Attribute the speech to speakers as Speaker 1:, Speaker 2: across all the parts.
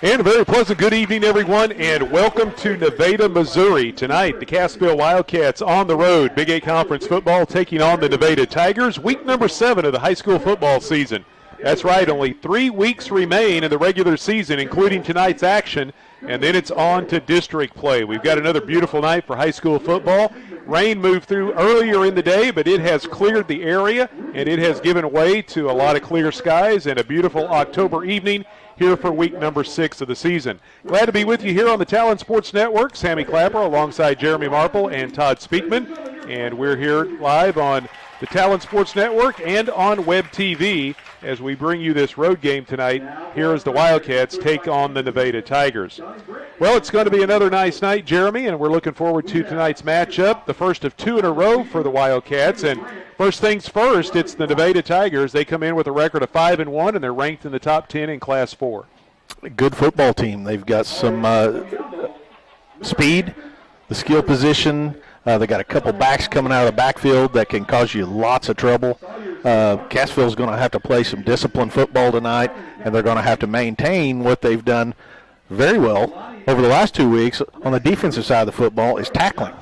Speaker 1: And a very pleasant good evening, everyone, and welcome to Nevada, Missouri. Tonight, the Cassville Wildcats on the road. Big 8 Conference football taking on the Nevada Tigers. Week number 7 of the high school football season. That's right, only 3 weeks remain in the regular season, including tonight's action, and then it's on to district play. We've got another beautiful night for high school football. Rain moved through earlier in the day, but it has cleared the area, and it has given way to a lot of clear skies and a beautiful October evening here for week number 6 of the season. Glad to be with you here on the Talon Sports Network. Sammy Clapper alongside Jeremy Marple and Todd Speakman. And we're here live on the Talon Sports Network and on Web TV as we bring you this road game tonight here as the Wildcats take on the Nevada Tigers. Well, it's going to be another nice night, Jeremy, and we're looking forward to tonight's matchup, the first of 2 in a row for the Wildcats. And first things first, it's the Nevada Tigers. They come in with a record of 5-1, and they're ranked in the top 10 in Class 4.
Speaker 2: A good football team. They've got some speed, the skill position. They got a couple backs coming out of the backfield that can cause you lots of trouble. Cassville's going to have to play some disciplined football tonight, and they're going to have to maintain what they've done very well over the last 2 weeks on the defensive side of the football is tackling.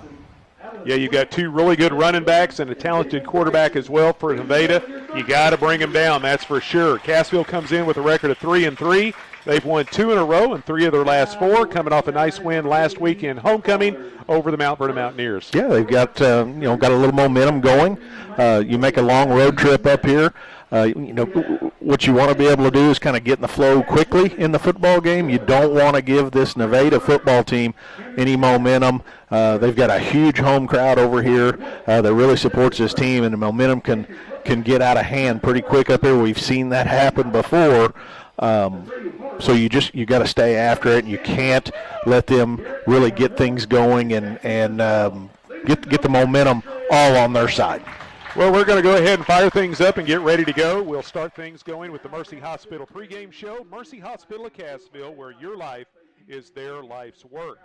Speaker 1: Yeah, you've got 2 really good running backs and a talented quarterback as well for Nevada. You got to bring them down, that's for sure. Cassville comes in with a record of 3-3. They've won 2 in a row in 3 of their last 4, coming off a nice win last week in homecoming over the Mount Vernon Mountaineers.
Speaker 2: Yeah, they've got got a little momentum going. You make a long road trip up here. What you want to be able to do is kind of get in the flow quickly in the football game. You don't want to give this Nevada football team any momentum. They've got a huge home crowd over here that really supports this team, and the momentum can get out of hand pretty quick up here. We've seen that happen before. So you got to stay after it, and you can't let them really get things going and get the momentum all on their side.
Speaker 1: Well, we're going to go ahead and fire things up and get ready to go. We'll start things going with the Mercy Hospital pregame show. Mercy Hospital of Cassville, where your life is their life's work.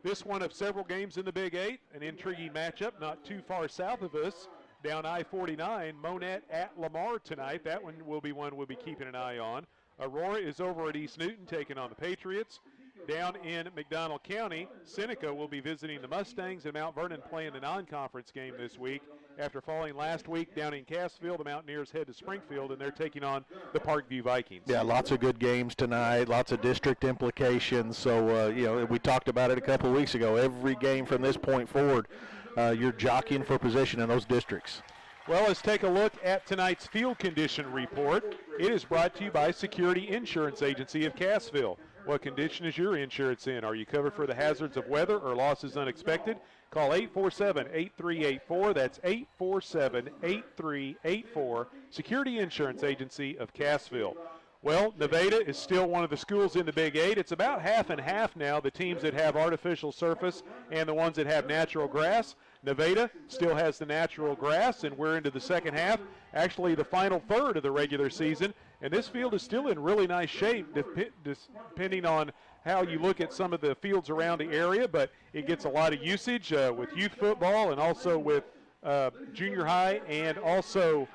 Speaker 1: This one of several games in the Big 8, an intriguing matchup not too far south of us. Down I-49, Monette at Lamar tonight. That one will be one we'll be keeping an eye on. Aurora is over at East Newton taking on the Patriots. Down in McDonald County, Seneca will be visiting the Mustangs, and Mount Vernon playing the non-conference game this week. After falling last week down in Cassville, the Mountaineers head to Springfield, and they're taking on the Parkview Vikings.
Speaker 2: Yeah, lots of good games tonight, lots of district implications. So, we talked about it a couple of weeks ago. Every game from this point forward, you're jockeying for position in those districts.
Speaker 1: Well, let's take a look at tonight's field condition report. It is brought to you by Security Insurance Agency of Cassville. What condition is your insurance in? Are you covered for the hazards of weather or losses unexpected? Call 847-8384. That's 847-8384. Security Insurance Agency of Cassville. Well, Nevada is still one of the schools in the Big 8. It's about half and half now, the teams that have artificial surface and the ones that have natural grass. Nevada still has the natural grass, and we're into the second half, actually the final third of the regular season. And this field is still in really nice shape, depending on how you look at some of the fields around the area. But it gets a lot of usage with youth football and also with junior high and also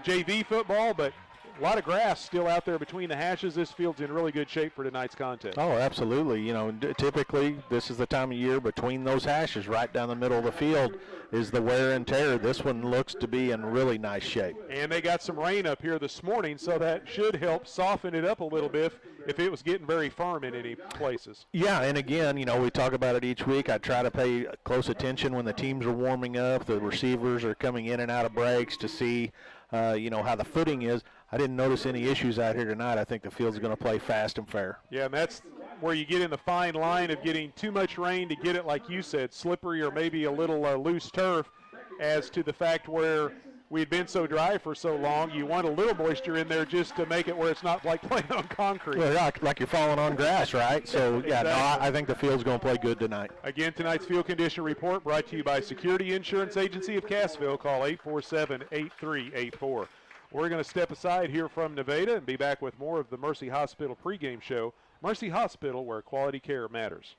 Speaker 1: JV football. But a lot of grass still out there between the hashes. This field's in really good shape for tonight's contest.
Speaker 2: Oh, absolutely. Typically this is the time of year between those hashes right down the middle of the field is the wear and tear. This one looks to be in really nice shape.
Speaker 1: And they got some rain up here this morning, so that should help soften it up a little bit if it was getting very firm in any places.
Speaker 2: Yeah, and again, we talk about it each week. I try to pay close attention when the teams are warming up, the receivers are coming in and out of breaks to see how the footing is. I didn't notice any issues out here tonight. I think the field's going to play fast and fair.
Speaker 1: Yeah, and that's where you get in the fine line of getting too much rain to get it, like you said, slippery or maybe a little loose turf, as to the fact where we had been so dry for so long. You want a little moisture in there just to make it where it's not like playing on concrete.
Speaker 2: Well, yeah, like you're falling on grass, right? So, yeah,
Speaker 1: exactly.
Speaker 2: I think the field's going to play good tonight.
Speaker 1: Again, tonight's field condition report brought to you by Security Insurance Agency of Cassville. Call 847-8384. We're going to step aside here from Nevada and be back with more of the Mercy Hospital pregame show. Mercy Hospital, where quality care matters.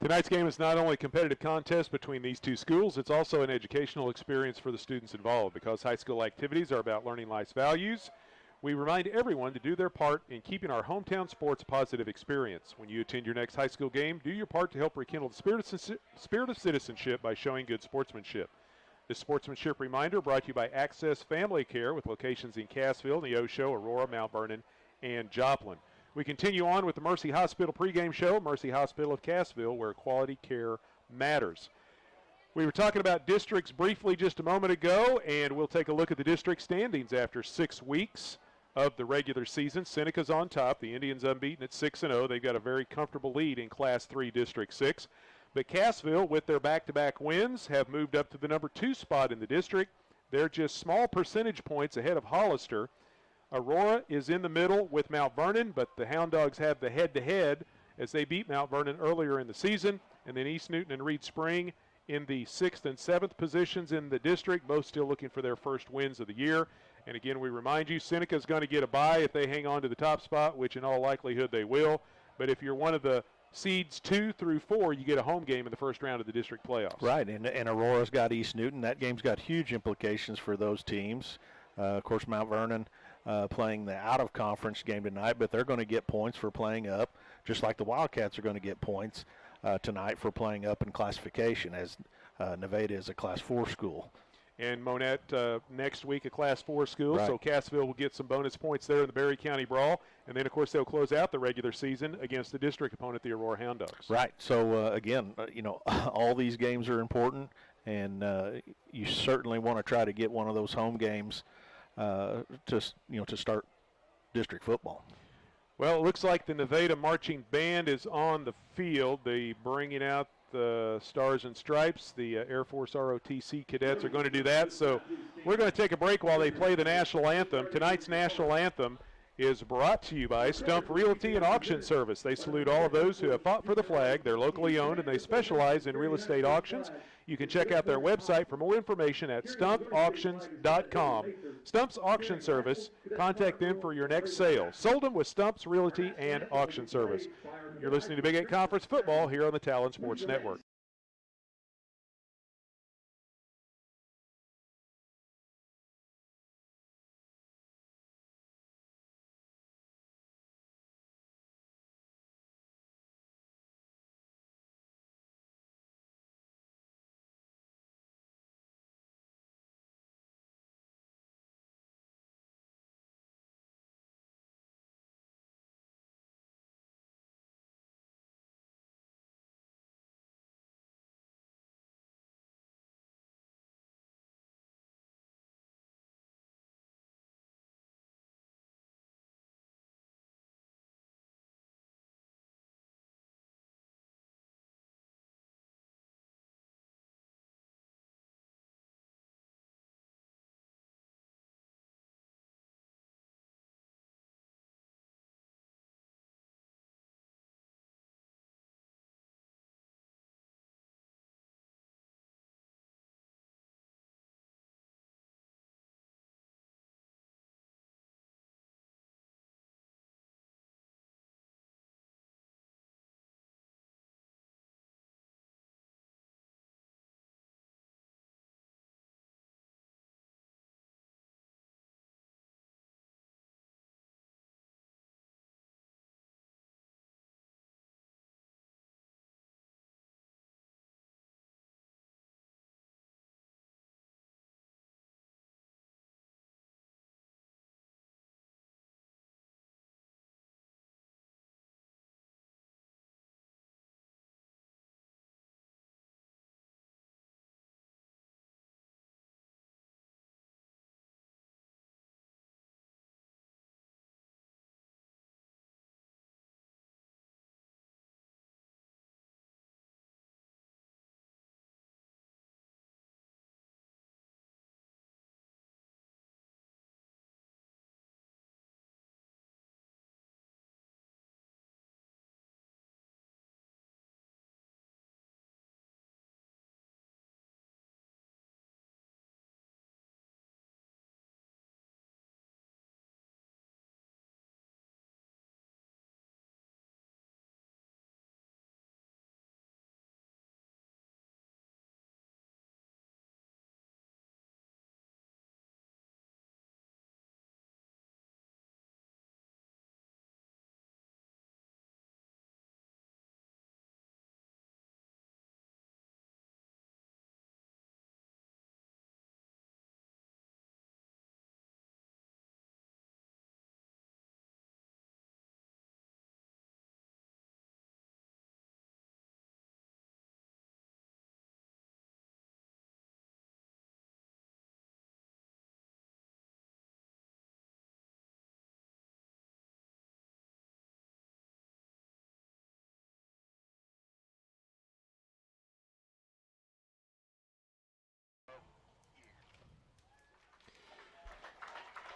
Speaker 1: Tonight's game is not only a competitive contest between these two schools, it's also an educational experience for the students involved. Because high school activities are about learning life's values, we remind everyone to do their part in keeping our hometown sports a positive experience. When you attend your next high school game, do your part to help rekindle the spirit of citizenship by showing good sportsmanship. This sportsmanship reminder brought to you by Access Family Care with locations in Cassville, Neosho, Aurora, Mount Vernon, and Joplin. We continue on with the Mercy Hospital pregame show, Mercy Hospital of Cassville, where quality care matters. We were talking about districts briefly just a moment ago, and we'll take a look at the district standings after 6 weeks of the regular season. Seneca's on top. The Indians unbeaten at 6-0. They've got a very comfortable lead in Class 3 District 6. But Cassville, with their back-to-back wins, have moved up to the number 2 spot in the district. They're just small percentage points ahead of Hollister. Aurora is in the middle with Mount Vernon, but the Hound Dogs have the head-to-head as they beat Mount Vernon earlier in the season. And then East Newton and Reed Spring in the 6th and 7th positions in the district, both still looking for their first wins of the year. And again, we remind you, Seneca's going to get a bye if they hang on to the top spot, which in all likelihood they will. But if you're one of the seeds 2 through 4, you get a home game in the first round of the district playoffs.
Speaker 2: Right, and Aurora's got East Newton. That game's got huge implications for those teams. Of course, Mount Vernon playing the out-of-conference game tonight, but they're going to get points for playing up, just like the Wildcats are going to get points tonight for playing up in classification, as Nevada is a Class 4 school.
Speaker 1: And Monette next week a Class 4 school,
Speaker 2: right.
Speaker 1: So Cassville will get some bonus points there in the Berry County Brawl. And then, of course, they'll close out the regular season against the district opponent, the Aurora Hound Dogs.
Speaker 2: Right. So, again, all these games are important, and you certainly want to try to get one of those home games to start district football.
Speaker 1: Well, it looks like the Nevada Marching Band is on the field. They're bringing out the Stars and Stripes. The Air Force ROTC cadets are going to do that. So we're going to take a break while they play the national anthem. Tonight's national anthem is brought to you by Stump Realty and Auction Service. They salute all of those who have fought for the flag. They're locally owned, and they specialize in real estate auctions. You can check out their website for more information at stumpauctions.com. Stump's Auction Service. Contact them for your next sale. Sold them with Stump's Realty and Auction Service. You're listening to Big 8 Conference Football here on the Talon Sports Network.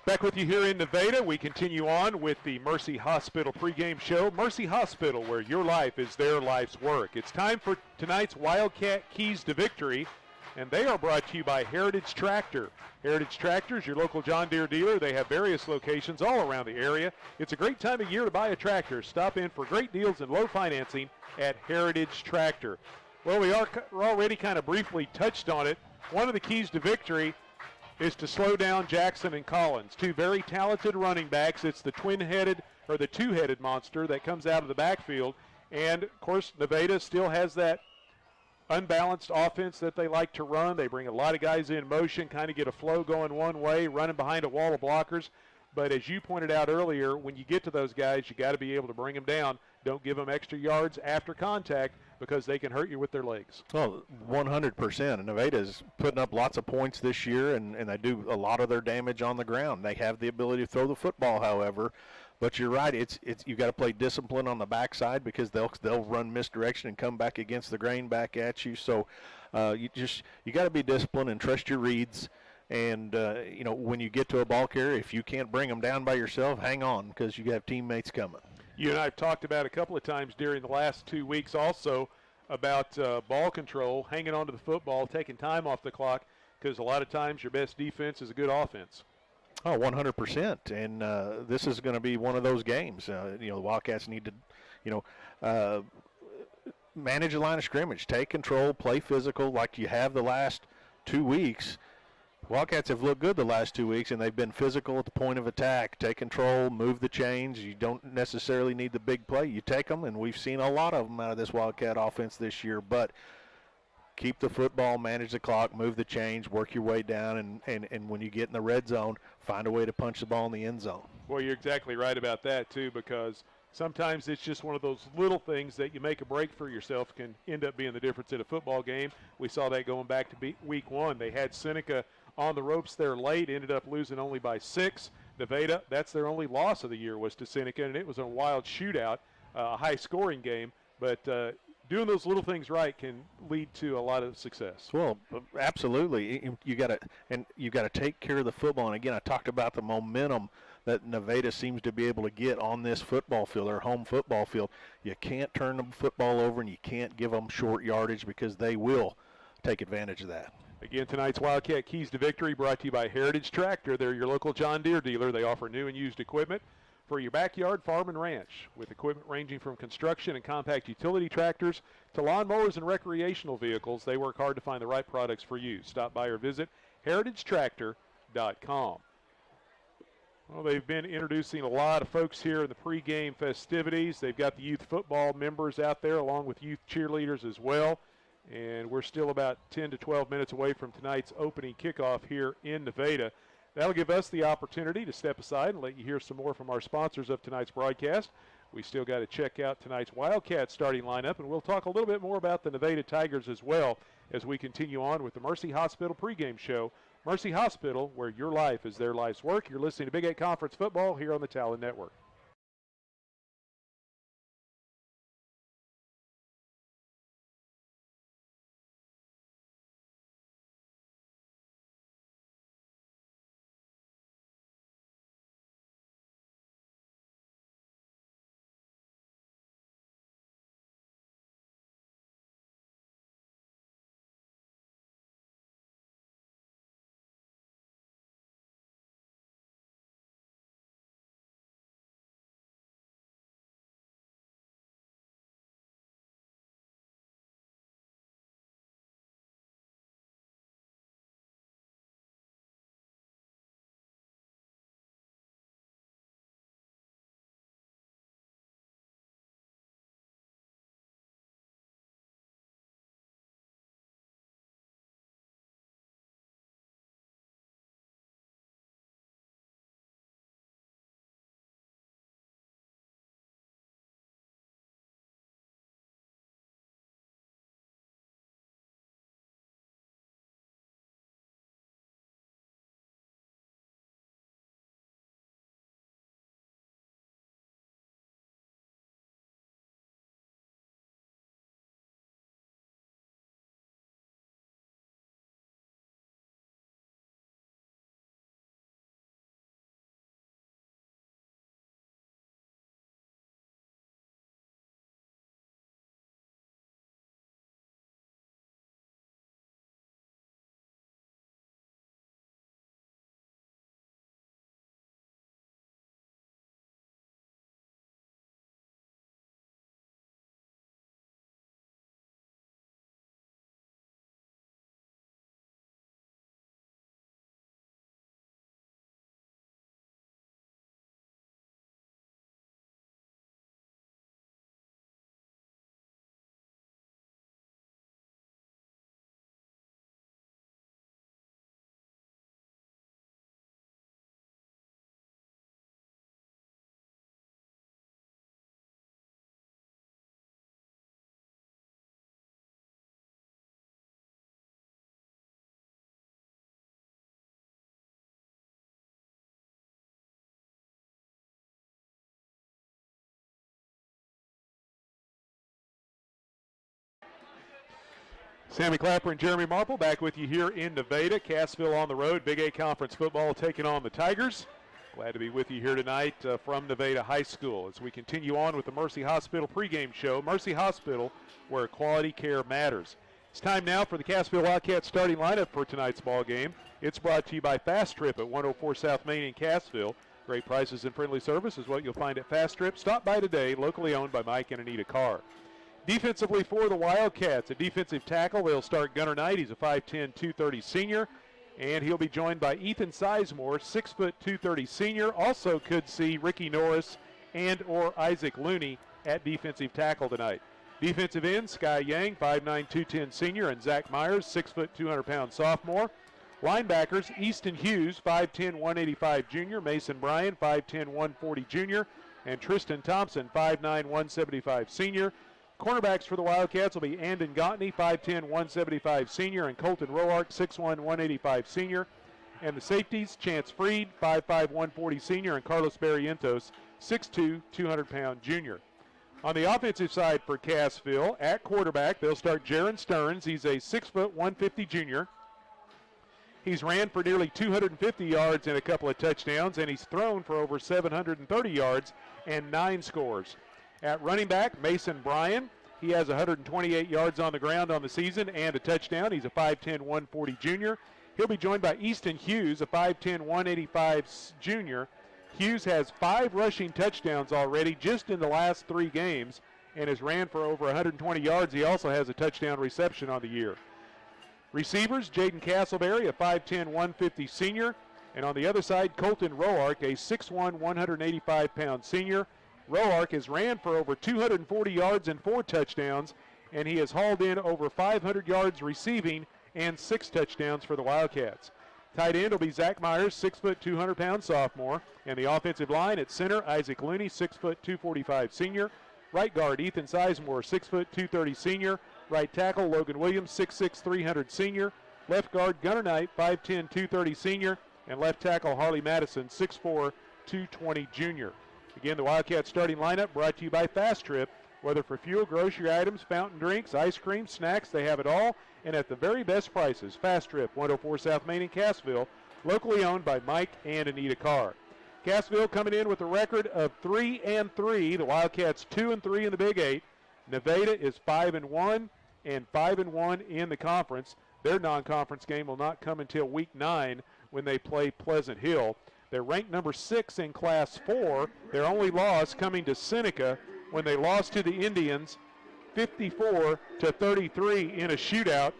Speaker 1: Back with you here in Nevada. We continue on with the Mercy Hospital pregame show. Mercy Hospital, where your life is their life's work. It's time for tonight's Wildcat Keys to Victory, and they are brought to you by Heritage Tractor. Heritage Tractor is your local John Deere dealer. They have various locations all around the area. It's a great time of year to buy a tractor. Stop in for great deals and low financing at Heritage Tractor. Well, we're already kind of briefly touched on it. One of the keys to victory is to slow down Jackson and Collins, two very talented running backs. It's the twin-headed or the two-headed monster that comes out of the backfield. And, of course, Nevada still has that unbalanced offense that they like to run. They bring a lot of guys in motion, kind of get a flow going one way, running behind a wall of blockers. But as you pointed out earlier, when you get to those guys, you got to be able to bring them down. Don't give them extra yards after contact because they can hurt you with their legs.
Speaker 2: Well, 100%. And Nevada's putting up lots of points this year, and they do a lot of their damage on the ground. They have the ability to throw the football, however. But you're right. It's you got to play discipline on the backside because they'll run misdirection and come back against the grain back at you. So you got to be disciplined and trust your reads. And, when you get to a ball carrier, if you can't bring them down by yourself, hang on because you have teammates coming.
Speaker 1: You and I have talked about a couple of times during the last 2 weeks also about ball control, hanging on to the football, taking time off the clock, because a lot of times your best defense is a good offense.
Speaker 2: Oh, 100%. And this is going to be one of those games. The Wildcats need to, manage a line of scrimmage, take control, play physical like you have the last 2 weeks. Wildcats have looked good the last 2 weeks, and they've been physical at the point of attack. Take control, move the chains. You don't necessarily need the big play. You take them, and we've seen a lot of them out of this Wildcat offense this year. But keep the football, manage the clock, move the chains, work your way down, and when you get in the red zone, find a way to punch the ball in the end zone.
Speaker 1: Well, you're exactly right about that, too, because sometimes it's just one of those little things that you make a break for yourself can end up being the difference in a football game. We saw that going back to week one. They had Seneca on the ropes there late, ended up losing only by 6. Nevada, that's their only loss of the year was to Seneca, and it was a wild shootout, a high-scoring game. But doing those little things right can lead to a lot of success.
Speaker 2: Well, absolutely. You got to take care of the football. And again, I talked about the momentum that Nevada seems to be able to get on this football field, their home football field. You can't turn the football over, and you can't give them short yardage because they will take advantage of that.
Speaker 1: Again, tonight's Wildcat Keys to Victory brought to you by Heritage Tractor. They're your local John Deere dealer. They offer new and used equipment for your backyard, farm, and ranch, with equipment ranging from construction and compact utility tractors to lawnmowers and recreational vehicles. They work hard to find the right products for you. Stop by or visit heritagetractor.com. Well, they've been introducing a lot of folks here in the pregame festivities. They've got the youth football members out there along with youth cheerleaders as well. And we're still about 10 to 12 minutes away from tonight's opening kickoff here in Nevada. That'll give us the opportunity to step aside and let you hear some more from our sponsors of tonight's broadcast. We still got to check out tonight's Wildcat starting lineup, and we'll talk a little bit more about the Nevada Tigers as well as we continue on with the Mercy Hospital pregame show. Mercy Hospital, where your life is their life's work. You're listening to Big 8 Conference Football here on the Talon Network. Sammy Clapper and Jeremy Marple back with you here in Nevada. Cassville on the road. Big A Conference football taking on the Tigers. Glad to be with you here tonight from Nevada High School as we continue on with the Mercy Hospital pregame show. Mercy Hospital, where quality care matters. It's time now for the Cassville Wildcats starting lineup for tonight's ball game. It's brought to you by Fast Trip at 104 South Main in Cassville. Great prices and friendly service is what you'll find at Fast Trip. Stop by today, locally owned by Mike and Anita Carr. Defensively for the Wildcats, a defensive tackle. They'll start Gunnar Knight. He's a 5'10", 230 senior. And he'll be joined by Ethan Sizemore, 6', 230 senior. Also could see Ricky Norris and or Isaac Looney at defensive tackle tonight. Defensive end, Sky Yang, 5'9", 210 senior, and Zach Myers, 6', 200-pound sophomore. Linebackers, Easton Hughes, 5'10", 185 junior. Mason Bryan, 5'10", 140 junior. And Tristan Thompson, 5'9", 175 senior. Cornerbacks for the Wildcats will be Andon Gottney, 5'10", 175 senior, and Colton Roark, 6'1", 185 senior. And the safeties, Chance Freed, 5'5", 140 senior, and Carlos Barrientos, 6'2", 200-pound junior. On the offensive side for Cassville, at quarterback, they'll start Jaron Stearns. He's a 6', 150 junior. He's ran for nearly 250 yards and a couple of touchdowns, and he's thrown for over 730 yards and 9 scores. At running back, Mason Bryan. He has 128 yards on the ground on the season and a touchdown. He's a 5'10", 140 junior. He'll be joined by Easton Hughes, a 5'10", 185 junior. Hughes has 5 rushing touchdowns already just in the last 3 games and has ran for over 120 yards. He also has a touchdown reception on the year. Receivers, Jaden Castleberry, a 5'10", 150 senior. And on the other side, Colton Roark, a 6'1", 185-pound senior. Roark has ran for over 240 yards and 4 touchdowns, and he has hauled in over 500 yards receiving and 6 touchdowns for the Wildcats. Tight end will be Zach Myers, 6', 200-pound sophomore. And the offensive line at center, Isaac Looney, 6', 245 senior. Right guard, Ethan Sizemore, 6', 230 senior. Right tackle, Logan Williams, 6'6", 300 senior. Left guard, Gunnar Knight, 5'10", 230 senior. And left tackle, Harley Madison, 6'4", 220 junior. Again, the Wildcats starting lineup brought to you by Fast Trip. Whether for fuel, grocery items, fountain drinks, ice cream, snacks, they have it all. And at the very best prices. Fast Trip, 104 South Main in Cassville, locally owned by Mike and Anita Carr. Cassville coming in with a record of 3-3. The Wildcats 2-3 in the Big 8. Nevada is 5-1 and 5-1 in the conference. Their non-conference game will not come until week 9 when they play Pleasant Hill. They're ranked number 6 in Class 4. Their only loss coming to Seneca when they lost to the Indians 54-33 in a shootout.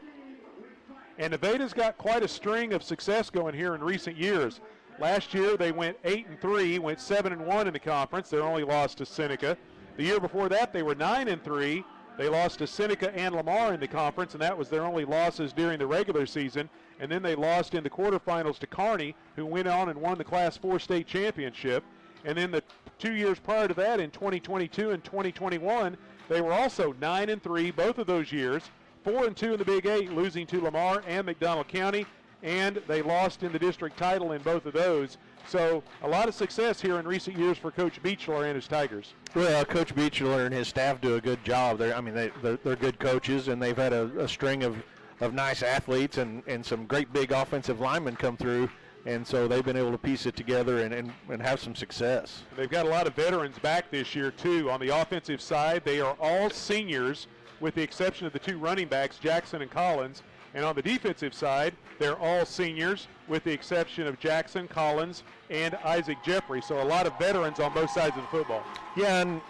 Speaker 1: And Nevada's got quite a string of success going here in recent years. Last year they went 8-3, went 7-1 in the conference. Their only loss to Seneca. The year before that they were 9-3. They lost to Seneca and Lamar in the conference, and that was their only losses during the regular season. And then they lost in the quarterfinals to Kearney, who went on and won the Class 4 state championship. And then the 2 years prior to that, in 2022 and 2021, they were also 9-3 both of those years, 4-2 in the Big 8, losing to Lamar and McDonald County, and they lost in the district title in both of those. So a lot of success here in recent years for Coach Beechler and his Tigers.
Speaker 2: Well, Coach Beechler and his staff do a good job. They're good coaches, and they've had a string of nice athletes and some great big offensive linemen come through, and so they've been able to piece it together and have some success.
Speaker 1: They've got a lot of veterans back this year, too. On the offensive side, they are all seniors with the exception of the 2 running backs, Jackson and Collins. And on the defensive side, they're all seniors with the exception of Jackson, Collins, and Isaac Jeffrey. So a lot of veterans on both sides of the football.
Speaker 2: Yeah, and,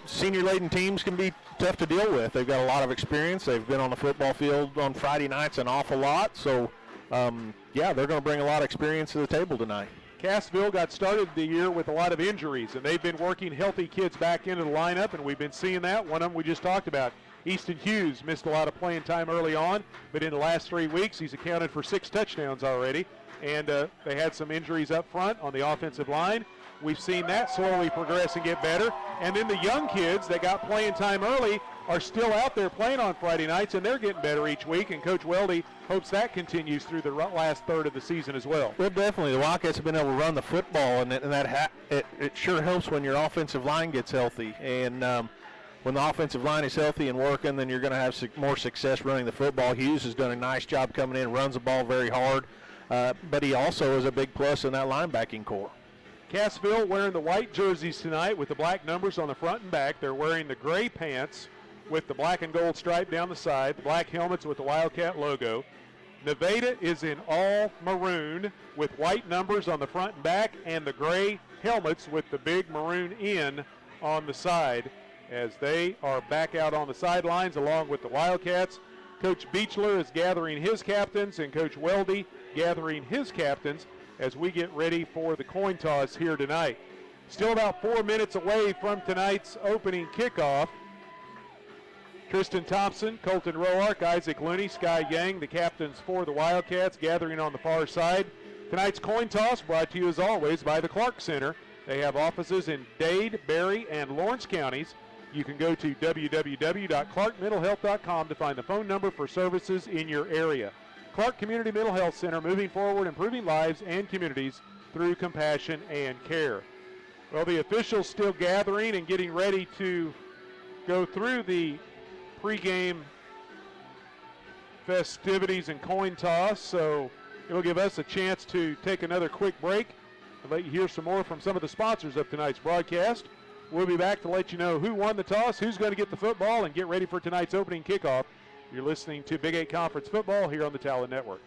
Speaker 2: senior-laden teams can be tough to deal with. They've got a lot of experience. They've been on the football field on Friday nights an awful lot. So, they're going to bring a lot of experience to the table tonight.
Speaker 1: Cassville got started the year with a lot of injuries, and they've been working healthy kids back into the lineup, and we've been seeing that. One of them we just talked about, Easton Hughes, missed a lot of playing time early on, but in the last 3 weeks he's accounted for 6 touchdowns already, and they had some injuries up front on the offensive line. We've seen that slowly progress and get better. And then the young kids that got playing time early are still out there playing on Friday nights, and they're getting better each week. And Coach Weldy hopes that continues through the last third of the season as well.
Speaker 2: Well, definitely. The Wildcats have been able to run the football, and it sure helps when your offensive line gets healthy. And, when the offensive line is healthy and working, then you're going to have more success running the football. Hughes has done a nice job coming in, runs the ball very hard, but he also is a big plus in that linebacking core.
Speaker 1: Cassville wearing the white jerseys tonight with the black numbers on the front and back. They're wearing the gray pants with the black and gold stripe down the side, the black helmets with the Wildcat logo. Nevada is in all maroon with white numbers on the front and back, and the gray helmets with the big maroon N on the side as they are back out on the sidelines along with the Wildcats. Coach Beechler is gathering his captains and Coach Weldy gathering his captains as we get ready for the coin toss here tonight. Still about 4 minutes away from tonight's opening kickoff. Tristan Thompson, Colton Roark, Isaac Looney, Sky Yang, the captains for the Wildcats, gathering on the far side. Tonight's coin toss brought to you as always by the Clark Center. They have offices in Dade, Berry, and Lawrence counties. You can go to www.clarkmentalhealth.com to find the phone number for services in your area. Clark Community Mental Health Center, moving forward, improving lives and communities through compassion and care. Well, the officials still gathering and getting ready to go through the pregame festivities and coin toss, so it'll give us a chance to take another quick break and let you hear some more from some of the sponsors of tonight's broadcast. We'll be back to let you know who won the toss, who's going to get the football, and get ready for tonight's opening kickoff. You're listening to Big 8 Conference Football here on the Talon Network.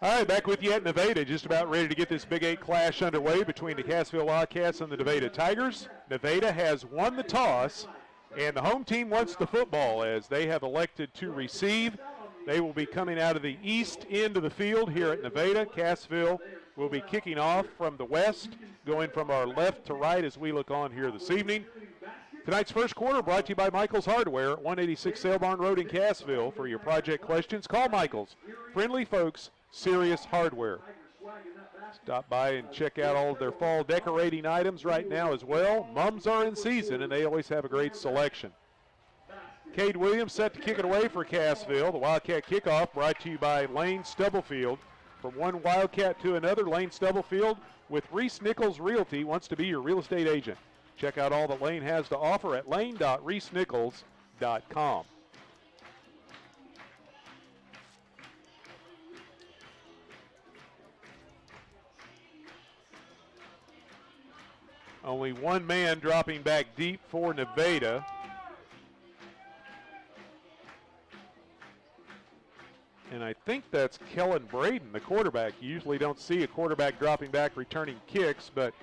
Speaker 1: All right, back with you at Nevada, just about ready to get this Big 8 clash underway between the Cassville Wildcats and the Nevada Tigers. Nevada has won the toss, and the home team wants the football as they have elected to receive. They will be coming out of the east end of the field here at Nevada. Cassville will be kicking off from the west, going from our left to right as we look on here this evening. Tonight's first quarter brought to you by Michael's Hardware at 186 Sale Barn Road in Cassville. For your project questions, call Michael's. Friendly folks, serious hardware. Stop by and check out all of their fall decorating items right now as well. Mums are in season, and they always have a great selection. Cade Williams set to kick it away for Cassville. The Wildcat kickoff brought to you by Lane Stubblefield. From one Wildcat to another, Lane Stubblefield with Reese Nichols Realty wants to be your real estate agent. Check out all that Lane has to offer at lane.reesenichols.com. Only one man dropping back deep for Nevada. And I think that's Kellen Braden, the quarterback. You usually don't see a quarterback dropping back returning kicks, but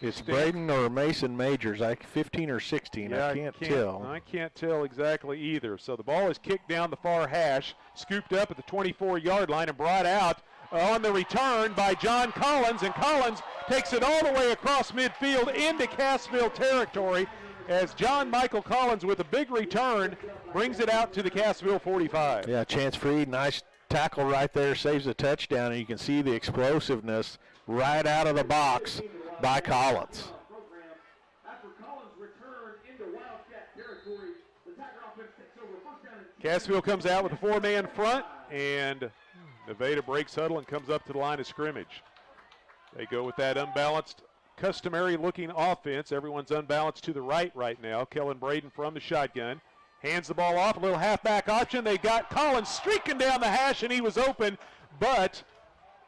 Speaker 2: It's Braden or Mason Majors, 15 or 16.
Speaker 1: Yeah,
Speaker 2: I can't tell.
Speaker 1: I can't tell exactly either. So the ball is kicked down the far hash, scooped up at the 24-yard line and brought out on the return by John Collins, and Collins takes it all the way across midfield into Cassville territory as John Michael Collins with a big return brings it out to the Cassville 45.
Speaker 2: Yeah, chance free, nice tackle right there, saves a touchdown, and you can see the explosiveness right out of the box by Collins.
Speaker 1: Cassville comes out with a 4-man front, and Nevada breaks huddle and comes up to the line of scrimmage. They go with that unbalanced, customary-looking offense. Everyone's unbalanced to the right now. Kellen Braden from the shotgun. Hands the ball off, a little halfback option. They got Collins streaking down the hash, and he was open, but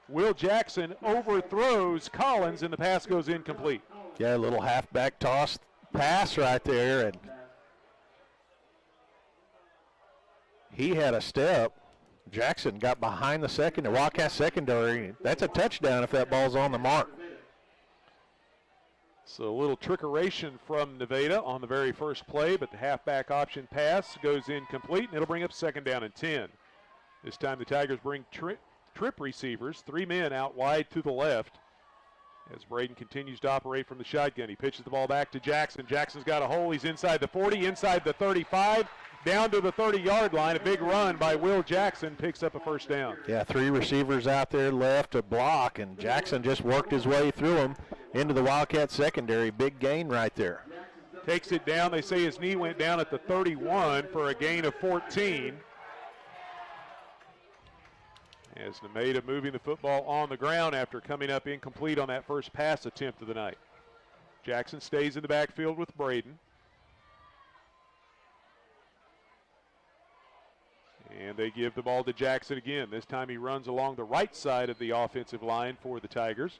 Speaker 1: Will Jackson overthrows Collins, and the pass goes incomplete.
Speaker 2: Yeah, a little halfback toss pass right there, and he had a step. Jackson got behind the Wildcat secondary. That's a touchdown if that ball's on the mark.
Speaker 1: So a little trickeration from Nevada on the very first play, but the halfback option pass goes incomplete, and it'll bring up 2nd down and 10. This time the Tigers bring trip receivers, 3 men out wide to the left as Braden continues to operate from the shotgun. He pitches the ball back to Jackson. Jackson's got a hole. He's inside the 40, inside the 35, down to the 30-yard line. A big run by Will Jackson picks up a 1st down.
Speaker 2: Yeah, 3 receivers out there left to block, and Jackson just worked his way through them into the Wildcat secondary. Big gain right there.
Speaker 1: Takes it down. They say his knee went down at the 31 for a gain of 14. As Nevada moving the football on the ground after coming up incomplete on that first pass attempt of the night. Jackson stays in the backfield with Braden. And they give the ball to Jackson again. This time he runs along the right side of the offensive line for the Tigers.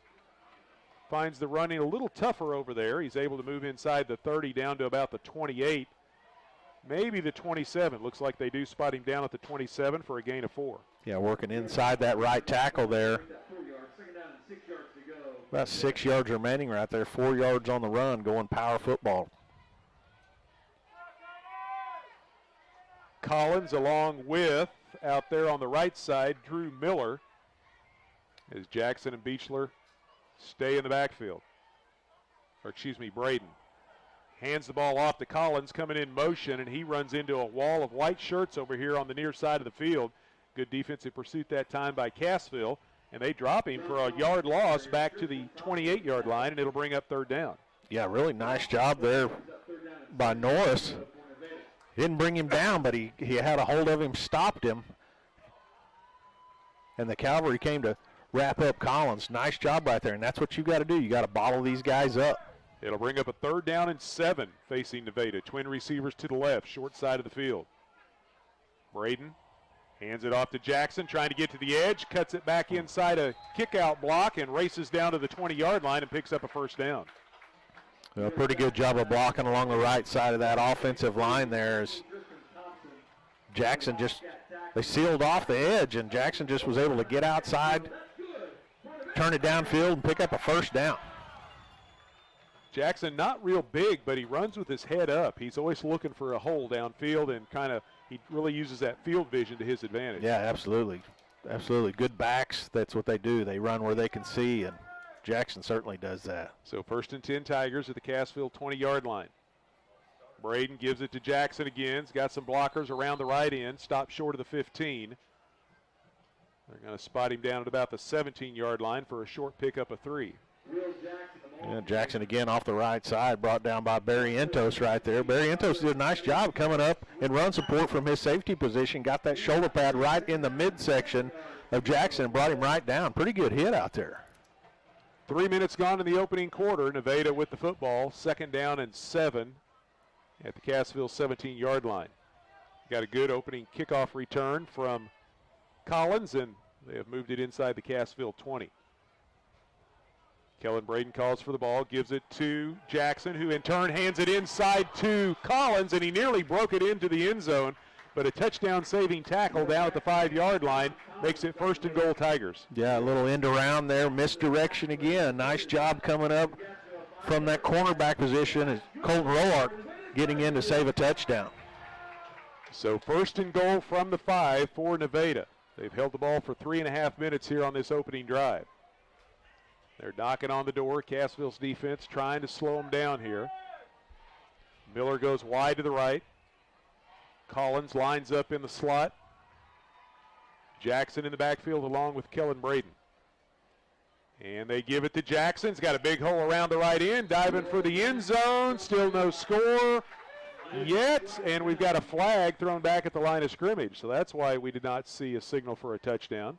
Speaker 1: Finds the running a little tougher over there. He's able to move inside the 30 down to about the 28, maybe the 27. Looks like they do spot him down at the 27 for a gain of 4.
Speaker 2: Yeah, working inside that right tackle there. About 6 yards remaining right there. 4 yards on the run, going power football.
Speaker 1: Collins along with, out there on the right side, Drew Miller, as Jackson and Beechler stay in the backfield. Braden hands the ball off to Collins, coming in motion, and he runs into a wall of white shirts over here on the near side of the field. Good defensive pursuit that time by Cassville, and they drop him for a yard loss back to the 28-yard line, and it'll bring up 3rd down.
Speaker 2: Yeah, really nice job there by Norris. He didn't bring him down, but he had a hold of him, stopped him, and the cavalry came to wrap up Collins. Nice job right there, and that's what you got to do. You got to bottle these guys up.
Speaker 1: It'll bring up a 3rd down and 7 facing Nevada. Twin receivers to the left, short side of the field. Braden hands it off to Jackson, trying to get to the edge, cuts it back inside a kick-out block and races down to the 20-yard line and picks up a 1st down.
Speaker 2: Well, pretty good job of blocking along the right side of that offensive line there. As Jackson they sealed off the edge, and Jackson just was able to get outside, turn it downfield, and pick up a 1st down.
Speaker 1: Jackson not real big, but he runs with his head up. He's always looking for a hole downfield, and he really uses that field vision to his advantage.
Speaker 2: Yeah, absolutely. Absolutely. Good backs, that's what they do. They run where they can see, and Jackson certainly does that.
Speaker 1: So 1st and 10 Tigers at the Cassville 20-yard line. Braden gives it to Jackson again. He's got some blockers around the right end. Stopped short of the 15. They're going to spot him down at about the 17-yard line for a short pickup of 3.
Speaker 2: Yeah, Jackson again off the right side, brought down by Barry Entos right there. Barry Entos did a nice job coming up in run support from his safety position. Got that shoulder pad right in the midsection of Jackson and brought him right down. Pretty good hit out there.
Speaker 1: 3 minutes gone in the opening quarter. Nevada with the football. 2nd down and 7 at the Cassville 17-yard line. Got a good opening kickoff return from Collins, and they have moved it inside the Cassville 20. Kellen Braden calls for the ball, gives it to Jackson, who in turn hands it inside to Collins, and he nearly broke it into the end zone, but a touchdown-saving tackle down at the 5-yard line makes it 1st and goal Tigers.
Speaker 2: Yeah, a little end around there, misdirection again. Nice job coming up from that cornerback position is Colton Roark getting in to save a touchdown.
Speaker 1: So 1st and goal from the 5 for Nevada. They've held the ball for 3.5 minutes here on this opening drive. They're knocking on the door. Cassville's defense trying to slow them down here. Miller goes wide to the right. Collins lines up in the slot. Jackson in the backfield along with Kellen Braden. And they give it to Jackson. He's got a big hole around the right end. Diving for the end zone. Still no score yet. And we've got a flag thrown back at the line of scrimmage. So that's why we did not see a signal for a touchdown.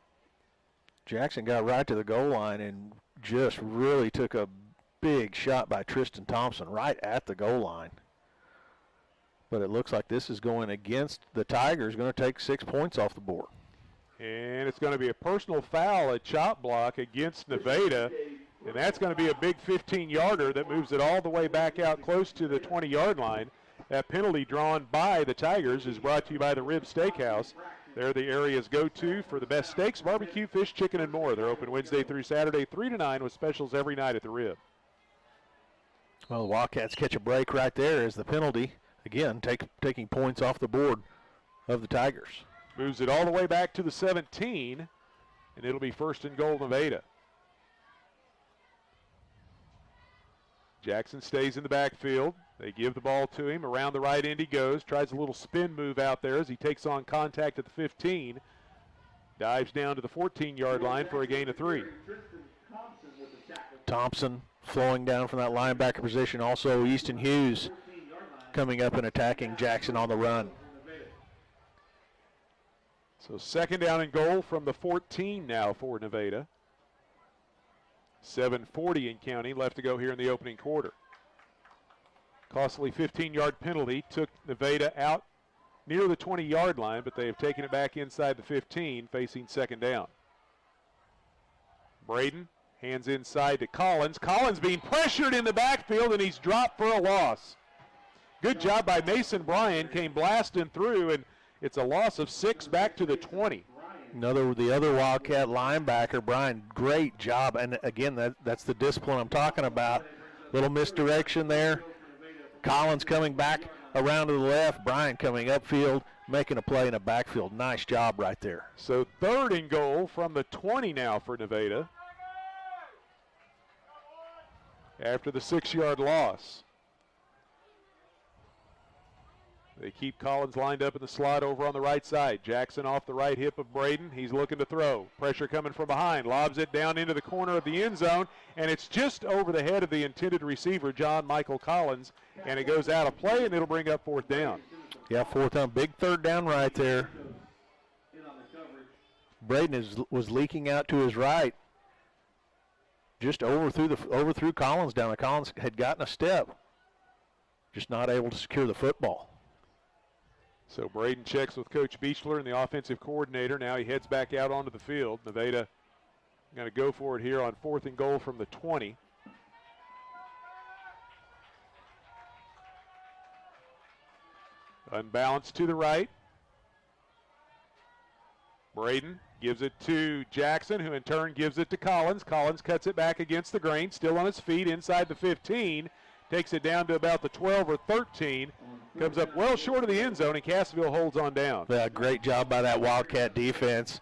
Speaker 2: Jackson got right to the goal line and just really took a big shot by Tristan Thompson right at the goal line. But it looks like this is going against the Tigers, going to take 6 points off the board.
Speaker 1: And it's going to be a personal foul, a chop block against Nevada. And that's going to be a big 15-yarder that moves it all the way back out close to the 20-yard line. That penalty drawn by the Tigers is brought to you by the Rib Steakhouse. They're the area's go-to for the best steaks, barbecue, fish, chicken, and more. They're open Wednesday through Saturday, 3 to 9, with specials every night at the Rib.
Speaker 2: Well, the Wildcats catch a break right there as the penalty, again, taking points off the board of the Tigers.
Speaker 1: Moves it all the way back to the 17, and it'll be 1st and goal Nevada. Jackson stays in the backfield. They give the ball to him. Around the right end he goes. Tries a little spin move out there as he takes on contact at the 15. Dives down to the 14-yard line for a gain of 3.
Speaker 2: Thompson flowing down from that linebacker position. Also Easton Hughes coming up and attacking Jackson on the run.
Speaker 1: So 2nd down and goal from the 14 now for Nevada. 7:40 in counting left to go here in the opening quarter. Costly 15-yard penalty took Nevada out near the 20-yard line, but they have taken it back inside the 15, facing 2nd down. Braden hands inside to Collins. Collins being pressured in the backfield, and he's dropped for a loss. Good job by Mason Bryan, came blasting through, and it's a loss of 6 back to the 20.
Speaker 2: The other Wildcat linebacker, Brian, great job. And again, that's the discipline I'm talking about. Little misdirection there. Collins coming back around to the left. Brian coming upfield, making a play in the backfield. Nice job right there.
Speaker 1: So 3rd and goal from the 20 now for Nevada. After the 6-yard loss. They keep Collins lined up in the slot over on the right side. Jackson off the right hip of Braden. He's looking to throw. Pressure coming from behind. Lobs it down into the corner of the end zone, and it's just over the head of the intended receiver, John Michael Collins, and it goes out of play, and it'll bring up 4th down.
Speaker 2: Yeah, 4th down. Big 3rd down right there. Braden was leaking out to his right. Just overthrew Collins down. Collins had gotten a step. Just not able to secure the football.
Speaker 1: So Braden checks with Coach Beechler and the offensive coordinator. Now he heads back out onto the field. Nevada going to go for it here on 4th and goal from the 20. Unbalanced to the right. Braden gives it to Jackson, who in turn gives it to Collins. Collins cuts it back against the grain, still on his feet inside the 15. Takes it down to about the 12 or 13. Comes up well short of the end zone, and Cassville holds on down.
Speaker 2: Yeah, great job by that Wildcat defense.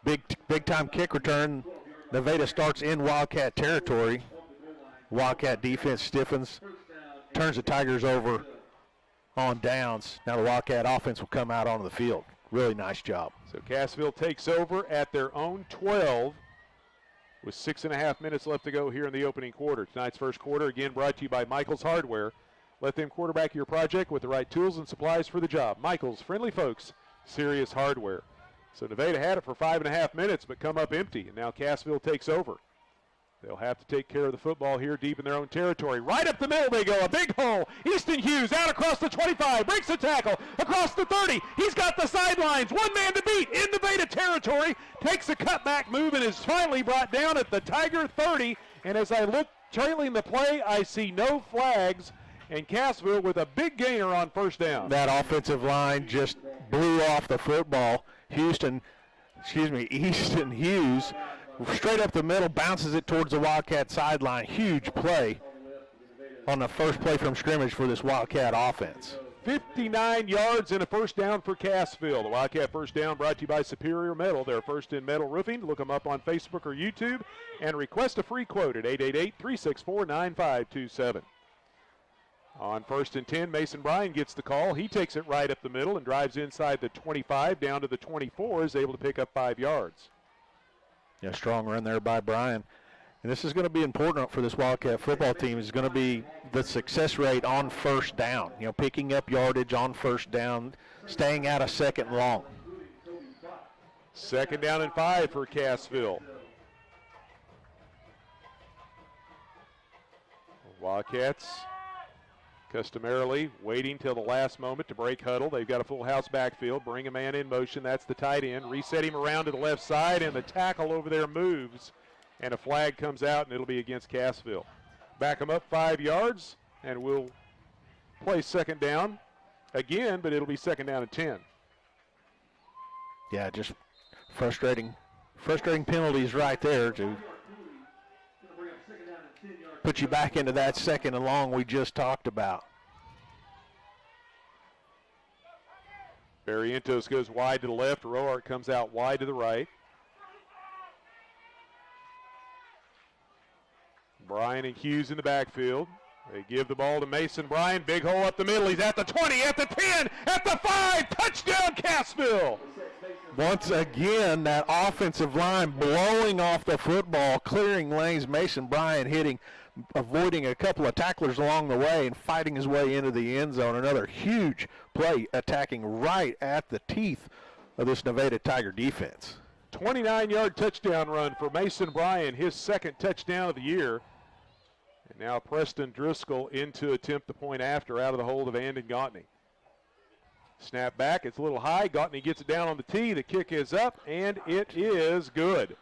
Speaker 2: Big time kick return. Nevada starts in Wildcat territory. Wildcat defense stiffens, turns the Tigers over on downs. Now the Wildcat offense will come out onto the field. Really nice job.
Speaker 1: So Cassville takes over at their own 12 with 6.5 minutes left to go here in the opening quarter. Tonight's first quarter, again, brought to you by Michael's Hardware. Let them quarterback your project with the right tools and supplies for the job. Michael's, friendly folks, serious hardware. So Nevada had it for 5.5 minutes, but come up empty, and now Cassville takes over. They'll have to take care of the football here deep in their own territory. Right up the middle they go, a big hole. Easton Hughes out across the 25, breaks the tackle, across the 30. He's got the sidelines, one man to beat in Nevada territory. Takes a cutback move and is finally brought down at the Tiger 30. And as I look trailing the play, I see no flags. And Cassville with a big gainer on 1st down.
Speaker 2: That offensive line just blew off the football. Easton Hughes straight up the middle, bounces it towards the Wildcat sideline. Huge play on the first play from scrimmage for this Wildcat offense.
Speaker 1: 59 yards and a first down for Cassville. The Wildcat first down brought to you by Superior Metal. They're first in metal roofing. Look them up on Facebook or YouTube and request a free quote at 888-364-9527. On 1st and 10, Mason Bryan gets the call. He takes it right up the middle and drives inside the 25 down to the 24, is able to pick up 5 yards.
Speaker 2: Yeah, strong run there by Bryan. And this is going to be important for this Wildcat football team. Is going to be the success rate on first down. You know, picking up yardage on first down, staying out of second and long.
Speaker 1: 2nd down and 5 for Cassville. Wildcats customarily waiting till the last moment to break huddle. They've got a full house backfield. Bring a man in motion. That's the tight end. Reset him around to the left side, and the tackle over there moves. And a flag comes out, and it'll be against Cassville. Back them up 5 yards, and we'll play 2nd down again, but it'll be 2nd down and 10.
Speaker 2: Yeah, just frustrating penalties right there to put you back into that 2nd and long we just talked about.
Speaker 1: Barrientos goes wide to the left. Roark comes out wide to the right. Bryan and Hughes in the backfield. They give the ball to Mason Bryan. Big hole up the middle. He's at the 20, at the 10, at the 5. Touchdown, Cassville.
Speaker 2: Once again, that offensive line blowing off the football, clearing lanes. Mason Bryan avoiding a couple of tacklers along the way and fighting his way into the end zone. Another huge play attacking right at the teeth of this Nevada Tiger defense.
Speaker 1: 29-yard touchdown run for Mason Bryan, his 2nd touchdown of the year. And now Preston Driscoll in to attempt the point after out of the hold of Andon Gautney. Snap back, it's a little high. Gautney gets it down on the tee. The kick is up, and it is good.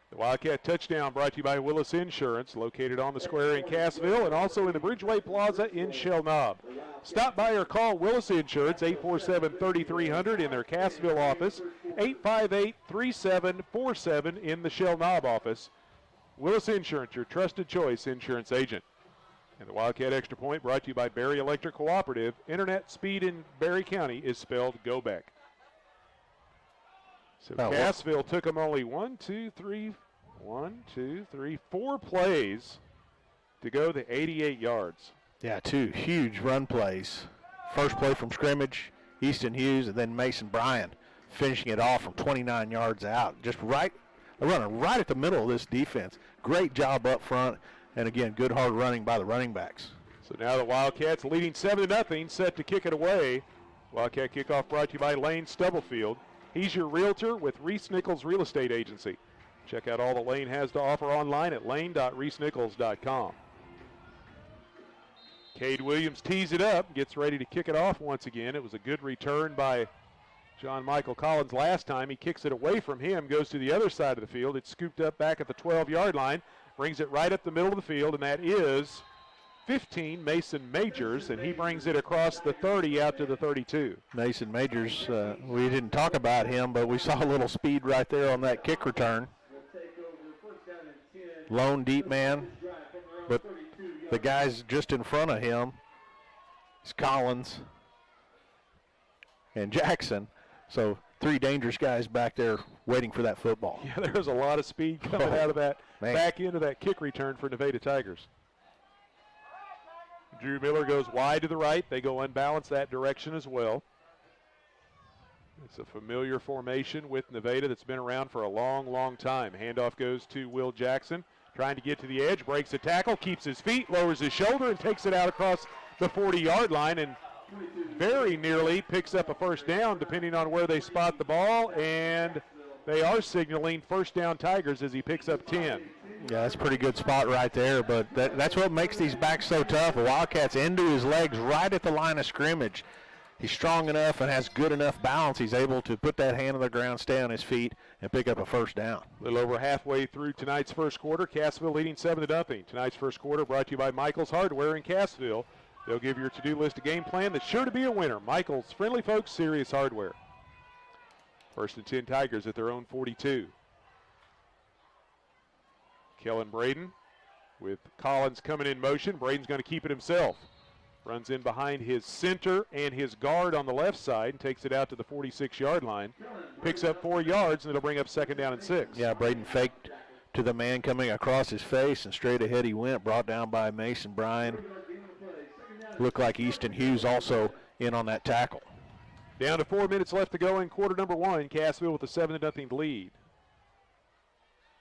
Speaker 1: The Wildcat touchdown brought to you by Willis Insurance, located on the square in Cassville and also in the Bridgeway Plaza in Shell Knob. Stop by or call Willis Insurance, 847-3300 in their Cassville office, 858-3747 in the Shell Knob office. Willis Insurance, your trusted choice insurance agent. And the Wildcat Extra Point brought to you by Berry Electric Cooperative. Internet speed in Berry County is spelled go back. So Cassville took them only 4 plays to go the 88 yards.
Speaker 2: Yeah, 2 huge run plays. First play from scrimmage, Easton Hughes, and then Mason Bryan finishing it off from 29 yards out. Just running right at the middle of this defense. Great job up front, and again, good hard running by the running backs.
Speaker 1: So now the Wildcats leading 7-0, set to kick it away. Wildcat kickoff brought to you by Lane Stubblefield. He's your realtor with Reese Nichols Real Estate Agency. Check out all that Lane has to offer online at lane.reesenichols.com. Cade Williams tees it up, gets ready to kick it off once again. It was a good return by John Michael Collins last time. He kicks it away from him, goes to the other side of the field. It's scooped up back at the 12-yard line, brings it right up the middle of the field, and that is 15, Mason Majors, and he brings it across the 30 out to the 32.
Speaker 2: Mason Majors, we didn't talk about him, but we saw a little speed right there on that kick return. Lone deep man, but the guys just in front of him is Collins and Jackson. So 3 dangerous guys back there waiting for that football.
Speaker 1: Yeah, there's a lot of speed coming out of that back into that kick return for Nevada Tigers. Drew Miller goes wide to the right. They go unbalanced that direction as well. It's a familiar formation with Nevada that's been around for a long, long time. Handoff goes to Will Jackson, trying to get to the edge, breaks a tackle, keeps his feet, lowers his shoulder, and takes it out across the 40-yard line, and very nearly picks up a first down depending on where they spot the ball, and they are signaling first down Tigers as he picks up 10.
Speaker 2: Yeah, that's a pretty good spot right there, but that's what makes these backs so tough. The Wildcats into his legs right at the line of scrimmage. He's strong enough and has good enough balance. He's able to put that hand on the ground, stay on his feet, and pick up a first down.
Speaker 1: A little over halfway through tonight's first quarter. Cassville leading 7-0. Tonight's first quarter brought to you by Michael's Hardware in Cassville. They'll give you your to-do list a game plan that's sure to be a winner. Michael's, friendly folks, serious hardware. First and 10 Tigers at their own 42. Kellen Braden With Collins coming in motion, Braden's going to keep it himself. Runs in behind his center and his guard on the left side and takes it out to the 46-yard line. Picks up 4 yards, and it'll bring up 2nd down and 6.
Speaker 2: Yeah, Braden faked to the man coming across his face, and straight ahead he went, brought down by Mason Bryan. Looked like Easton Hughes also in on that tackle.
Speaker 1: Down to 4 minutes left to go in quarter number 1. Cassville with a 7-0 lead.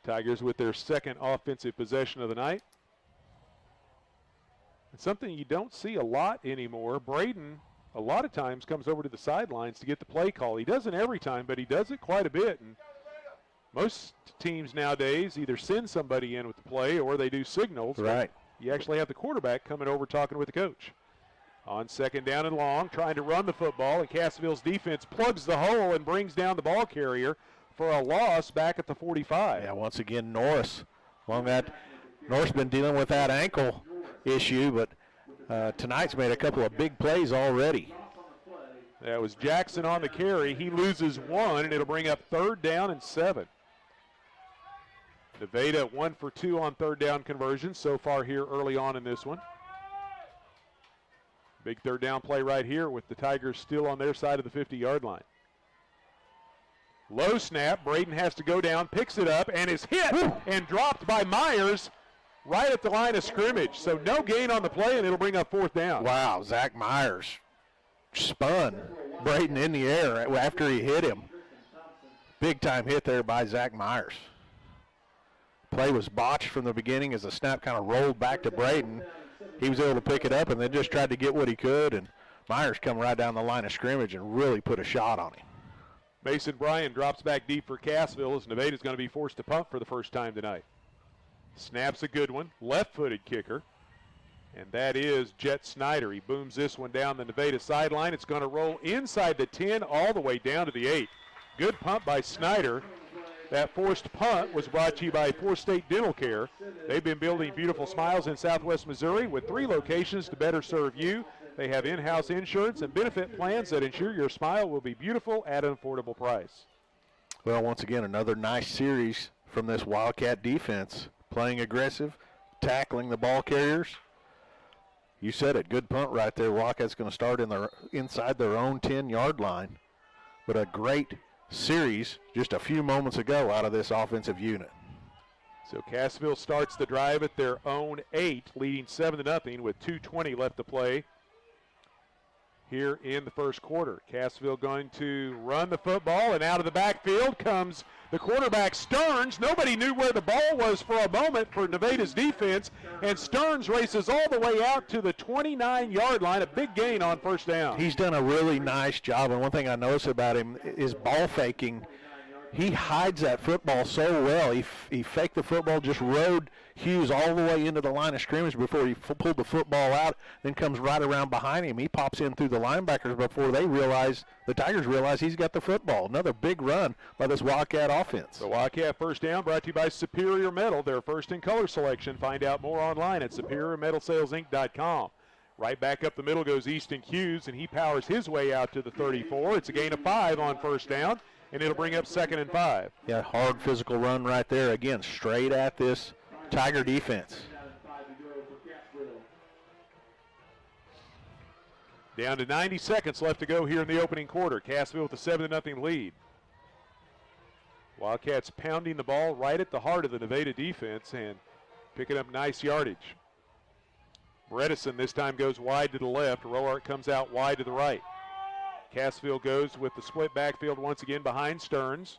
Speaker 1: Tigers with their second offensive possession of the night. It's something you don't see a lot anymore. Braden, a lot of times, comes over to the sidelines to get the play call. He doesn't every time, but he does it quite a bit. And most teams nowadays either send somebody in with the play or they do signals.
Speaker 2: Right.
Speaker 1: You actually have the quarterback coming over talking with the coach. On 2nd down and long, trying to run the football, and Cassville's defense plugs the hole and brings down the ball carrier for a loss back at the 45.
Speaker 2: Yeah, once again, Norris. Along that, Norris been dealing with that ankle issue, but tonight's made a couple of big plays already.
Speaker 1: That was Jackson on the carry. He loses 1, and it'll bring up 3rd down and 7. Nevada 1 for 2 on 3rd down conversions so far here early on in this one. Big 3rd down play right here with the Tigers still on their side of the 50-yard line. Low snap. Braden has to go down, picks it up, and is hit and dropped by Myers right at the line of scrimmage. So no gain on the play, and it'll bring up 4th down.
Speaker 2: Wow, Zach Myers spun Braden in the air after he hit him. Big time hit there by Zach Myers. Play was botched from the beginning as the snap kind of rolled back to Braden. He was able to pick it up and then just tried to get what he could, and Myers come right down the line of scrimmage and really put a shot on him.
Speaker 1: Mason Bryan drops back deep for Cassville as Nevada's going to be forced to punt for the first time tonight. Snaps a good one, left-footed kicker, and that is Jet Snyder. He booms this one down the Nevada sideline. It's going to roll inside the 10 all the way down to the 8. Good punt by Snyder. That forced punt was brought to you by Four State Dental Care. They've been building beautiful smiles in Southwest Missouri with 3 locations to better serve you. They have in-house insurance and benefit plans that ensure your smile will be beautiful at an affordable price.
Speaker 2: Well, once again, another nice series from this Wildcat defense. Playing aggressive, tackling the ball carriers. You said it, good punt right there. Wildcat's going to start inside their own 10-yard line. But a great series just a few moments ago out of this offensive unit.
Speaker 1: So Cassville starts the drive at their own 8, leading 7-0 with 2:20 left to play here in the first quarter. Cassville going to run the football, and out of the backfield comes the quarterback, Stearns. Nobody knew where the ball was for a moment for Nevada's defense, and Stearns races all the way out to the 29-yard line, a big gain on 1st down.
Speaker 2: He's done a really nice job, and one thing I notice about him is ball faking. He hides that football so well. He faked the football, just rode Hughes all the way into the line of scrimmage before he pulled the football out, then comes right around behind him. He pops in through the linebackers before the Tigers realize he's got the football. Another big run by this Wildcat offense.
Speaker 1: The Wildcat first down brought to you by Superior Metal, their first in color selection. Find out more online at superiormetalsalesinc.com. Right back up the middle goes Easton Hughes, and he powers his way out to the 34. It's a gain of 5 on 1st down, and it'll bring up 2nd and 5.
Speaker 2: Yeah, hard physical run right there. Again, straight at this Tiger defense.
Speaker 1: Down to 90 seconds left to go here in the opening quarter. Cassville with a 7-0 lead. Wildcats pounding the ball right at the heart of the Nevada defense and picking up nice yardage. Bredesen this time goes wide to the left. Roark comes out wide to the right. Cassville goes with the split backfield once again behind Stearns.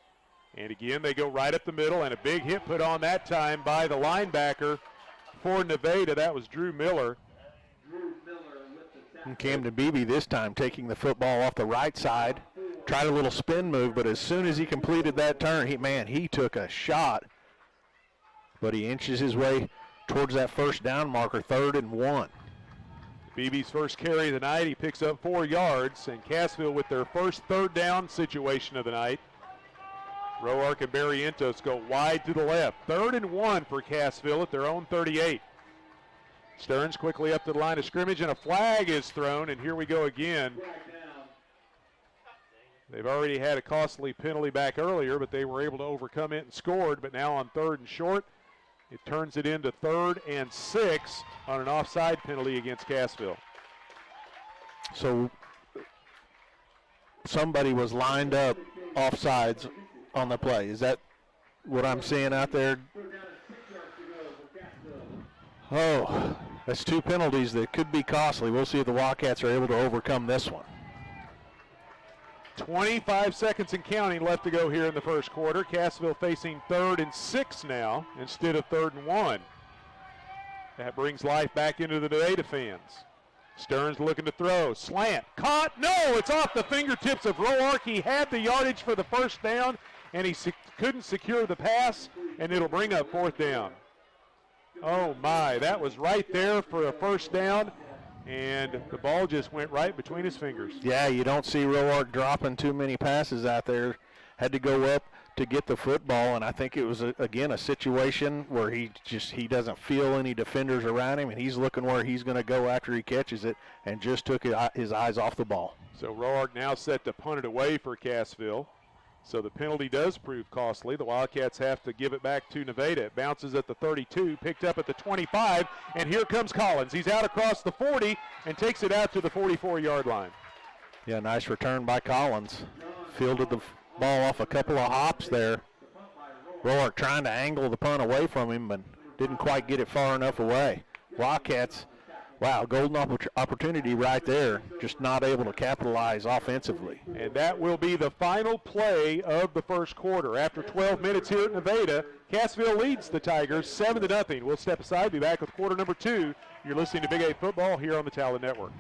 Speaker 1: And again, they go right up the middle, and a big hit put on that time by the linebacker for Nevada. That was Drew Miller.
Speaker 2: And Camden Beebe this time taking the football off the right side. Tried a little spin move, but as soon as he completed that turn, he took a shot. But he inches his way towards that 1st down marker, 3rd and 1.
Speaker 1: Beebe's first carry of the night, he picks up 4 yards, and Cassville with their first 3rd down situation of the night. Roark and Barrientos go wide to the left. 3rd and 1 for Cassville at their own 38. Stearns quickly up to the line of scrimmage, and a flag is thrown, and here we go again. They've already had a costly penalty back earlier, but they were able to overcome it and scored. But now on 3rd and short, It turns it into 3rd and 6 on an offside penalty against Cassville.
Speaker 2: So somebody was lined up offsides on the play. Is that what I'm seeing out there? Oh, that's 2 penalties that could be costly. We'll see if the Wildcats are able to overcome this one.
Speaker 1: 25 seconds and counting left to go here in the first quarter. Cassville facing 3rd and 6 now instead of 3rd and 1. That brings life back into the Nevada fans. Stearns looking to throw. Slant. Caught. No, it's off the fingertips of Roark. He had the yardage for the first down, and he couldn't secure the pass, and it'll bring up 4th down. Oh, my. That was right there for a first down, and the ball just went right between his fingers.
Speaker 2: Yeah, you don't see Roark dropping too many passes out there. Had to go up to get the football, and I think it was, again, a situation where he doesn't feel any defenders around him, and he's looking where he's going to go after he catches it, and just took his eyes off the ball.
Speaker 1: So Roark now set to punt it away for Cassville. So the penalty does prove costly. The Wildcats have to give it back to Nevada. It bounces at the 32, picked up at the 25, and here comes Collins. He's out across the 40 and takes it out to the 44-yard line.
Speaker 2: Yeah, nice return by Collins. Fielded the ball off a couple of hops there. Roark trying to angle the punt away from him, but didn't quite get it far enough away. Wildcats, wow, golden opportunity right there, just not able to capitalize offensively.
Speaker 1: And that will be the final play of the first quarter. After 12 minutes here at Nevada, Cassville leads the Tigers 7-0. We'll step aside, be back with quarter number 2. You're listening to Big 8 Football here on the Talon Network.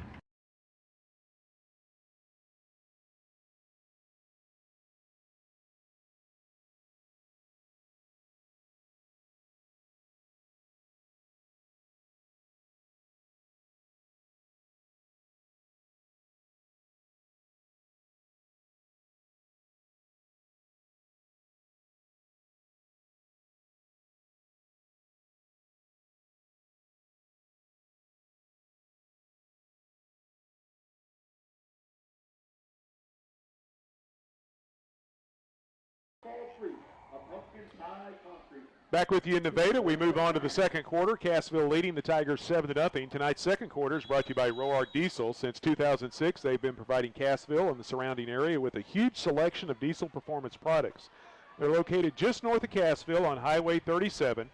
Speaker 1: Back with you in Nevada. We move on to the second quarter. Cassville leading the Tigers 7-0. Tonight's second quarter is brought to you by Roark Diesel. Since 2006, they've been providing Cassville and the surrounding area with a huge selection of diesel performance products. They're located just north of Cassville on Highway 37.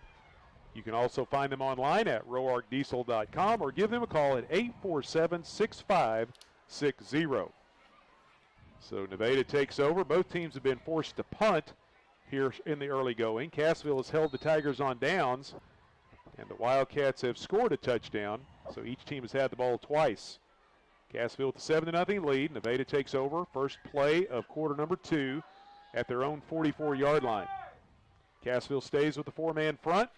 Speaker 1: You can also find them online at roarkdiesel.com or give them a call at 847-6560. So Nevada takes over. Both teams have been forced to punt here in the early going. Cassville has held the Tigers on downs, and the Wildcats have scored a touchdown, so each team has had the ball twice. Cassville with a 7-0 lead. Nevada takes over. First play of quarter number 2 at their own 44-yard line. Cassville stays with the 4-man front.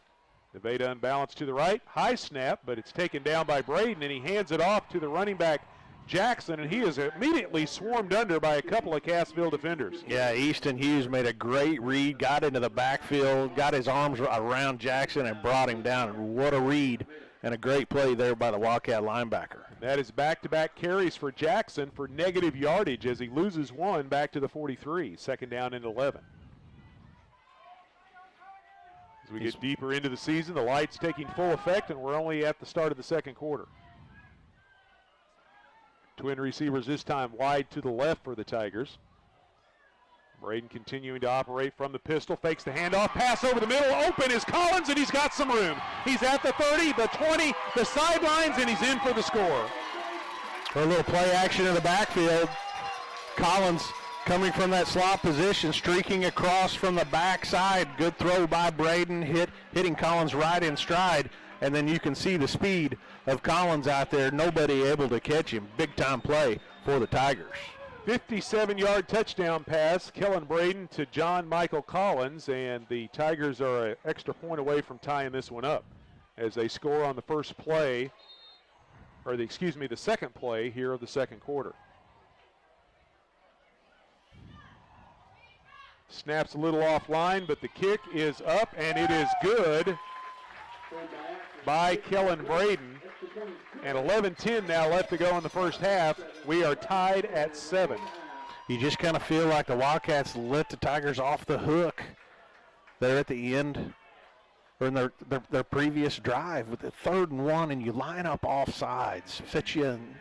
Speaker 1: Nevada unbalanced to the right. High snap, but it's taken down by Braden, and he hands it off to the running back, Jackson, and he is immediately swarmed under by a couple of Cassville defenders.
Speaker 2: Yeah, Easton Hughes made a great read, got into the backfield, got his arms around Jackson and brought him down. And what a read and a great play there by the Wildcat linebacker.
Speaker 1: That is back-to-back carries for Jackson for negative yardage as he loses one back to the 43. Second down and 11. As we get deeper into the season, the lights taking full effect, and we're only at the start of the second quarter. Twin receivers this time wide to the left for the Tigers. Braden continuing to operate from the pistol, fakes the handoff, pass over the middle, open is Collins, and he's got some room. He's at the 30, the 20, the sidelines, and he's in for the score.
Speaker 2: A little play action in the backfield. Collins coming from that slot position, streaking across from the backside. Good throw by Braden, hitting Collins right in stride. And then you can see the speed of Collins out there. Nobody able to catch him. Big-time play for the Tigers.
Speaker 1: 57-yard touchdown pass, Kellen Braden to John Michael Collins, and the Tigers are an extra point away from tying this one up as they score on the first play, or the second play here of the second quarter. Snaps a little offline, but the kick is up, and it is good by Kellen Braden. And 11-10 now left to go in the first half. We are tied at 7.
Speaker 2: You just kind of feel like the Wildcats let the Tigers off the hook there at the end or in their previous drive with the 3rd and 1, and you line up off sides, set you in,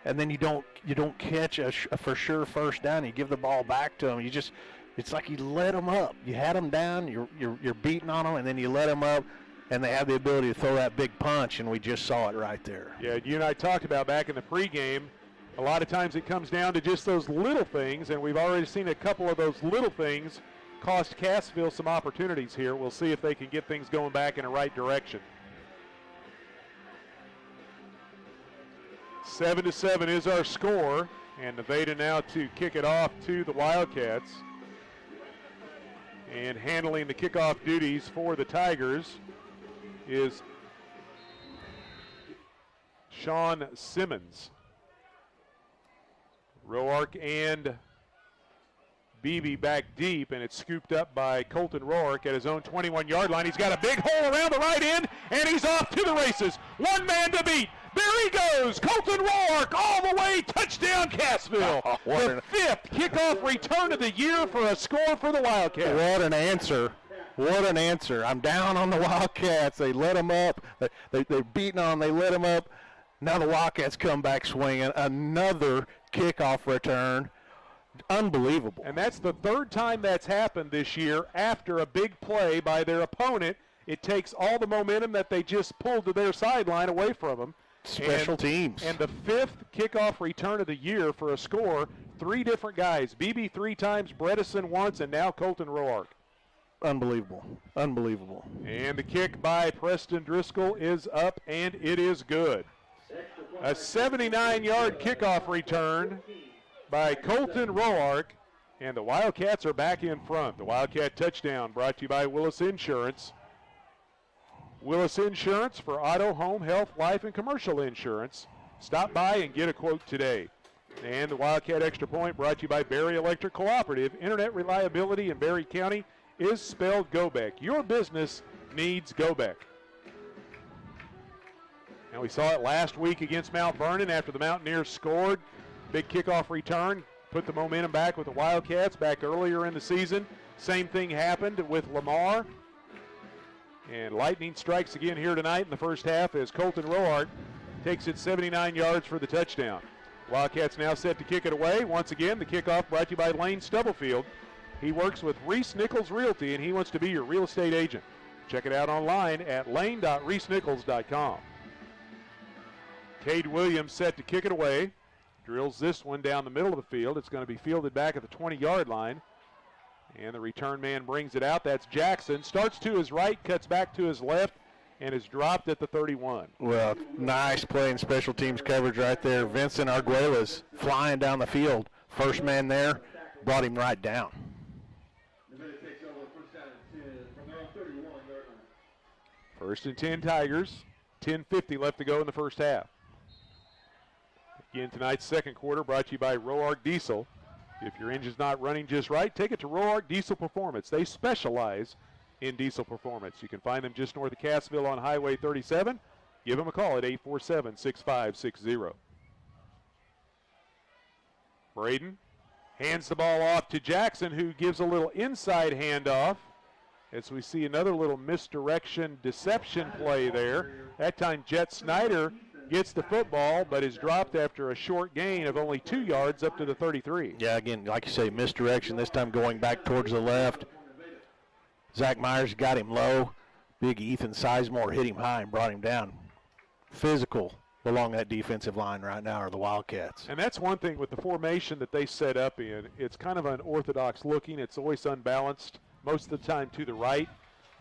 Speaker 2: and then you don't catch a for sure first down. You give the ball back to them. It's like you let them up. You had them down. You're beating on them, and then you let them up, and they have the ability to throw that big punch, and we just saw it right there.
Speaker 1: Yeah, you and I talked about back in the pregame. A lot of times it comes down to just those little things, and we've already seen a couple of those little things cost Cassville some opportunities here. We'll see if they can get things going back in the right direction. 7-7 is our score, and Nevada now to kick it off to the Wildcats. And handling the kickoff duties for the Tigers is Sean Simmons. Roark and Beebe back deep, and it's scooped up by Colton Roark at his own 21-yard line. He's got a big hole around the right end, and he's off to the races. One man to beat. There he goes. Colton Roark all the way. Touchdown, Cassville. The 5th kickoff return of the year for a score for the Wildcats.
Speaker 2: What an answer. What an answer. I'm down on the Wildcats. They let them up. They're beating on them. They let them up. Now the Wildcats come back swinging. Another kickoff return. Unbelievable.
Speaker 1: And that's the 3rd time that's happened this year after a big play by their opponent. It takes all the momentum that they just pulled to their sideline away from them.
Speaker 2: Special teams.
Speaker 1: And the 5th kickoff return of the year for a score. 3 different guys. BB 3 times, Bredesen once, and now Colton Roark.
Speaker 2: Unbelievable. Unbelievable.
Speaker 1: And the kick by Preston Driscoll is up, and it is good. A 79-yard kickoff return by Colton Roark, and the Wildcats are back in front. The Wildcat touchdown brought to you by Willis Insurance. Willis Insurance for auto, home, health, life, and commercial insurance. Stop by and get a quote today. And the Wildcat Extra Point brought to you by Berry Electric Cooperative. Internet reliability in Berry County is spelled Gobeck. Your business needs Gobeck. And we saw it last week against Mount Vernon after the Mountaineers scored. Big kickoff return, put the momentum back with the Wildcats back earlier in the season. Same thing happened with Lamar. And lightning strikes again here tonight in the first half as Colton Roark takes it 79 yards for the touchdown. Wildcats now set to kick it away. Once again, the kickoff brought to you by Lane Stubblefield. He works with Reese Nichols Realty, and he wants to be your real estate agent. Check it out online at lane.reesenichols.com. Cade Williams set to kick it away. Drills this one down the middle of the field. It's going to be fielded back at the 20-yard line. And the return man brings it out. That's Jackson. Starts to his right, cuts back to his left, and is dropped at the 31.
Speaker 2: Well, nice play in special teams coverage right there. Vincent Arguelles flying down the field. First man there, brought him right down.
Speaker 1: First and 10 Tigers. 10:50 left to go in the first half. Again, tonight's second quarter brought to you by Roark Diesel. If your engine's not running just right, take it to Roark Diesel Performance. They specialize in diesel performance. You can find them just north of Cassville on Highway 37. Give them a call at 847-6560. Braden hands the ball off to Jackson, who gives a little inside handoff as we see another little misdirection deception play there. That time Jet Snyder gets the football, but is dropped after a short gain of only 2 yards up to the 33.
Speaker 2: Yeah, again, like you say, misdirection, this time going back towards the left. Zach Myers got him low. Big Ethan Sizemore hit him high and brought him down. Physical along that defensive line right now are the Wildcats.
Speaker 1: And that's one thing with the formation that they set up in. It's kind of unorthodox looking. It's always unbalanced, most of the time to the right.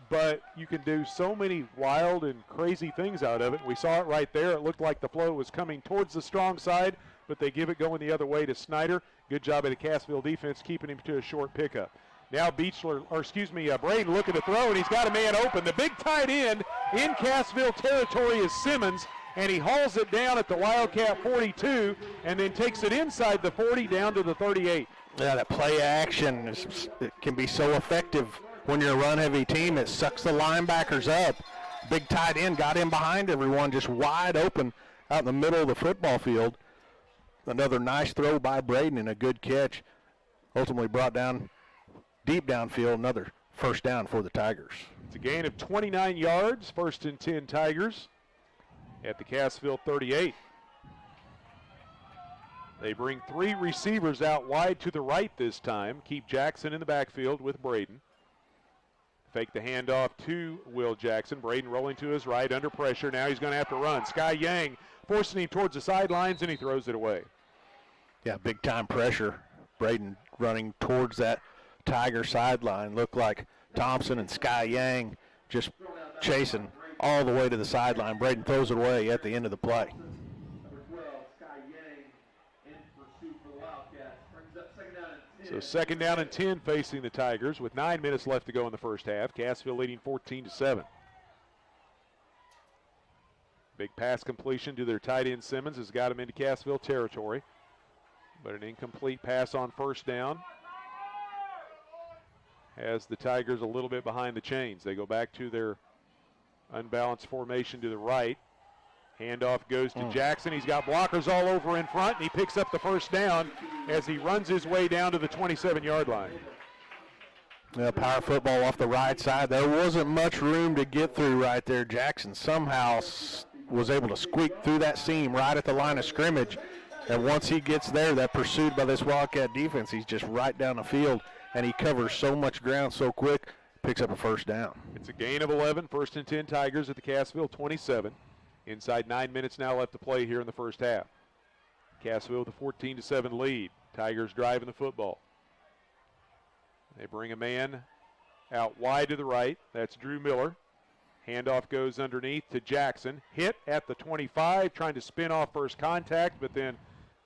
Speaker 1: But you can do so many wild and crazy things out of it. We saw it right there. It looked like the flow was coming towards the strong side, but they give it going the other way to Snyder. Good job of the Cassville defense keeping him to a short pickup. Now Braden looking to throw, and he's got a man open. The big tight end in Cassville territory is Simmons, and he hauls it down at the Wildcat 42 and then takes it inside the 40 down to the 38.
Speaker 2: Yeah, that play action it can be so effective when you're a run-heavy team. It sucks the linebackers up. Big tight end got in behind everyone, just wide open out in the middle of the football field. Another nice throw by Braden and a good catch. Ultimately brought down deep downfield, another first down for the Tigers.
Speaker 1: It's a gain of 29 yards, 1st and 10 Tigers at the Cassville 38. They bring 3 receivers out wide to the right this time. Keep Jackson in the backfield with Braden. Fake the handoff to Will Jackson. Braden rolling to his right under pressure. Now he's going to have to run. Sky Yang forcing him towards the sidelines, and he throws it away.
Speaker 2: Yeah, big time pressure. Braden running towards that Tiger sideline. Looked like Thompson and Sky Yang just chasing all the way to the sideline. Braden throws it away at the end of the play.
Speaker 1: So 2nd down and 10 facing the Tigers with 9 minutes left to go in the first half. Cassville leading 14-7. Big pass completion to their tight end Simmons has got him into Cassville territory. But an incomplete pass on 1st down has the Tigers a little bit behind the chains. They go back to their unbalanced formation to the right. Handoff goes to Jackson. He's got blockers all over in front, and he picks up the 1st down as he runs his way down to the 27-yard line.
Speaker 2: Yeah, power football off the right side. There wasn't much room to get through right there. Jackson somehow was able to squeak through that seam right at the line of scrimmage. And once he gets there, that pursued by this Wildcat defense, he's just right down the field, and he covers so much ground so quick, picks up a 1st down.
Speaker 1: It's a gain of 11, 1st and 10 Tigers at the Cassville 27. Inside 9 minutes now left to play here in the first half. Cassville with a 14-7 lead. Tigers driving the football. They bring a man out wide to the right. That's Drew Miller. Handoff goes underneath to Jackson. Hit at the 25, trying to spin off first contact, but then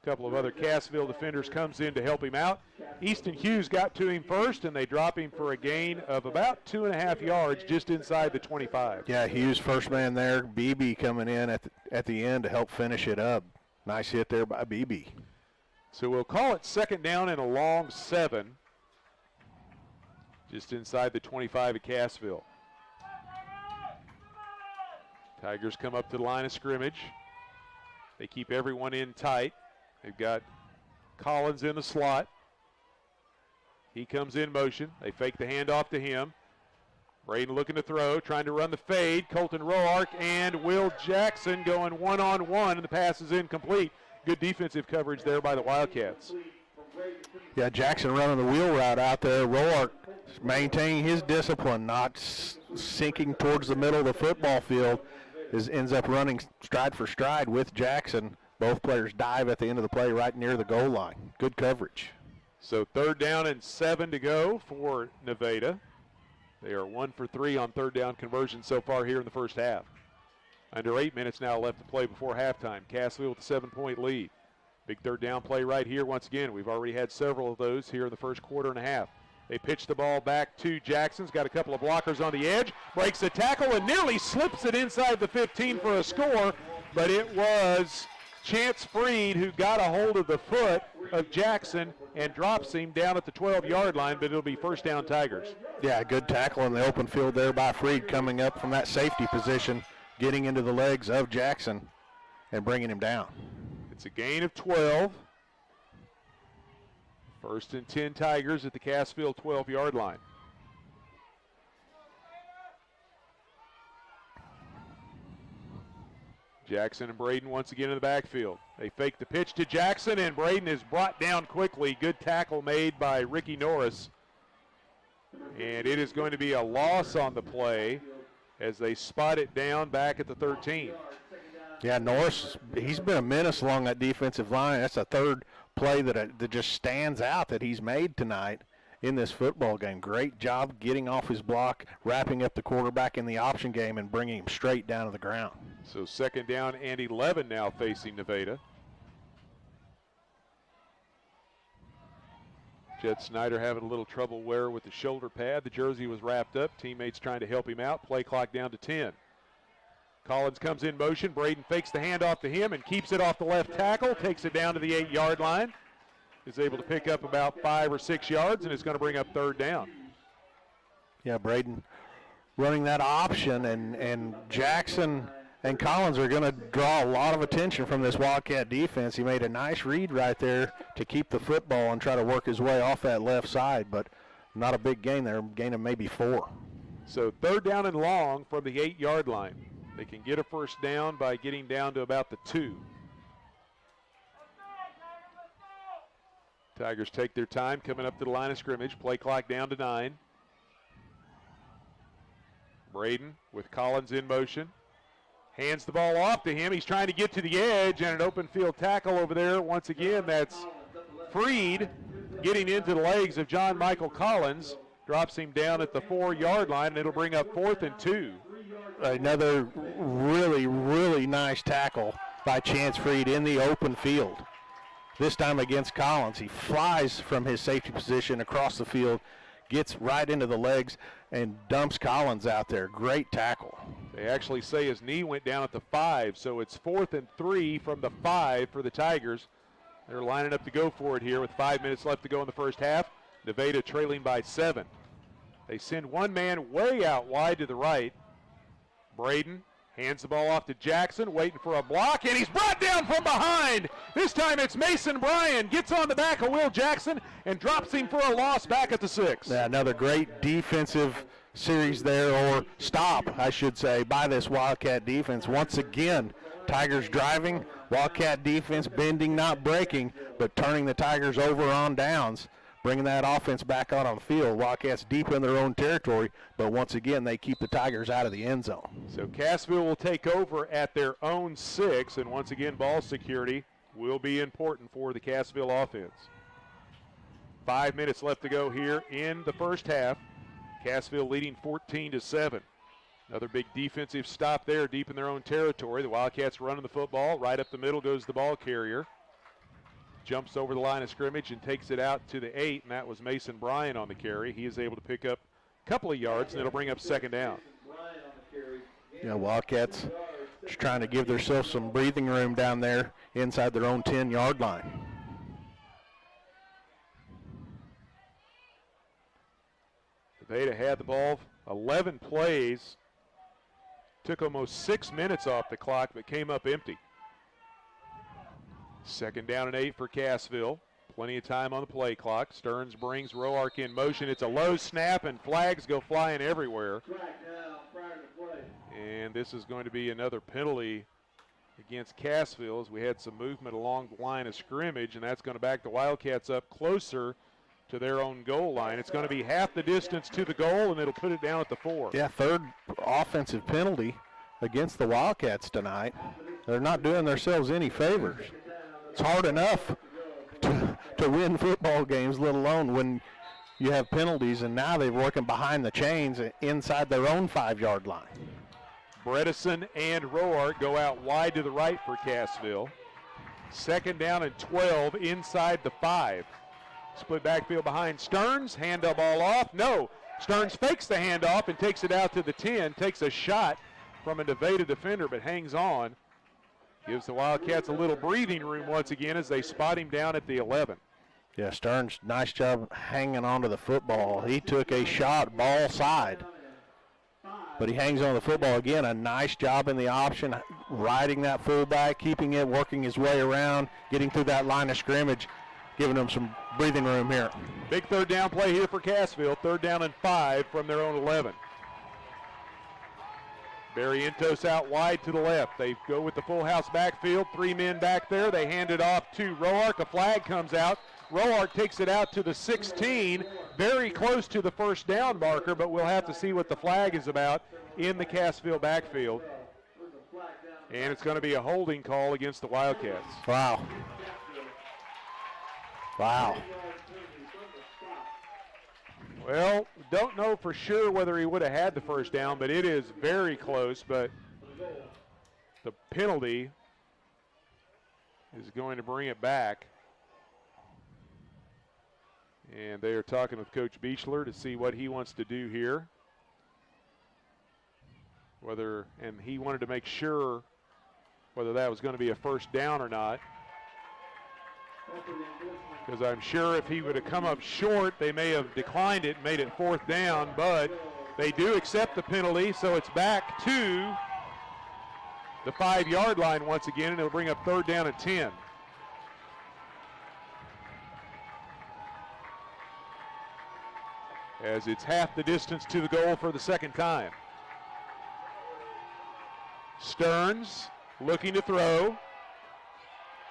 Speaker 1: a couple of other Cassville defenders comes in to help him out. Easton Hughes got to him first, and they drop him for a gain of about 2.5 yards just inside the 25.
Speaker 2: Yeah, Hughes first man there. BB coming in at the end to help finish it up. Nice hit there by BB.
Speaker 1: So we'll call it 2nd down and a long 7 just inside the 25 at Cassville. Tigers come up to the line of scrimmage. They keep everyone in tight. They've got Collins in the slot. He comes in motion. They fake the handoff to him. Braden looking to throw, trying to run the fade. Colton Roark and Will Jackson going one-on-one, and the pass is incomplete. Good defensive coverage there by the Wildcats.
Speaker 2: Yeah, Jackson running the wheel route out there. Roark maintaining his discipline, not sinking towards the middle of the football field, ends up running stride for stride with Jackson. Both players dive at the end of the play right near the goal line. Good coverage.
Speaker 1: So 3rd down and 7 to go for Nevada. They are 1 for 3 on 3rd down conversion so far here in the first half. Under 8 minutes now left to play before halftime. Cassville with a 7-point lead. Big 3rd down play right here once again. We've already had several of those here in the first quarter and a half. They pitch the ball back to Jackson's got a couple of blockers on the edge, breaks the tackle and nearly slips it inside the 15 for a score, but it was Chance Freed who got a hold of the foot of Jackson and drops him down at the 12-yard line, but it'll be 1st down Tigers.
Speaker 2: Yeah, good tackle in the open field there by Freed, coming up from that safety position, getting into the legs of Jackson and bringing him down.
Speaker 1: It's a gain of 12. 1st and 10 Tigers at the Cassville 12-yard line. Jackson and Braden once again in the backfield. They fake the pitch to Jackson, and Braden is brought down quickly. Good tackle made by Ricky Norris. And it is going to be a loss on the play as they spot it down back at the 13.
Speaker 2: Yeah, Norris, he's been a menace along that defensive line. That's the 3rd play that just stands out that he's made tonight in this football game. Great job getting off his block, wrapping up the quarterback in the option game, and bringing him straight down to the ground.
Speaker 1: So 2nd down and 11 now facing Nevada. Jed Snyder having a little trouble wear with the shoulder pad. The jersey was wrapped up. Teammates trying to help him out. Play clock down to 10. Collins comes in motion. Braden fakes the handoff to him and keeps it off the left tackle. Takes it down to the 8-yard line. Is able to pick up about 5 or 6 yards, and it's going to bring up 3rd down.
Speaker 2: Yeah, Braden running that option, and Jackson and Collins are going to draw a lot of attention from this Wildcat defense. He made a nice read right there to keep the football and try to work his way off that left side, but not a big gain there, gain of maybe 4.
Speaker 1: So 3rd down and long from the 8-yard line. They can get a first down by getting down to about the 2. Tigers take their time coming up to the line of scrimmage. Play clock down to 9. Braden with Collins in motion. Hands the ball off to him. He's trying to get to the edge, and an open field tackle over there. Once again, that's Freed getting into the legs of John Michael Collins. Drops him down at the 4-yard line, and it'll bring up 4th and 2.
Speaker 2: Another really, really nice tackle by Chance Freed in the open field. This time against Collins. He flies from his safety position across the field, gets right into the legs, and dumps Collins out there. Great tackle.
Speaker 1: They actually say his knee went down at the 5, so it's 4th and 3 from the 5 for the Tigers. They're lining up to go for it here with 5 minutes left to go in the first half. Nevada trailing by 7. They send one man way out wide to the right. Braden hands the ball off to Jackson, waiting for a block, and he's brought down from behind. This time it's Mason Bryan. Gets on the back of Will Jackson and drops him for a loss back at the 6.
Speaker 2: Yeah, another great defensive series there, or stop, I should say, by this Wildcat defense. Once again, Tigers driving, Wildcat defense bending, not breaking, but turning the Tigers over on downs, bringing that offense back out on the field. Wildcats deep in their own territory, but once again, they keep the Tigers out of the end zone.
Speaker 1: So Cassville will take over at their own 6, and once again, ball security will be important for the Cassville offense. 5 minutes left to go here in the first half. Cassville leading 14-7. Another big defensive stop there deep in their own territory. The Wildcats running the football. Right up the middle goes the ball carrier. Jumps over the line of scrimmage and takes it out to the 8, and that was Mason Bryan on the carry. He is able to pick up a couple of yards, and it'll bring up 2nd down.
Speaker 2: Yeah, Wildcats just trying to give themselves some breathing room down there inside their own 10-yard line.
Speaker 1: Nevada had the ball 11 plays. Took almost 6 minutes off the clock, but came up empty. 2nd down and 8 for Cassville. Plenty of time on the play clock. Stearns brings Roark in motion. It's a low snap, and flags go flying everywhere. And this is going to be another penalty against Cassville, as we had some movement along the line of scrimmage, and that's going to back the Wildcats up closer to their own goal line. It's going to be half the distance to the goal, and it'll put it down at the 4.
Speaker 2: Yeah, 3rd offensive penalty against the Wildcats tonight. They're not doing themselves any favors. It's hard enough to win football games, let alone when you have penalties, and now they're working behind the chains inside their own 5-yard line.
Speaker 1: Bredesen and Roark go out wide to the right for Cassville. 2nd down and 12 inside the 5. Split backfield behind Stearns. Hand the ball off. No. Stearns fakes the handoff and takes it out to the 10. Takes a shot from a Nevada defender, but hangs on. Gives the Wildcats a little breathing room once again as they spot him down at the 11.
Speaker 2: Yeah, Stearns, nice job hanging on to the football. He took a shot ball side, but he hangs on the football again. A nice job in the option, riding that fullback, keeping it, working his way around, getting through that line of scrimmage, giving them some breathing room here.
Speaker 1: Big 3rd down play here for Cassville. 3rd down and 5 from their own 11. Barrientos out wide to the left. They go with the full house backfield. 3 men back there. They hand it off to Roark. A flag comes out. Roark takes it out to the 16. Very close to the first down marker, but we'll have to see what the flag is about in the Cassville backfield. And it's going to be a holding call against the Wildcats.
Speaker 2: Wow. Wow.
Speaker 1: Well, don't know for sure whether he would have had the first down, but it is very close. But the penalty is going to bring it back. And they are talking with Coach Beechler to see what he wants to do here. And he wanted to make sure whether that was going to be a first down or not. Because I'm sure if he would have come up short, they may have declined it and made it 4th down, but they do accept the penalty, so it's back to the 5-yard line once again, and it'll bring up 3rd down and 10. as it's half the distance to the goal for the second time. Stearns looking to throw.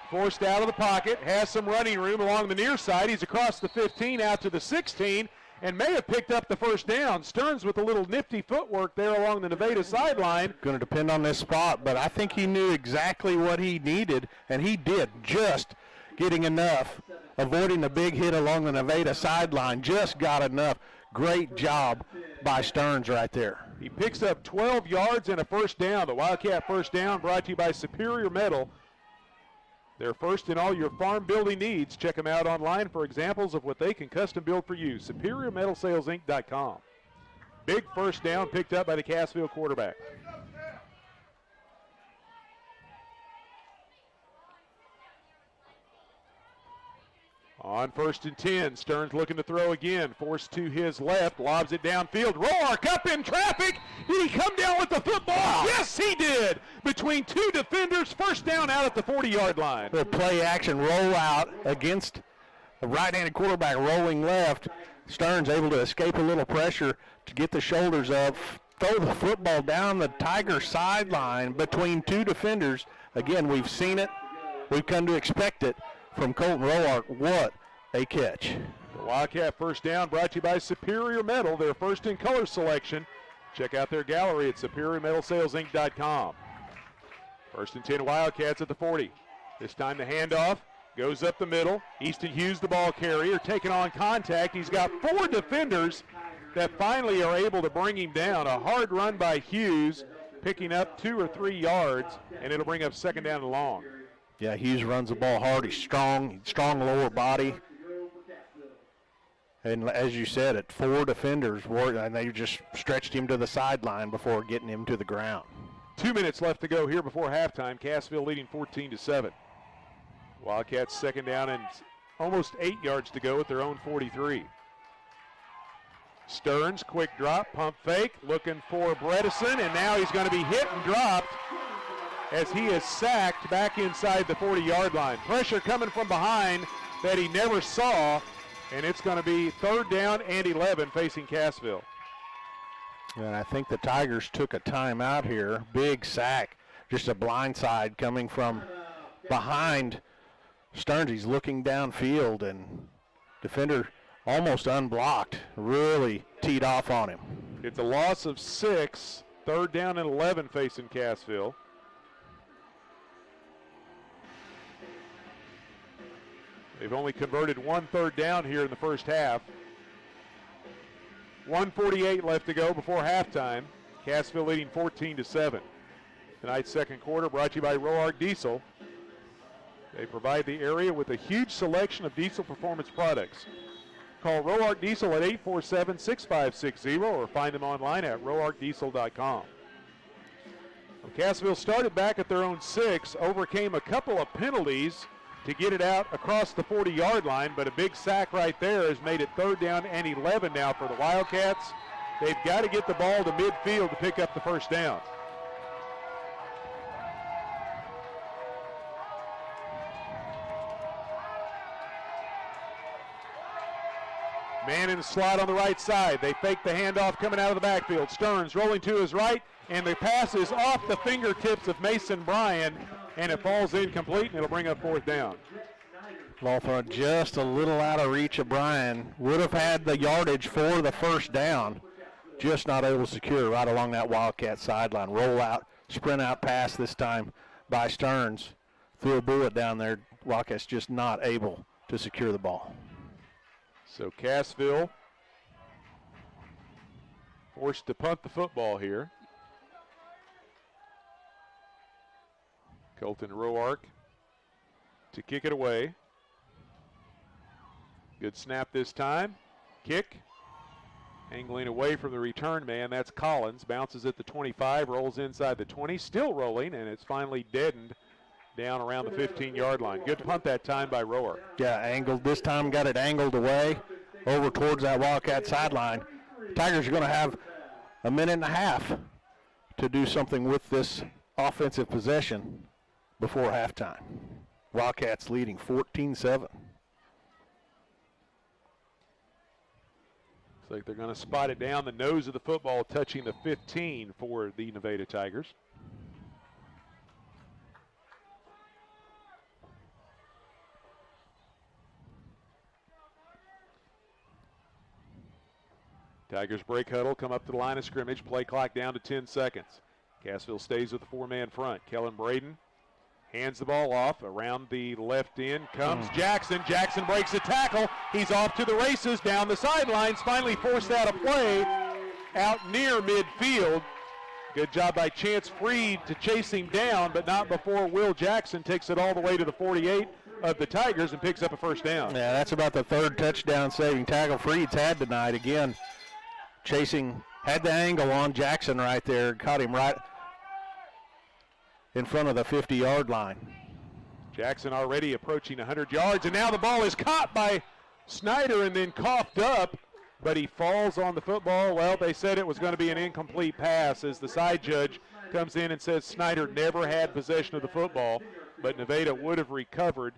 Speaker 1: Forced out of the pocket, has some running room along the near side. He's across the 15 out to the 16 and may have picked up the first down. Stearns with a little nifty footwork there along the Nevada sideline.
Speaker 2: Going to depend on this spot, but I think he knew exactly what he needed, and he did, just getting enough, avoiding the big hit along the Nevada sideline, just got enough. Great job by Stearns right there.
Speaker 1: He picks up 12 yards and a first down. The Wildcat first down brought to you by Superior Metal. They're first in all your farm building needs. Check them out online for examples of what they can custom build for you. SuperiorMetalSalesInc.com. Big first down picked up by the Cassville quarterback. On 1st and 10, Stearns looking to throw again. Forced to his left, lobs it downfield. Roark up in traffic. Did he come down with the football? Wow. Yes, he did. Between two defenders, first down out at the 40-yard line.
Speaker 2: The play action rollout against a right-handed quarterback rolling left. Stearns able to escape a little pressure to get the shoulders up, throw the football down the Tiger sideline between two defenders. Again, we've seen it. We've come to expect it from Colton Roark. What a catch.
Speaker 1: The Wildcat first down brought to you by Superior Metal, their first in color selection. Check out their gallery at SuperiorMetalSalesInc.com. 1st and 10 Wildcats at the 40. This time the handoff goes up the middle. Easton Hughes, the ball carrier, taking on contact. He's got four defenders that finally are able to bring him down. A hard run by Hughes, picking up 2 or 3 yards, and it'll bring up second down and long.
Speaker 2: Yeah, Hughes runs the ball hard. He's strong lower body. And as you said, it 4 defenders were, and they just stretched him to the sideline before getting him to the ground.
Speaker 1: 2 minutes left to go here before halftime. Cassville leading 14-7. Wildcats second down and almost 8 yards to go at their own 43. Stearns, quick drop, pump fake, looking for Bredesen, and now he's going to be hit and dropped as he is sacked back inside the 40-yard line. Pressure coming from behind that he never saw, and it's going to be 3rd down and 11 facing Cassville.
Speaker 2: And I think the Tigers took a timeout here. Big sack, just a blind side coming from behind Stearns. He's looking downfield, and defender almost unblocked, really teed off on him.
Speaker 1: It's a loss of 6, 3rd down and 11 facing Cassville. They've only converted 1 third down here in the first half. 1:48 left to go before halftime. Cassville leading 14-7. Tonight's second quarter brought to you by Roark Diesel. They provide the area with a huge selection of diesel performance products. Call Roark Diesel at 847-6560 or find them online at roarkdiesel.com. Well, Cassville started back at their own 6, overcame a couple of penalties to get it out across the 40-yard line, but a big sack right there has made it 3rd down and 11 now for the Wildcats. They've got to get the ball to midfield to pick up the first down. Man in the slot on the right side. They fake the handoff coming out of the backfield. Stearns rolling to his right, and the pass is off the fingertips of Mason Bryan, and it falls incomplete, and it'll bring up 4th down.
Speaker 2: Ball throw just a little out of reach of Bryan. Would have had the yardage for the first down. Just not able to secure right along that Wildcat sideline. Roll out, sprint out pass this time by Stearns. Threw a bullet down there. Wildcats just not able to secure the ball.
Speaker 1: So Cassville forced to punt the football here. Colton Roark to kick it away. Good snap this time. Kick. Angling away from the return man. That's Collins. Bounces at the 25, rolls inside the 20. Still rolling, and it's finally deadened down around the 15-yard line. Good punt that time by Roark.
Speaker 2: Yeah, angled. This time got it angled away over towards that Wildcat sideline. Tigers are going to have a minute and a half to do something with this offensive possession before halftime. Wildcats leading 14-7.
Speaker 1: Looks like they're going to spot it down the nose of the football, touching the 15 for the Nevada Tigers. Tigers break huddle, come up to the line of scrimmage, play clock down to 10 seconds. Cassville stays with the four-man front. Kellen Braden hands the ball off. Around the left end comes Jackson. Jackson breaks a tackle. He's off to the races down the sidelines. Finally forced out a play out near midfield. Good job by Chance Freed to chase him down, but not before Will Jackson takes it all the way to the 48 of the Tigers and picks up a first down.
Speaker 2: Yeah, that's about the third touchdown saving tackle Freed's had tonight. Again, chasing, had the angle on Jackson right there, caught him right in front of the 50-yard line.
Speaker 1: Jackson already approaching 100 yards, and now the ball is caught by Snyder and then coughed up, but he falls on the football. Well, they said it was going to be an incomplete pass as the side judge comes in and says Snyder never had possession of the football, but Nevada would have recovered.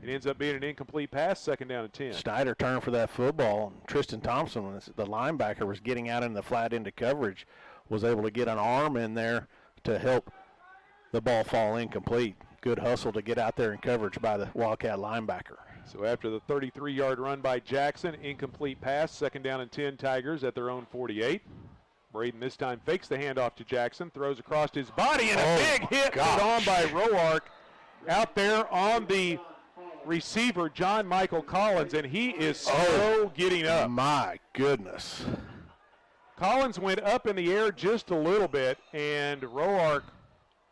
Speaker 1: It ends up being an incomplete pass, second down and 10.
Speaker 2: Snyder turned for that football. Tristan Thompson, the linebacker, was getting out in the flat end of coverage, was able to get an arm in there to help the ball fall incomplete. Good hustle to get out there in coverage by the Wildcat linebacker.
Speaker 1: So after the 33-yard run by Jackson, incomplete pass, second down and 10, Tigers at their own 48. Braden this time fakes the handoff to Jackson, throws across his body, and a big hit put on by Roark out there on the receiver, John Michael Collins, and he is slow getting up.
Speaker 2: My goodness.
Speaker 1: Collins went up in the air just a little bit, and Roark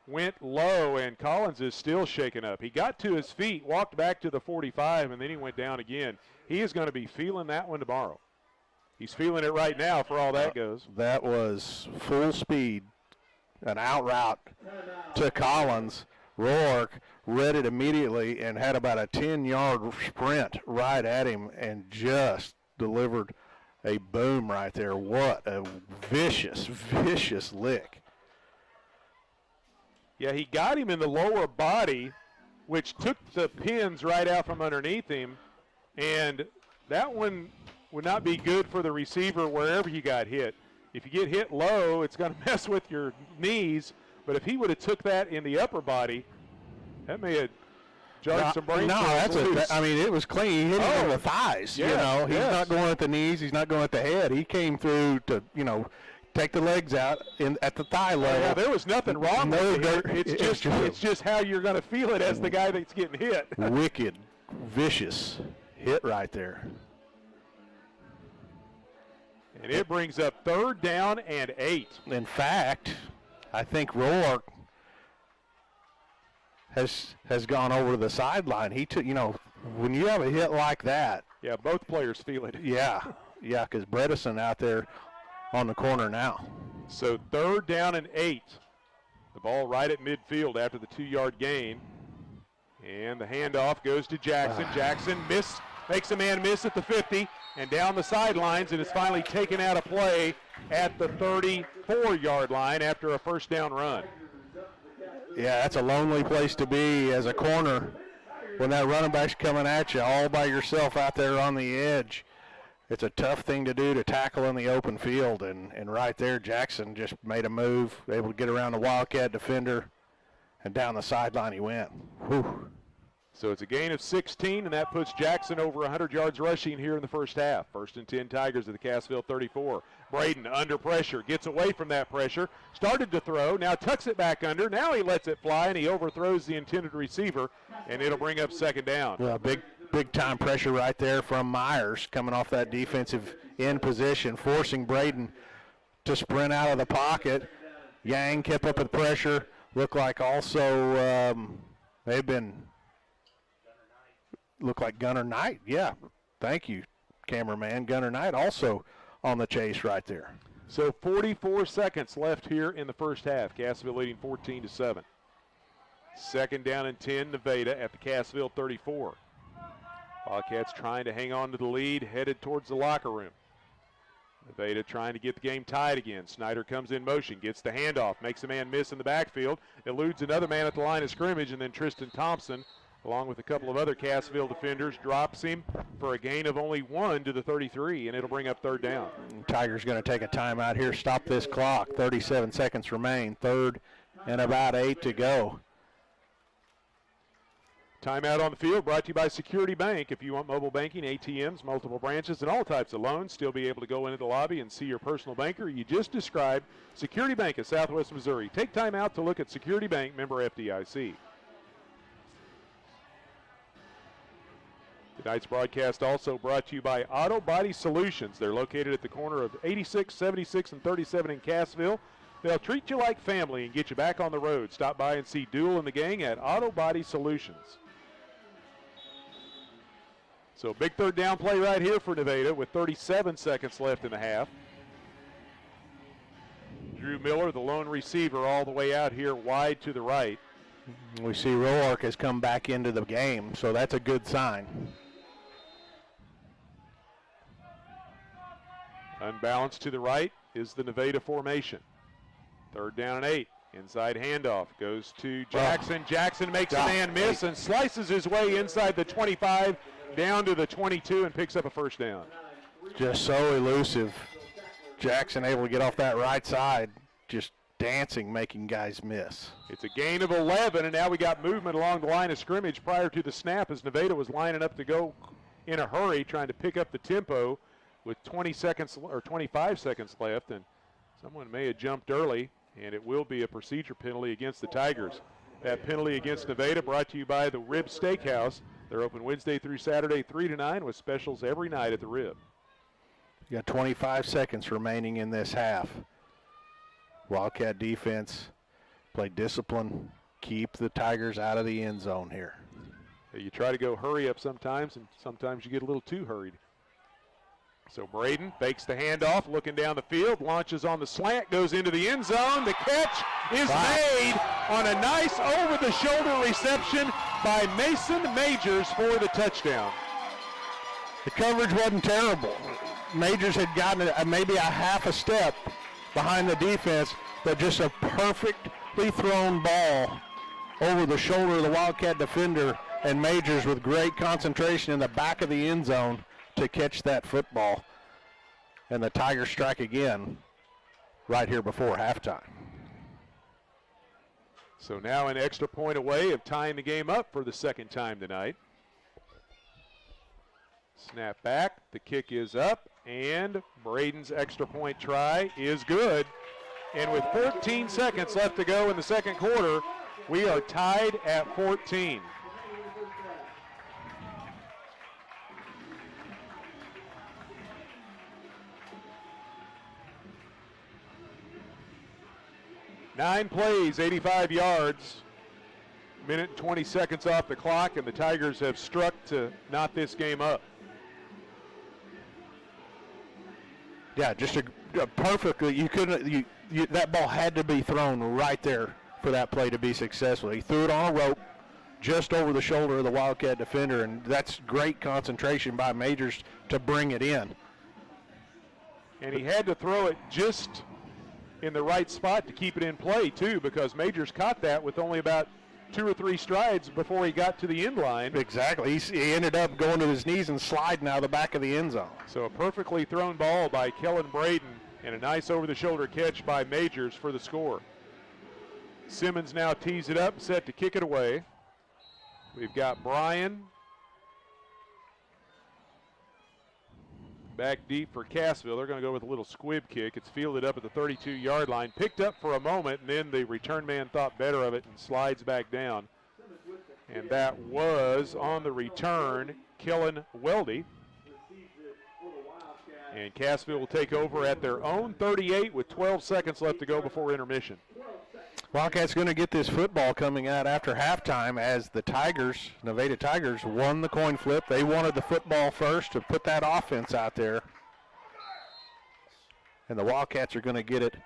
Speaker 1: went low, and Collins is still shaken up. He got to his feet, walked back to the 45, and then he went down again. He is going to be feeling that one tomorrow. He's feeling it right now for all that goes.
Speaker 2: That was full speed, an out route to Collins. Roark read it immediately and had about a 10-yard sprint right at him and just delivered a boom right there. What a vicious, vicious lick.
Speaker 1: Yeah, he got him in the lower body, which took the pins right out from underneath him, and that one would not be good for the receiver wherever he got hit. If you get hit low, it's going to mess with your knees, but if he would have took that in the upper body, that may have jarred some brain cells loose.
Speaker 2: I mean, it was clean. He hit him in the thighs, you know. He's not going at the knees. He's not going at the head. He came through to, take the legs out at the thigh level.
Speaker 1: Yeah, there was nothing wrong with it. It's just how you're going to feel it as the guy that's getting hit.
Speaker 2: Wicked, vicious hit right there.
Speaker 1: And it brings up third down and 8.
Speaker 2: In fact, I think Roark has gone over to the sideline. He took, when you have a hit like that.
Speaker 1: Yeah, both players feel it.
Speaker 2: Yeah, because Bredesen out there on the corner now.
Speaker 1: So third down and 8. The ball right at midfield after the 2-yard gain. And the handoff goes to Jackson. Jackson makes a man miss at the 50 and down the sidelines, and is finally taken out of play at the 34-yard line after a first down run.
Speaker 2: Yeah, that's a lonely place to be as a corner when that running back's coming at you all by yourself out there on the edge. It's a tough thing to do to tackle in the open field, and right there Jackson just made a move, able to get around the Wildcat defender, and down the sideline he went. Whew.
Speaker 1: So it's a gain of 16, and that puts Jackson over 100 yards rushing here in the first half. First and 10 Tigers at the Cassville 34. Braden under pressure, gets away from that pressure, started to throw, now tucks it back under, now he lets it fly, and he overthrows the intended receiver, and it'll bring up second down.
Speaker 2: Well, big time pressure right there from Myers coming off that defensive end position, forcing Braden to sprint out of the pocket. Yang kept up with pressure. Looked like also looked like Gunner Knight. Yeah, thank you, cameraman. Gunner Knight also on the chase right there.
Speaker 1: So 44 seconds left here in the first half. Cassville leading 14-7. Second down and 10, Nevada at the Cassville 34. Wildcats trying to hang on to the lead, headed towards the locker room. Nevada trying to get the game tied again. Snyder comes in motion, gets the handoff, makes a man miss in the backfield, eludes another man at the line of scrimmage, and then Tristan Thompson along with a couple of other Cassville defenders, drops him for a gain of only 1 to the 33, and it'll bring up third down.
Speaker 2: Tigers going to take a timeout here, stop this clock. 37 seconds remain, third and about 8 to go.
Speaker 1: Timeout on the field brought to you by Security Bank. If you want mobile banking, ATMs, multiple branches, and all types of loans, still be able to go into the lobby and see your personal banker you just described. Security Bank of Southwest Missouri. Take time out to look at Security Bank, member FDIC. Tonight's broadcast also brought to you by Auto Body Solutions. They're located at the corner of 86, 76, and 37 in Cassville. They'll treat you like family and get you back on the road. Stop by and see Duel and the gang at Auto Body Solutions. So big third down play right here for Nevada with 37 seconds left in the half. Drew Miller, the lone receiver, all the way out here wide to the right.
Speaker 2: We see Roark has come back into the game, so that's a good sign.
Speaker 1: Unbalanced to the right is the Nevada formation. Third down and 8. Inside handoff goes to Jackson. Jackson makes a man miss and slices his way inside the 25 down to the 22 and picks up a first down.
Speaker 2: Just so elusive. Jackson able to get off that right side, just dancing, making guys miss.
Speaker 1: It's a gain of 11, and now we got movement along the line of scrimmage prior to the snap as Nevada was lining up to go in a hurry, trying to pick up the tempo with 20 seconds or 25 seconds left, and someone may have jumped early, and it will be a procedure penalty against the Tigers. That penalty against Nevada brought to you by the Rib Steakhouse. They're open Wednesday through Saturday 3 to 9 with specials every night at the Rib.
Speaker 2: You got 25 seconds remaining in this half. Wildcat defense, play discipline, keep the Tigers out of the end zone here.
Speaker 1: You try to go hurry up sometimes, and sometimes you get a little too hurried. So Braden fakes the handoff, looking down the field, launches on the slant, goes into the end zone. The catch is made on a nice over-the-shoulder reception by Mason Majors for the touchdown.
Speaker 2: The coverage wasn't terrible. Majors had gotten maybe a half a step behind the defense, but just a perfectly thrown ball over the shoulder of the Wildcat defender, and Majors with great concentration in the back of the end zone to catch that football. And the Tigers strike again right here before halftime.
Speaker 1: So now an extra point away of tying the game up for the second time tonight. Snap back, the kick is up, and Braden's extra point try is good. And with 14 seconds left to go in the second quarter, we are tied at 14. Nine plays, 85 yards. Minute and 20 seconds off the clock, and the Tigers have struck to knot this game up.
Speaker 2: Yeah, just a perfectly, you couldn't, that ball had to be thrown right there for that play to be successful. He threw it on a rope just over the shoulder of the Wildcat defender, and that's great concentration by Majors to bring it in.
Speaker 1: And he had to throw it just in the right spot to keep it in play, too, because Majors caught that with only about 2 or 3 strides before he got to the end line.
Speaker 2: Exactly. He ended up going to his knees and sliding out of the back of the end zone.
Speaker 1: So a perfectly thrown ball by Kellen Braden and a nice over-the-shoulder catch by Majors for the score. Simmons now tees it up, set to kick it away. We've got Bryan back deep for Cassville. They're going to go with a little squib kick. It's fielded up at the 32-yard line. Picked up for a moment, and then the return man thought better of it and slides back down. And that was, on the return, Kellen Weldy. And Cassville will take over at their own 38 with 12 seconds left to go before intermission.
Speaker 2: Wildcats going to get this football coming out after halftime as the Tigers, Nevada Tigers, won the coin flip. They wanted the football first to put that offense out there. And the Wildcats are going to get it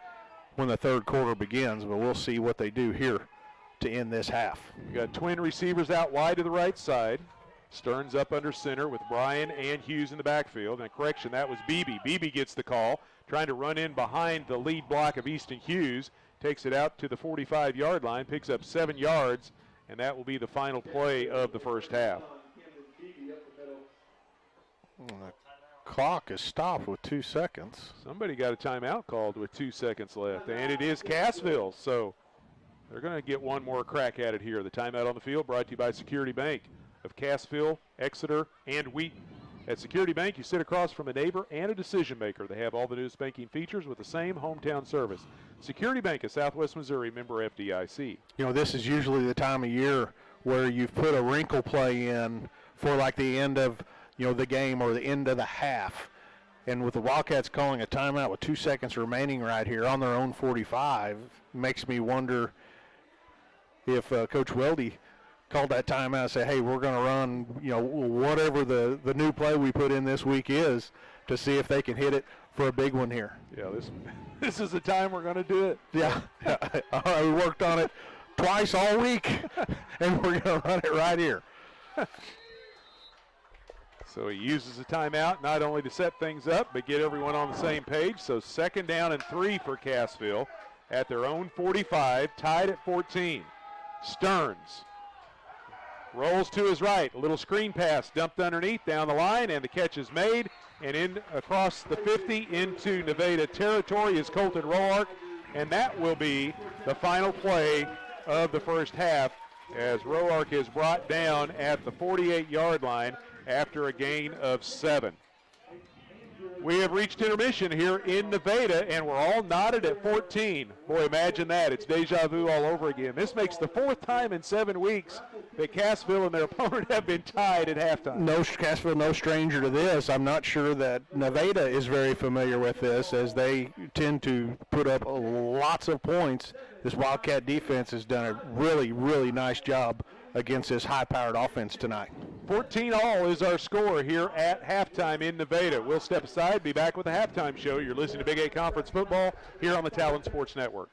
Speaker 2: when the third quarter begins, but we'll see what they do here to end this half.
Speaker 1: We got twin receivers out wide to the right side. Stearns up under center with Bryan and Hughes in the backfield. And correction, that was Beebe. Beebe gets the call, trying to run in behind the lead block of Easton Hughes. Takes it out to the 45-yard line, picks up 7 yards, and that will be the final play of the first half.
Speaker 2: The clock is stopped with 2 seconds.
Speaker 1: Somebody got a timeout called with 2 seconds left, and it is Cassville, so they're going to get one more crack at it here. The timeout on the field brought to you by Security Bank of Cassville, Exeter, and Wheaton. At Security Bank, you sit across from a neighbor and a decision maker. They have all the newest banking features with the same hometown service. Security Bank of Southwest Missouri, member FDIC.
Speaker 2: You know, this is usually the time of year where you've put a wrinkle play in for like the end of, the game or the end of the half. And with the Wildcats calling a timeout with 2 seconds remaining right here on their own 45, makes me wonder if Coach Weldy called that timeout and say, hey, we're going to run, whatever the new play we put in this week is to see if they can hit it for a big one here.
Speaker 1: Yeah, this is the time we're going to do it.
Speaker 2: Yeah. All right, we worked on it twice all week, and we're going to run it right here.
Speaker 1: So he uses the timeout not only to set things up, but get everyone on the same page. So 2nd down and 3 for Cassville at their own 45, tied at 14. Stearns rolls to his right. A little screen pass dumped underneath down the line, and the catch is made. And in across the 50 into Nevada territory is Colton Roark. And that will be the final play of the first half as Roark is brought down at the 48-yard line after a gain of 7. We have reached intermission here in Nevada, and we're all knotted at 14. Boy, imagine that. It's deja vu all over again. This makes the 4th time in 7 weeks that Cassville and their opponent have been tied at halftime.
Speaker 2: Cassville, no stranger to this. I'm not sure that Nevada is very familiar with this, as they tend to put up lots of points. This Wildcat defense has done a really, really nice job against this high-powered offense tonight.
Speaker 1: 14-all is our score here at halftime in Nevada. We'll step aside, be back with the halftime show. You're listening to Big 8 Conference Football here on the Talon Sports Network.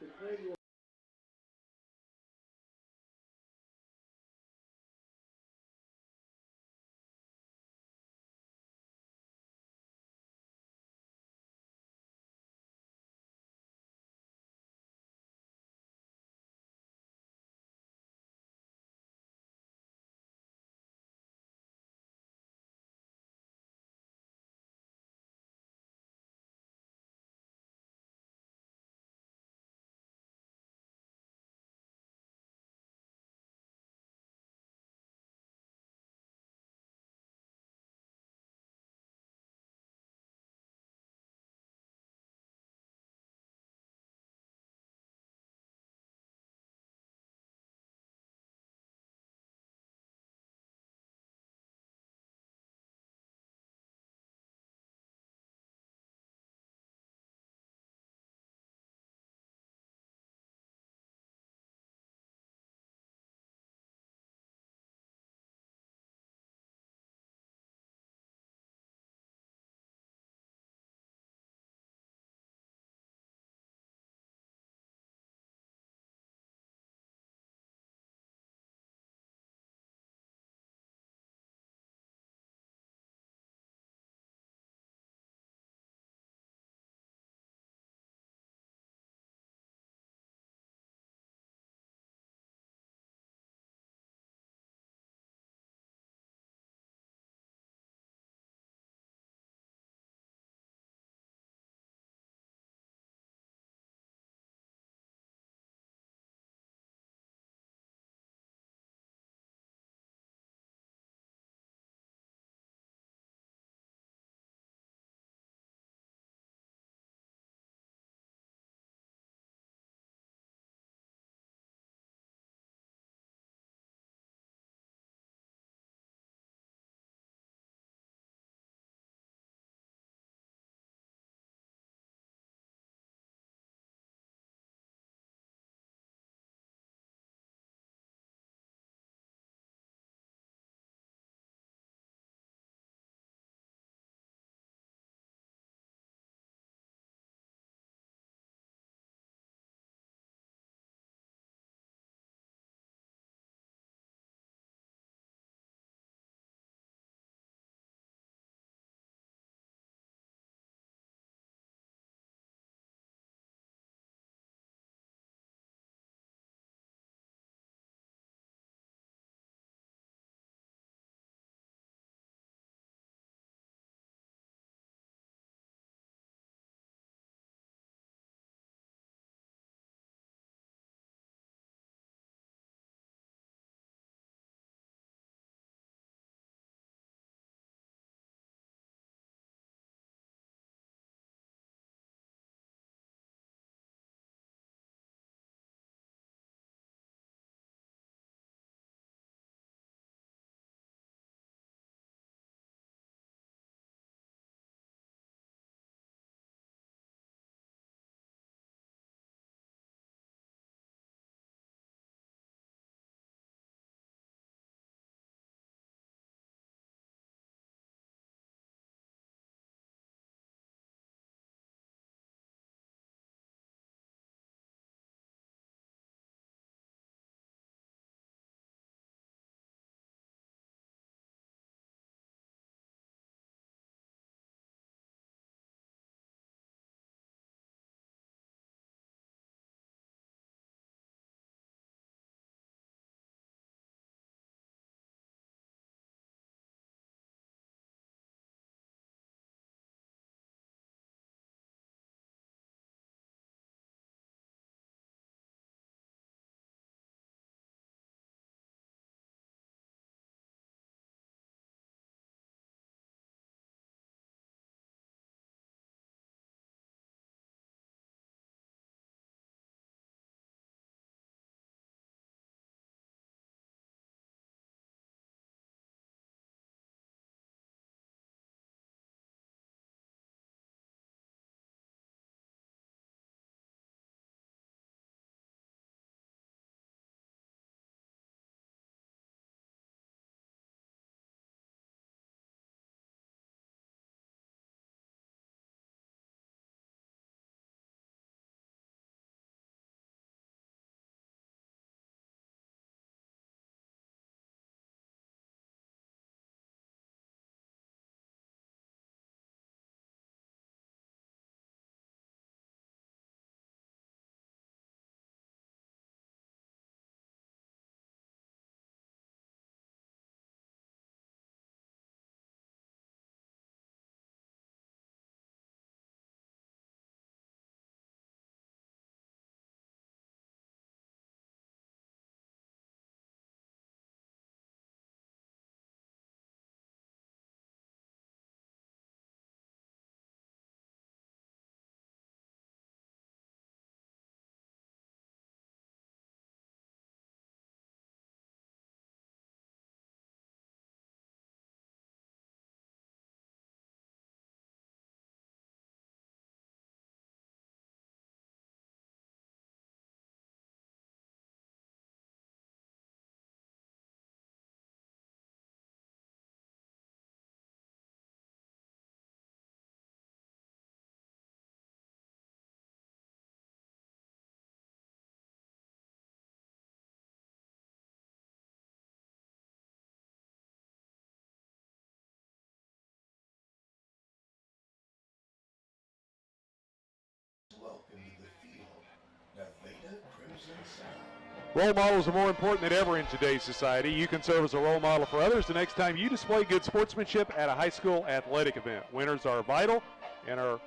Speaker 1: Role models are more important than ever in today's society. You can serve as a role model for others the next time you display good sportsmanship at a high school athletic event. Winners are vital and are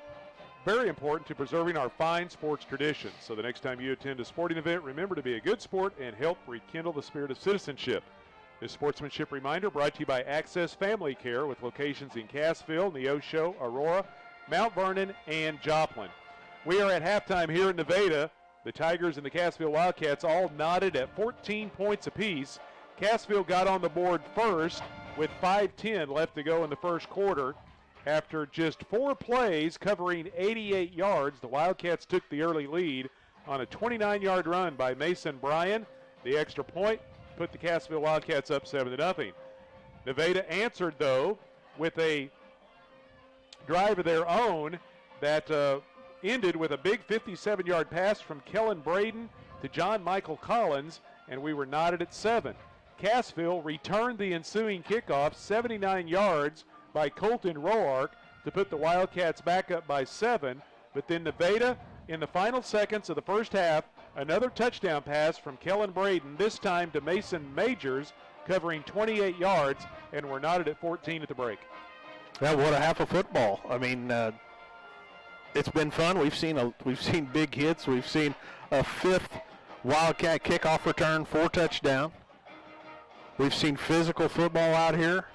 Speaker 1: very important to preserving our fine sports traditions. So the next time you attend a sporting event, remember to be a good sport and help rekindle the spirit of citizenship. This sportsmanship reminder brought to you by Access Family Care with locations in Cassville, Neosho, Aurora, Mount Vernon, and Joplin. We are at halftime here in Nevada. The Tigers and the Cassville Wildcats all knotted at 14 points apiece. Cassville got on the board first with 5:10 left to go in the first quarter. After just 4 plays covering 88 yards, the Wildcats took the early lead on a 29-yard run by Mason Bryan. The extra point put the Cassville Wildcats up 7-0. Nevada answered, though, with a drive of their own that ended with a big 57-yard pass from Kellen Braden to John Michael Collins, and we were knotted at 7. Cassville returned the ensuing kickoff 79 yards by Colton Roark to put the Wildcats back up by 7, but then Nevada, in the final seconds of the first half, another touchdown pass from Kellen Braden, this time to Mason Majors, covering 28 yards, and we're knotted at 14 at the break.
Speaker 2: Yeah, what a half of football. I mean, it's been fun. We've seen big hits. We've seen a 5th Wildcat kickoff return, 4 touchdown. We've seen physical football out here.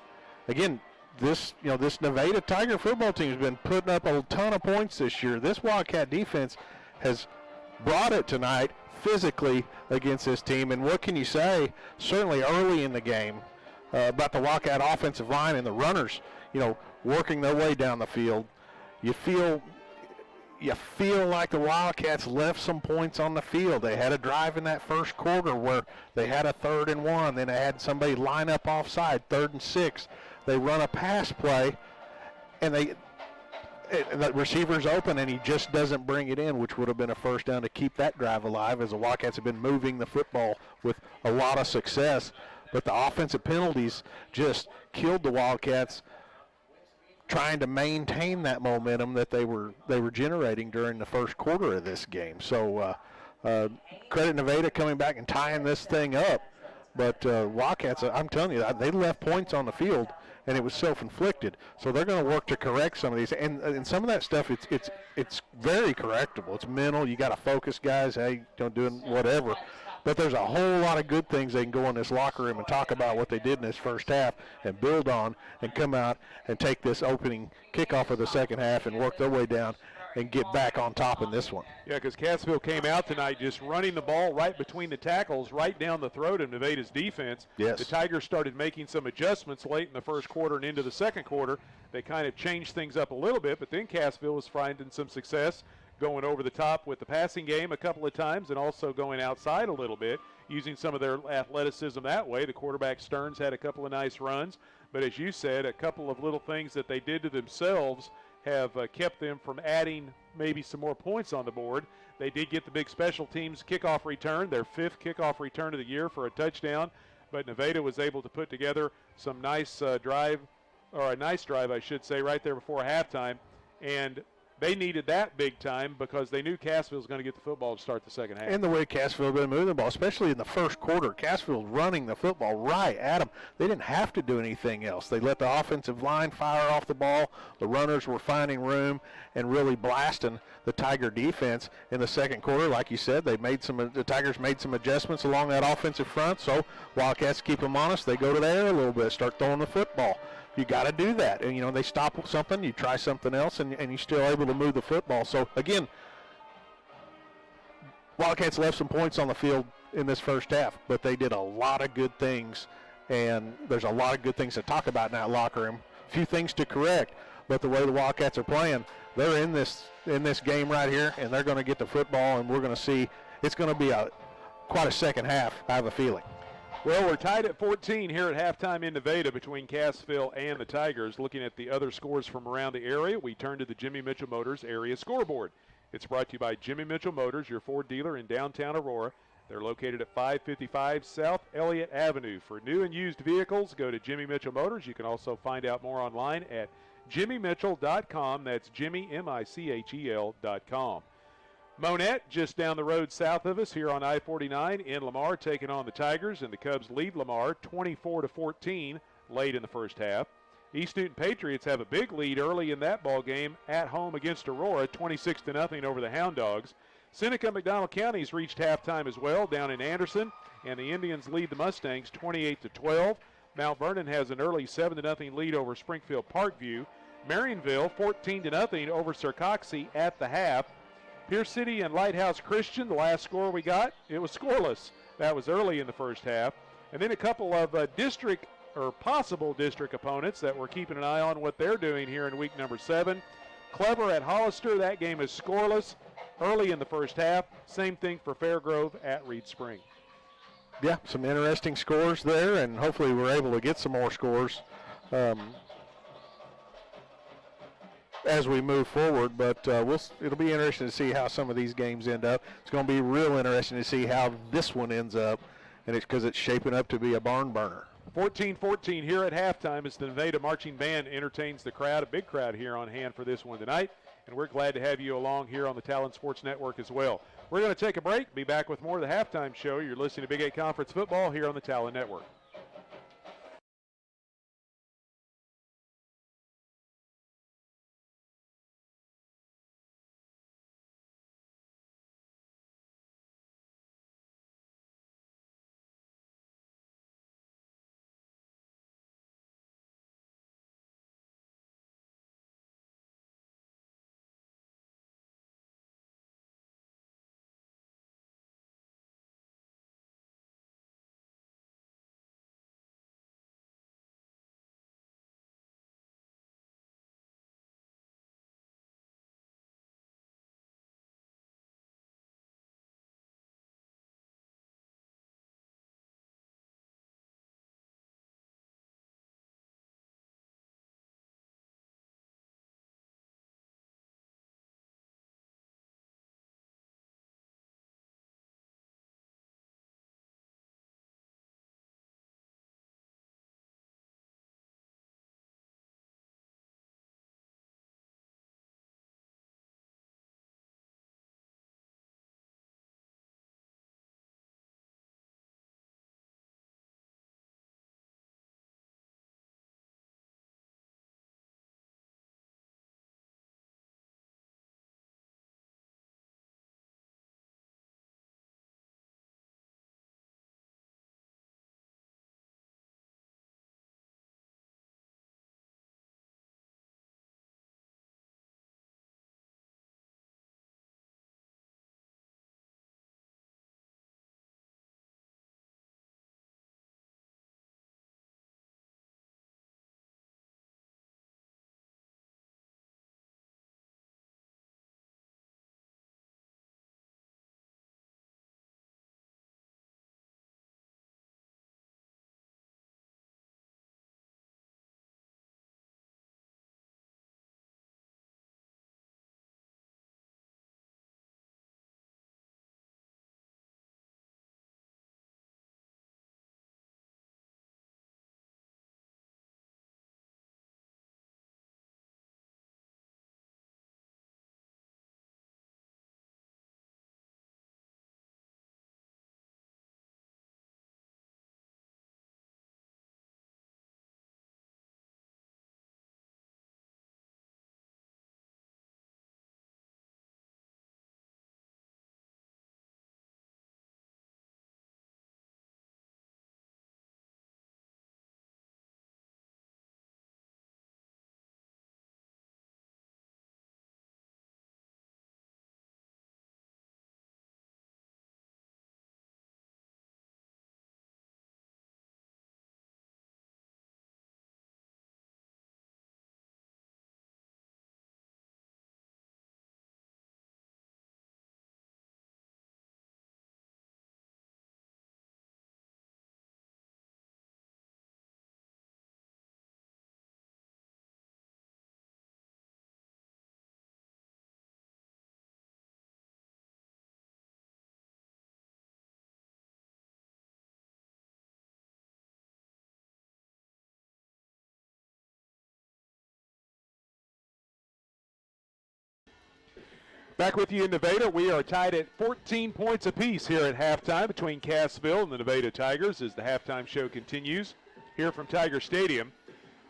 Speaker 2: Again, this Nevada Tiger football team has been putting up a ton of points this year. This Wildcat defense has brought it tonight physically against this team. And what can you say, certainly early in the game, about the Wildcat offensive line and the runners, working their way down the field. You feel like the Wildcats left some points on the field. They had a drive in that first quarter where they had a 3rd and 1. Then they had somebody line up offside, 3rd and 6. They run a pass play, and the receiver's open, and he just doesn't bring it in, which would have been a first down to keep that drive alive, as the Wildcats have been moving the football with a lot of success. But the offensive penalties just killed the Wildcats trying to maintain that momentum that they were generating during the first quarter of this game. So credit Nevada coming back and tying this thing up. But Wildcats, I'm telling you, they left points on the field, and it was self-inflicted. So they're going to work to correct some of these. And some of that stuff, it's very correctable. It's mental. You got to focus, guys. Hey, don't do whatever. But there's a whole lot of good things they can go in this locker room and talk about what they did in this first half and build on and come out and take this opening kickoff of the second half and work their way down and get back on top in this one.
Speaker 1: Yeah, because Cassville came out tonight just running the ball right between the tackles, right down the throat of Nevada's defense.
Speaker 2: Yes.
Speaker 1: The Tigers started making some adjustments late in the first quarter and into the second quarter. They kind of changed things up a little bit, but then Cassville was finding some success going over the top with the passing game a couple of times and also going outside a little bit, using some of their athleticism that way. The quarterback Stearns had a couple of nice runs, but as you said, a couple of little things that they did to themselves have kept them from adding maybe some more points on the board. They did get the big special teams kickoff return, their 5th kickoff return of the year for a touchdown, but Nevada was able to put together some nice drive, or a nice drive, I should say, right there before halftime, and they needed that big time because they knew Cassville was going to get the football to start the second half.
Speaker 2: And the way Cassville had been moving the ball, especially in the first quarter, Cassville running the football right at them. They didn't have to do anything else. They let the offensive line fire off the ball. The runners were finding room and really blasting the Tiger defense in the second quarter. Like you said, the Tigers made some adjustments along that offensive front, so Wildcats keep them honest. They go to the air a little bit, start throwing the football. You got to do that. And, they stop with something, you try something else, and you're still able to move the football. So, again, Wildcats left some points on the field in this first half, but they did a lot of good things, and there's a lot of good things to talk about in that locker room. A few things to correct, but the way the Wildcats are playing, they're in this game right here, and they're going to get the football, and we're going to see it's going to be quite a second half, I have a feeling.
Speaker 1: Well, we're tied at 14 here at halftime in Nevada between Cassville and the Tigers. Looking at the other scores from around the area, we turn to the Jimmy Mitchell Motors area scoreboard. It's brought to you by Jimmy Mitchell Motors, your Ford dealer in downtown Aurora. They're located at 555 South Elliott Avenue. For new and used vehicles, go to Jimmy Mitchell Motors. You can also find out more online at jimmymitchell.com. That's Jimmy, MICHEL.com. Monette just down the road south of us here on I-49 in Lamar taking on the Tigers, and the Cubs lead Lamar 24-14 late in the first half. East Newton Patriots have a big lead early in that ball game at home against Aurora, 26-0 over the Hound Dogs. Seneca McDonald County's reached halftime as well down in Anderson, and the Indians lead the Mustangs 28-12. Mount Vernon has an early 7-0 lead over Springfield Parkview. Marionville 14-0 over Sarcoxy at the half. Pierce City and Lighthouse Christian, the last score we got, it was scoreless. That was early in the first half. And then a couple of district or possible district opponents that we're keeping an eye on what they're doing here in week number 7. Clever at Hollister, that game is scoreless early in the first half. Same thing for Fairgrove at Reed Spring.
Speaker 2: Yeah, some interesting scores there, and hopefully we're able to get some more scores as we move forward, but it'll be interesting to see how some of these games end up. It's going to be real interesting to see how this one ends up, and it's because it's shaping up to be a barn burner.
Speaker 1: 14-14 here at halftime as the Nevada Marching Band entertains the crowd, a big crowd here on hand for this one tonight, and we're glad to have you along here on the Talon Sports Network as well. We're going to take a break, be back with more of the halftime show. You're listening to Big 8 Conference Football here on the Talon Network. Back with you in Nevada. We are tied at 14 points apiece here at halftime between Cassville and the Nevada Tigers as the halftime show continues here from Tiger Stadium.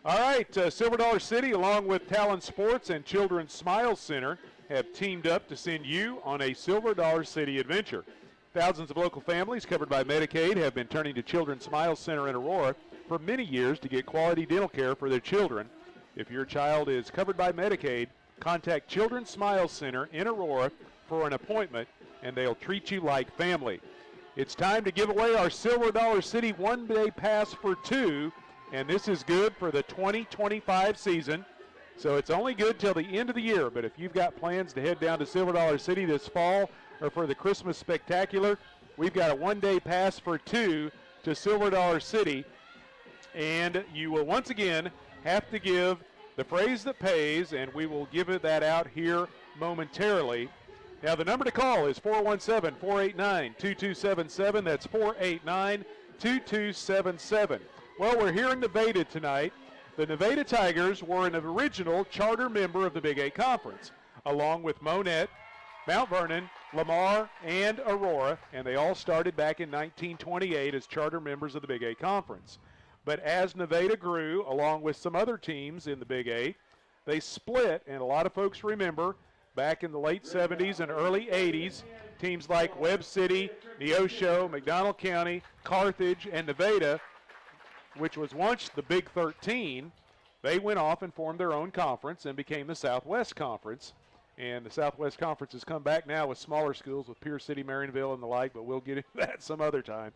Speaker 1: All right, Silver Dollar City, along with Talon Sports and Children's Smile Center, have teamed up to send you on a Silver Dollar City adventure. Thousands of local families covered by Medicaid have been turning to Children's Smile Center in Aurora for many years to get quality dental care for their children. If your child is covered by Medicaid, contact Children's Smile Center in Aurora for an appointment, and they'll treat you like family. It's time to give away our Silver Dollar City one-day pass for two, and this is good for the 2025 season. So it's only good till the end of the year, but if you've got plans to head down to Silver Dollar City this fall or for the Christmas Spectacular, we've got a one-day pass for two to Silver Dollar City, and you will once again have to give the phrase that pays, and we will give that out here momentarily. Now, the number to call is 417-489-2277. That's 489-2277. Well, we're here in Nevada tonight. The Nevada Tigers were an original charter member of the Big 8 Conference, along with Monette, Mount Vernon, Lamar, and Aurora, and they all started back in 1928 as charter members of the Big 8 Conference. But as Nevada grew, along with some other teams in the Big 8, they split, and a lot of folks remember back in the late 70s and early 80s, teams like Webb City, Neosho, McDonald County, Carthage, and Nevada, which was once the Big 13, they went off and formed their own conference and became the Southwest Conference. And the Southwest Conference has come back now with smaller schools with Pierce City, Marionville, and the like, but we'll get into that some other time.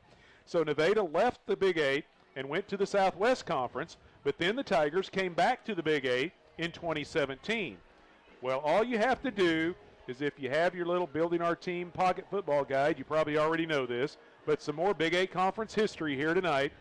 Speaker 1: So Nevada left the Big 8 and went to the Southwest Conference, but then the Tigers came back to the Big 8 in 2017. Well, all you have to do is, if you have your little Building Our Team pocket football guide, you probably already know this, but some more Big 8 Conference history here tonight.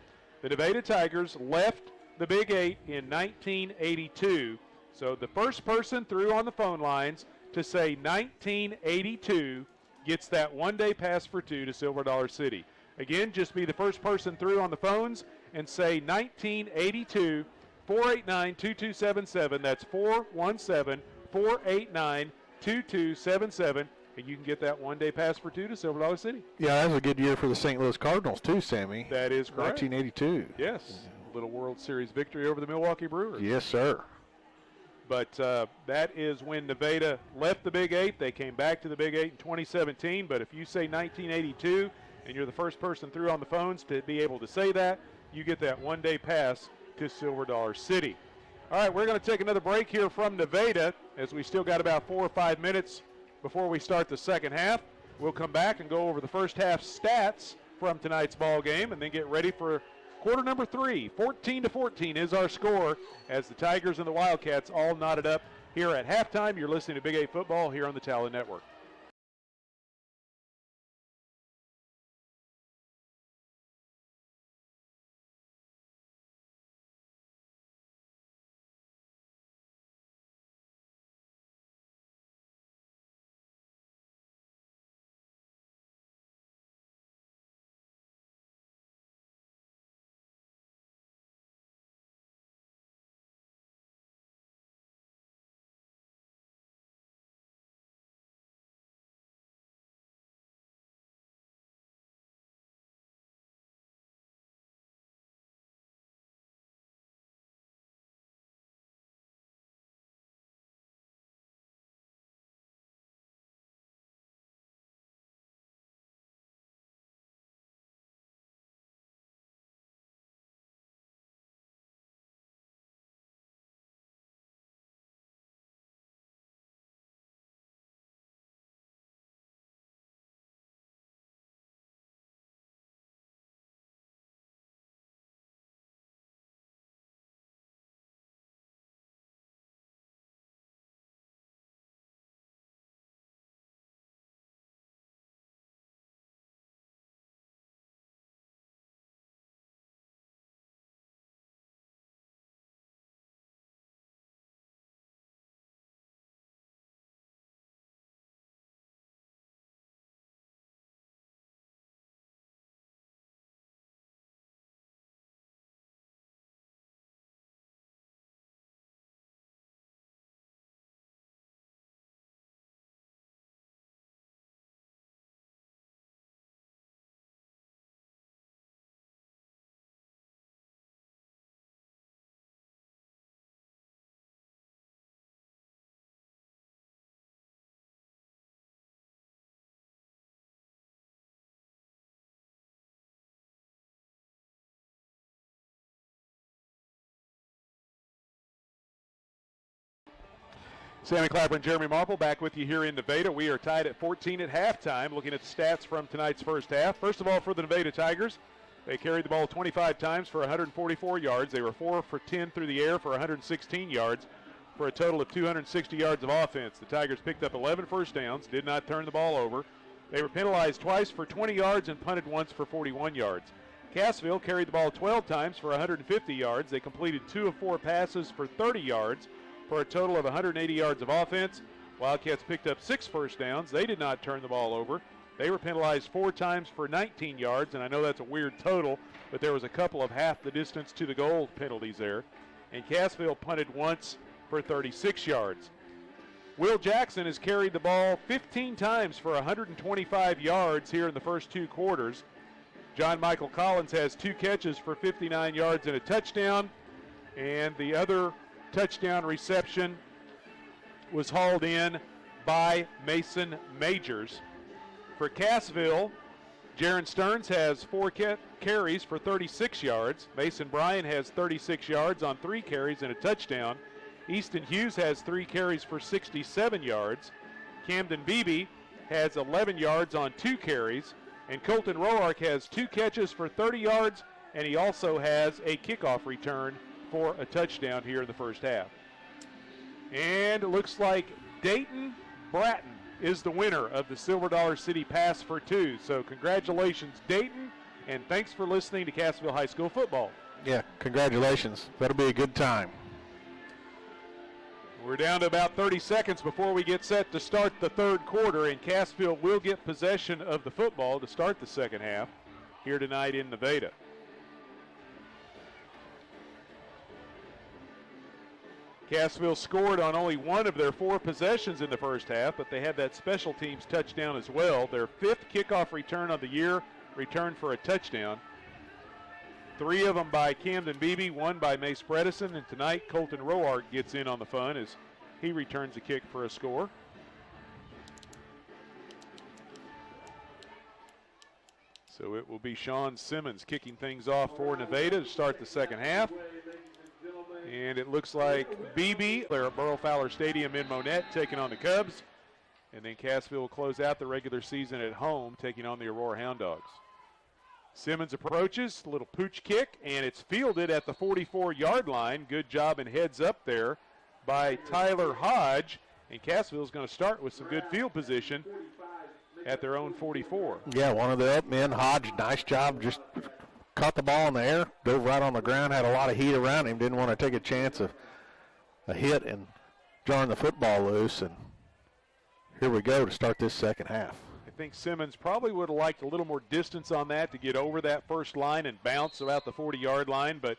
Speaker 1: The Nevada Tigers left the Big 8 in 1982. So the first person through on the phone lines to say 1982 gets that one-day pass for two to Silver Dollar City. Again, just be the first person through on the phones and say 1982, 489-2277. That's 417-489-2277. And you can get that one-day pass for two to Silver Dollar City.
Speaker 2: Yeah, that was a good year for the St. Louis Cardinals too, Sammy.
Speaker 1: That is correct.
Speaker 2: 1982.
Speaker 1: Yes, a little World Series victory over the Milwaukee Brewers.
Speaker 2: Yes, sir.
Speaker 1: But that is when Nevada left the Big 8. They came back to the Big 8 in 2017. But if you say 1982 and you're the first person through on the phones to be able to say that, you get that one-day pass to Silver Dollar City. All right, we're going to take another break here from Nevada as we still got about 4 or 5 minutes before we start the second half. We'll come back and go over the first half stats from tonight's ball game and then get ready for quarter number 3. 14-14 is our score as the Tigers and the Wildcats all knotted up here at halftime. You're listening to Big 8 Football here on the Talon Network. Sammy Clapper and Jeremy Marple back with you here in Nevada. We are tied at 14 at halftime, looking at the stats from tonight's first half. First of all, for the Nevada Tigers, they carried the ball 25 times for 144 yards. They were 4 for 10 through the air for 116 yards for a total of 260 yards of offense. The Tigers picked up 11 first downs, did not turn the ball over. They were penalized twice for 20 yards and punted once for 41 yards. Cassville carried the ball 12 times for 150 yards. They completed 2 of 4 passes for 30 yards for a total of 180 yards of offense. Wildcats picked up 6 first downs. They did not turn the ball over. They were penalized 4 times for 19 yards, and I know that's a weird total, but there was a couple of half the distance to the goal penalties there. And Cassville punted once for 36 yards. Will Jackson has carried the ball 15 times for 125 yards here in the first 2 quarters. John Michael Collins has 2 catches for 59 yards and a touchdown, and the other touchdown reception was hauled in by Mason Majors. For Cassville, Jaron Stearns has 4 carries for 36 yards. Mason Bryan has 36 yards on 3 carries and a touchdown. Easton Hughes has 3 carries for 67 yards. Camden Beebe has 11 yards on 2 carries. And Colton Roark has 2 catches for 30 yards, and he also has a kickoff return for a touchdown here in the first half. And it looks like Dayton Bratton is the winner of the Silver Dollar City Pass for 2. So congratulations, Dayton, and thanks for listening to Cassville High School football.
Speaker 2: Yeah, congratulations. That'll be a good time.
Speaker 1: We're down to about 30 seconds before we get set to start the third quarter, and Cassville will get possession of the football to start the second half here tonight in Nevada. Cassville scored on only 1 of their 4 possessions in the first half, but they had that special teams touchdown as well. Their 5th kickoff return of the year, returned for a touchdown. 3 of them by Camden Beebe, 1 by Mace Bredesen, and tonight Colton Roark gets in on the fun as he returns a kick for a score. So it will be Sean Simmons kicking things off for Nevada to start the second half. And it looks like Beebe, they're at Burl Fowler Stadium in Monette, taking on the Cubs. And then Cassville will close out the regular season at home, taking on the Aurora Hound Dogs. Simmons approaches, a little pooch kick, and it's fielded at the 44-yard line. Good job and heads up there by Tyler Hodge. And Cassville's going to start with some good field position at their own 44.
Speaker 2: Yeah, one of the up men, Hodge, nice job, just caught the ball in the air, dove right on the ground, had a lot of heat around him, didn't want to take a chance of a hit and jarring the football loose. And here we go to start this second half.
Speaker 1: I think Simmons probably would have liked a little more distance on that to get over that first line and bounce about the 40-yard line, but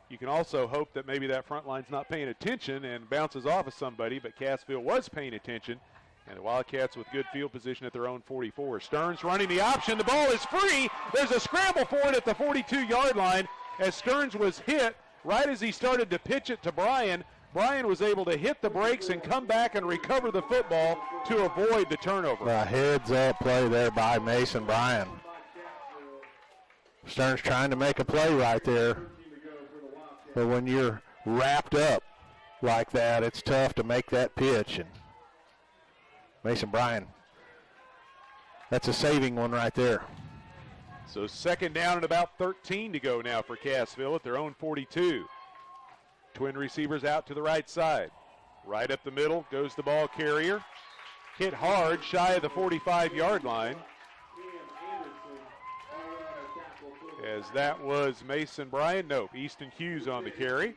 Speaker 1: you can also hope that maybe that front line's not paying attention and bounces off of somebody, but Cassville was paying attention, and the Wildcats with good field position at their own 44. Stearns running the option. The ball is free. There's a scramble for it at the 42-yard line as Stearns was hit right as he started to pitch it to Bryan. Bryan was able to hit the brakes and come back and recover the football to avoid the turnover.
Speaker 2: A heads-up play there by Mason Bryan. Stearns trying to make a play right there. But when you're wrapped up like that, it's tough to make that pitch. And Mason Bryan, that's a saving one right there.
Speaker 1: So second down and about 13 to go now for Cassville at their own 42. Twin receivers out to the right side. Right up the middle goes the ball carrier. Hit hard, shy of the 45-yard line. As that was Mason Bryan. Nope, Easton Hughes on the carry.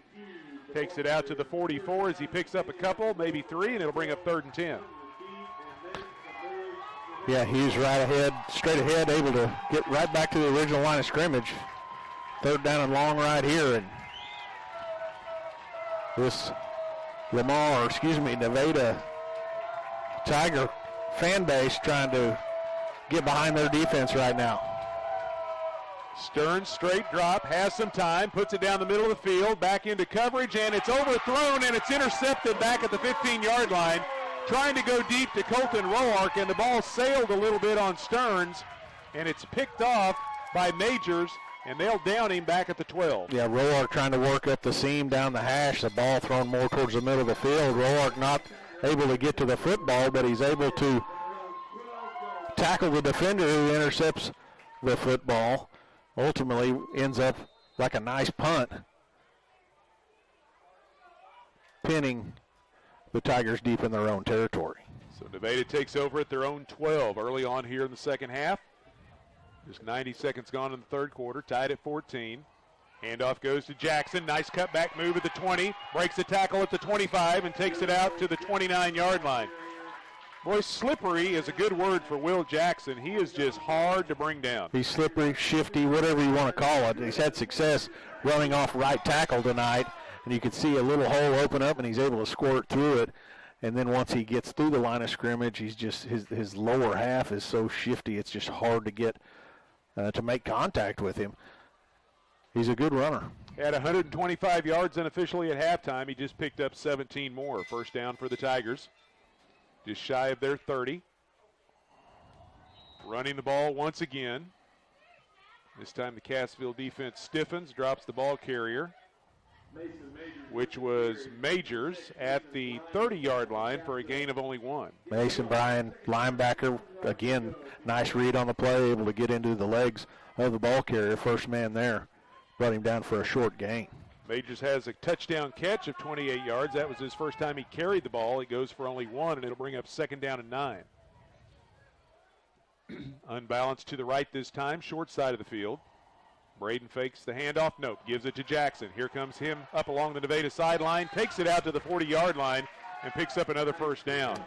Speaker 1: Takes it out to the 44 as he picks up a couple, maybe 3, and it'll bring up 3rd and 10.
Speaker 2: Yeah, Hughes right ahead, straight ahead, able to get right back to the original line of scrimmage. 3rd down and long right here, and this Nevada Tiger fan base trying to get behind their defense right now.
Speaker 1: Stearns straight drop, has some time, puts it down the middle of the field, back into coverage, and it's overthrown, and it's intercepted back at the 15-yard line. Trying to go deep to Colton Roark, and the ball sailed a little bit on Stearns, and it's picked off by Majors, and they'll down him back at the 12.
Speaker 2: Yeah, Roark trying to work up the seam down the hash, the ball thrown more towards the middle of the field. Roark not able to get to the football, but he's able to tackle the defender who intercepts the football. Ultimately ends up like a nice punt, pinning the Tigers deep in their own territory.
Speaker 1: So Nevada takes over at their own 12 early on here in the second half. Just 90 seconds gone in the third quarter, tied at 14. Handoff goes to Jackson. Nice cutback move at the 20. Breaks the tackle at the 25 and takes it out to the 29-yard line. Boy, slippery is a good word for Will Jackson. He is just hard to bring down.
Speaker 2: He's slippery, shifty, whatever you want to call it. He's had success running off right tackle tonight, and you can see a little hole open up, and he's able to squirt through it. And then once he gets through the line of scrimmage, he's just his lower half is so shifty, it's just hard to get to make contact with him. He's a good runner.
Speaker 1: Had 125 yards unofficially at halftime. He just picked up 17 more. First down for the Tigers. Just shy of their 30. Running the ball once again. This time the Cassville defense stiffens, drops the ball carrier, which was Majors at the 30-yard line for a gain of only 1.
Speaker 2: Mason Bryan, linebacker, again, nice read on the play, able to get into the legs of the ball carrier. First man there, brought him down for a short gain.
Speaker 1: Majors has a touchdown catch of 28 yards. That was his first time he carried the ball. He goes for only 1, and it'll bring up second down and 9. Unbalanced to the right this time, short side of the field. Braden fakes the handoff. Nope, gives it to Jackson. Here comes him up along the Nevada sideline, takes it out to the 40-yard line, and picks up another first down.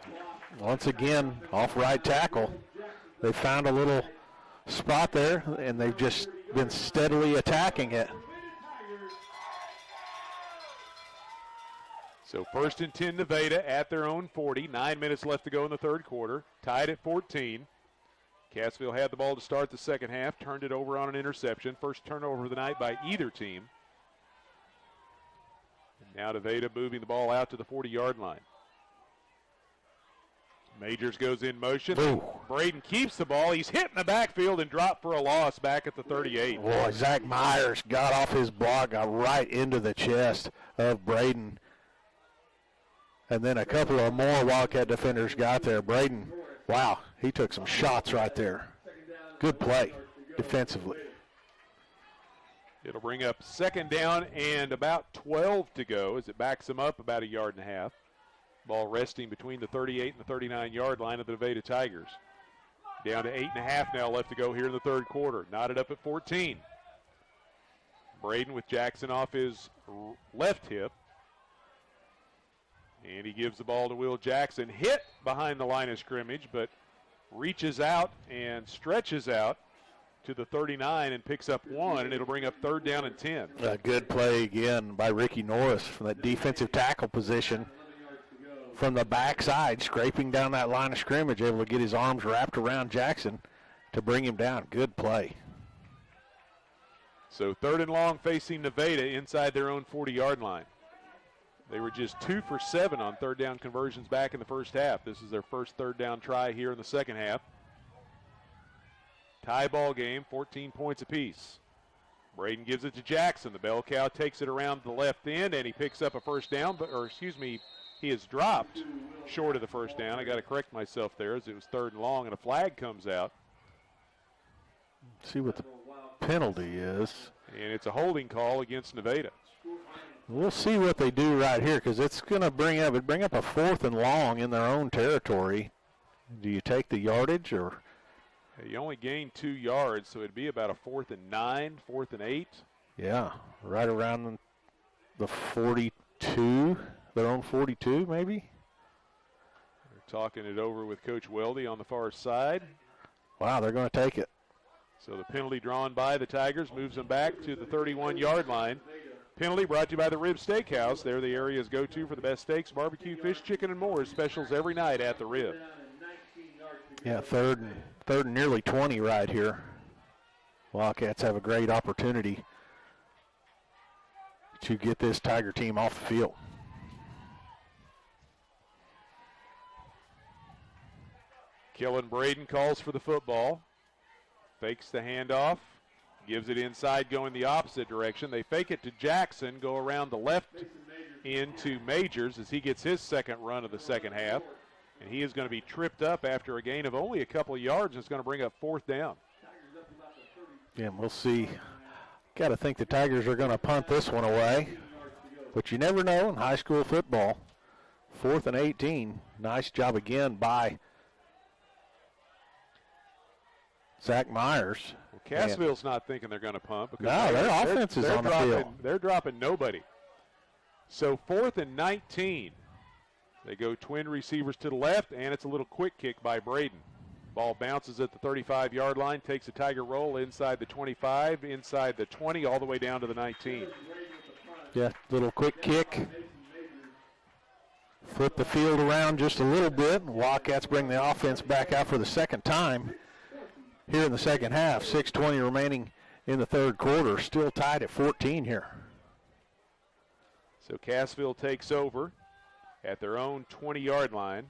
Speaker 2: Once again, off right tackle. They found a little spot there, and they've just been steadily attacking it.
Speaker 1: So first and 10 Nevada at their own 40. 9 minutes left to go in the third quarter. Tied at 14. Cassville had the ball to start the second half, turned it over on an interception. First turnover of the night by either team. And now Nevada moving the ball out to the 40-yard line. Majors goes in motion.
Speaker 2: Ooh.
Speaker 1: Braden keeps the ball. He's hit in the backfield and dropped for a loss back at the 38.
Speaker 2: Boy, Zach Myers got off his block, got right into the chest of Braden. And then a couple of more Wildcat defenders got there. Braden, wow, he took some shots right there. Good play defensively.
Speaker 1: It'll bring up second down and about 12 to go as it backs him up about 1.5 yards. Ball resting between the 38 and the 39-yard line of the Nevada Tigers. Down to 8.5 now left to go here in the third quarter. Knotted up at 14. Braden with Jackson off his left hip. And he gives the ball to Will Jackson. Hit behind the line of scrimmage, but reaches out and stretches out to the 39 and picks up 1, and it'll bring up third down and 10.
Speaker 2: A good play again by Ricky Norris from that defensive tackle position from the backside, scraping down that line of scrimmage, able to get his arms wrapped around Jackson to bring him down. Good play.
Speaker 1: So third and long facing Nevada inside their own 40-yard line. They were just 2 for 7 on third down conversions back in the first half. This is their first third down try here in the second half. Tie ball game, 14 points apiece. Braden gives it to Jackson. The bell cow takes it around the left end, and he picks up a first down. He is dropped short of the first down. I got to correct myself there as it was third and long, and a flag comes out.
Speaker 2: See what the penalty is.
Speaker 1: And it's a holding call against Nevada.
Speaker 2: We'll see what they do right here because it's going to bring up a fourth and long in their own territory. Do you take the yardage or?
Speaker 1: You only gained 2 yards, so it'd be about a 4th and 9, 4th and 8.
Speaker 2: Yeah, right around the 42, their own 42 maybe.
Speaker 1: They're talking it over with Coach Weldy on the far side.
Speaker 2: Wow, they're going to take it.
Speaker 1: So the penalty drawn by the Tigers moves them back to the 31-yard line. Penalty brought to you by the Rib Steakhouse. They're the area's go-to for the best steaks, barbecue, fish, chicken, and more. Specials every night at the Rib.
Speaker 2: Yeah, third and nearly 20 right here. Wildcats have a great opportunity to get this Tiger team off the field.
Speaker 1: Kellen Braden calls for the football. Fakes the handoff. Gives it inside going the opposite direction. They fake it to Jackson, go around the left into Majors as he gets his second run of the second half. And he is going to be tripped up after a gain of only a couple of yards. It's going to bring up fourth down.
Speaker 2: Yeah, we'll see. Got to think the Tigers are going to punt this one away. But you never know in high school football. 4th and 18. Nice job again by Zach Myers.
Speaker 1: Well, Cassville's not thinking they're going to punt. Because
Speaker 2: no, their offense is on the field.
Speaker 1: They're dropping nobody. So 4th and 19. They go twin receivers to the left, and it's a little quick kick by Braden. Ball bounces at the 35-yard line, takes a Tiger roll inside the 25, inside the 20, all the way down to the 19.
Speaker 2: Yeah, little quick kick. Flip the field around just a little bit. Wildcats bring the offense back out for the second time here in the second half. 6:20 remaining in the third quarter. Still tied at 14 here.
Speaker 1: So Cassville takes over at their own 20-yard line.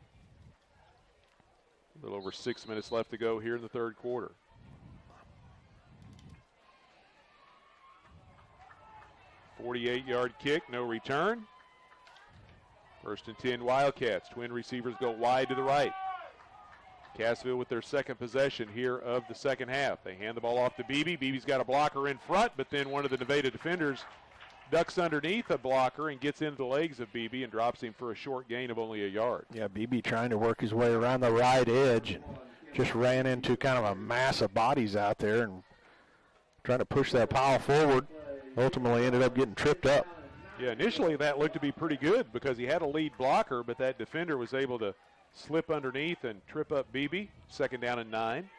Speaker 1: A little over 6 minutes left to go here in the third quarter. .48-yard kick, no return. 1st and 10 Wildcats. Twin receivers go wide to the right. Cassville with their second possession here of the second half. They hand the ball off to Beebe. Beebe's got a blocker in front, but then one of the Nevada defenders ducks underneath a blocker and gets into the legs of Beebe and drops him for a short gain of only a yard.
Speaker 2: Yeah, Beebe trying to work his way around the right edge and just ran into kind of a mass of bodies out there and trying to push that pile forward. Ultimately ended up getting tripped up.
Speaker 1: Yeah, initially that looked to be pretty good because he had a lead blocker, but that defender was able to slip underneath and trip up Beebe. 2nd down and 9.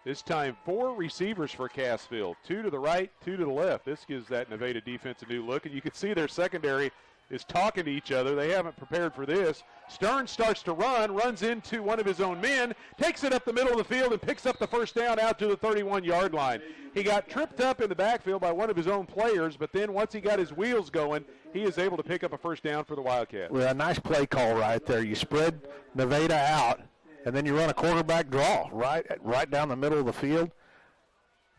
Speaker 1: This time 4 receivers for Cassville. 2 to the right, 2 to the left. This gives that Nevada defense a new look, and you can see their secondary is talking to each other. They haven't prepared for this. Stearns starts to run, runs into one of his own men, takes it up the middle of the field and picks up the first down out to the 31-yard line. He got tripped up in the backfield by one of his own players, but then once he got his wheels going, he is able to pick up a first down for the Wildcats.
Speaker 2: Well, a nice play call right there. You spread Nevada out, and then you run a quarterback draw right down the middle of the field.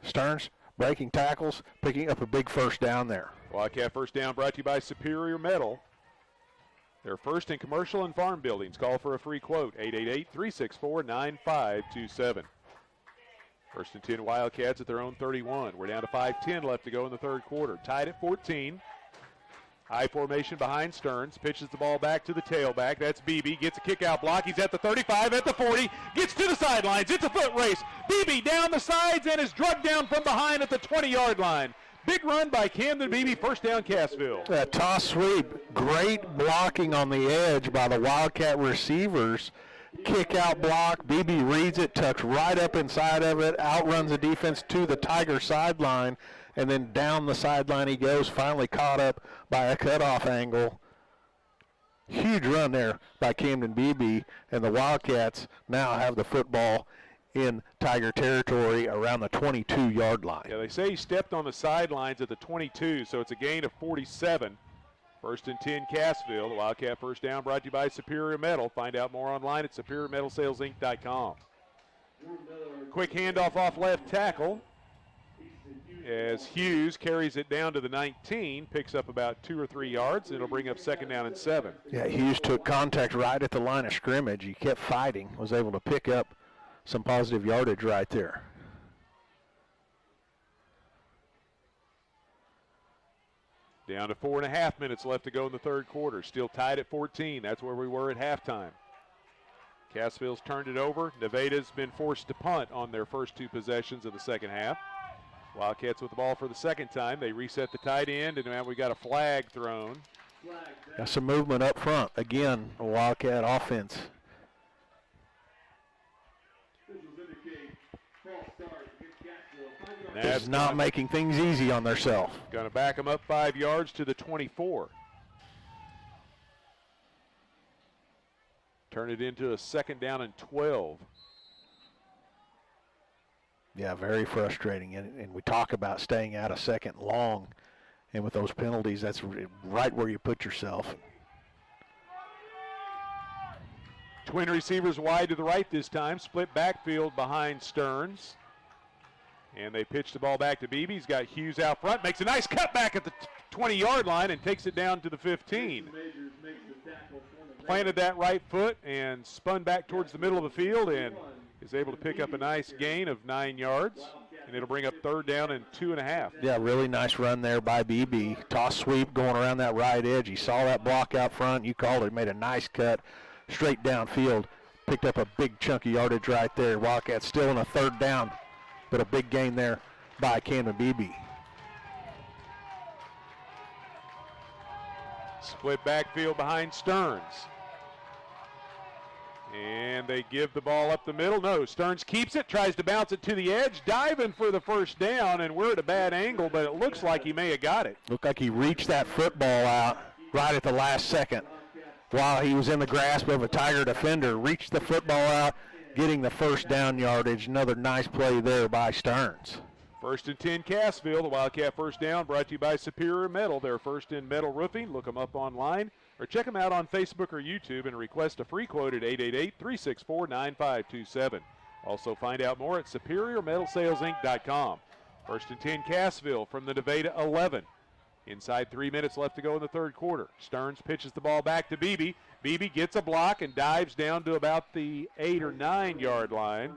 Speaker 2: Stearns breaking tackles, picking up a big first down there.
Speaker 1: Wildcat first down brought to you by Superior Metal. They're first in commercial and farm buildings. Call for a free quote, 888-364-9527. 1st and 10 Wildcats at their own 31. We're down to 5:10 left to go in the third quarter. Tied at 14. High formation behind Stearns. Pitches the ball back to the tailback. That's Beebe. Gets a kick-out block. He's at the 35, at the 40. Gets to the sidelines. It's a foot race. Beebe down the sides and is drugged down from behind at the 20-yard line. Big run by Camden Beebe. First down, Cassville.
Speaker 2: That toss sweep. Great blocking on the edge by the Wildcat receivers. Kick-out block. Beebe reads it, tucks right up inside of it, outruns the defense to the Tiger sideline, and then down the sideline he goes, finally caught up by a cutoff angle. Huge run there by Camden Beebe, and the Wildcats now have the football in Tiger territory around the 22-yard line.
Speaker 1: Yeah, they say he stepped on the sidelines at the 22, so it's a gain of 47. 1st and 10 Cassville. The Wildcat first down brought to you by Superior Metal. Find out more online at superiormetalsalesinc.com. Quick handoff off left tackle as Hughes carries it down to the 19, picks up about 2 or 3 yards. It'll bring up 2nd down and 7.
Speaker 2: Yeah, Hughes took contact right at the line of scrimmage. He kept fighting, was able to pick up some positive yardage right there.
Speaker 1: Down to 4.5 minutes left to go in the third quarter. Still tied at 14. That's where we were at halftime. Cassville's turned it over. Nevada's been forced to punt on their first 2 possessions of the second half. Wildcats with the ball for the second time. They reset the tight end, and now we got a flag thrown.
Speaker 2: Got some movement up front. Again, a Wildcat offense. That's not making things easy on themselves.
Speaker 1: Going to back them up 5 yards to the 24. Turn it into a 2nd down and 12.
Speaker 2: Yeah, very frustrating. And we talk about staying out a second long. And with those penalties, that's right where you put yourself.
Speaker 1: Twin receivers wide to the right this time. Split backfield behind Stearns. And they pitch the ball back to Beebe. He's got Hughes out front. Makes a nice cutback at the 20-yard line and takes it down to the 15. Planted that right foot and spun back towards the middle of the field and is able to pick up a nice gain of 9 yards. And it'll bring up 3rd down and 2.5.
Speaker 2: Yeah, really nice run there by BB. Toss sweep going around that right edge. He saw that block out front. You called it. Made a nice cut straight downfield. Picked up a big chunk of yardage right there. Wildcats still in a 3rd down, but a big gain there by Camden BB.
Speaker 1: Split backfield behind Stearns. And they give the ball up the middle. No, Stearns keeps it, tries to bounce it to the edge, diving for the 1st down, and we're at a bad angle, but it looks like he may have got it.
Speaker 2: Looked like he reached that football out right at the last second while he was in the grasp of a Tiger defender. Reached the football out, getting the 1st down yardage. Another nice play there by Stearns.
Speaker 1: 1st and 10 Cassville. The Wildcat 1st down brought to you by Superior Metal. They're first in metal roofing. Look them up online or check them out on Facebook or YouTube and request a free quote at 888-364-9527. Also find out more at SuperiorMetalSalesInc.com. 1st and 10 Cassville from the Nevada 11. Inside 3 minutes left to go in the 3rd quarter. Stearns pitches the ball back to Beebe. Beebe gets a block and dives down to about the 8 or 9 yard line.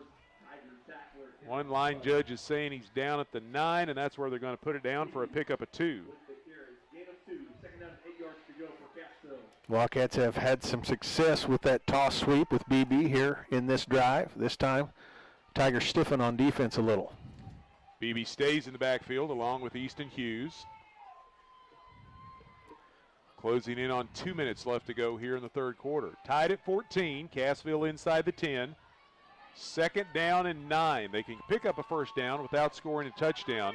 Speaker 1: One line judge is saying he's down at the 9, and that's where they're going to put it down for a pickup of 2.
Speaker 2: Wildcats have had some success with that toss sweep with BB here in this drive. This time, Tigers stiffen on defense a little.
Speaker 1: BB stays in the backfield along with Easton Hughes. Closing in on 2 minutes left to go here in the 3rd quarter. Tied at 14, Cassville inside the 10. 2nd down and 9. They can pick up a 1st down without scoring a touchdown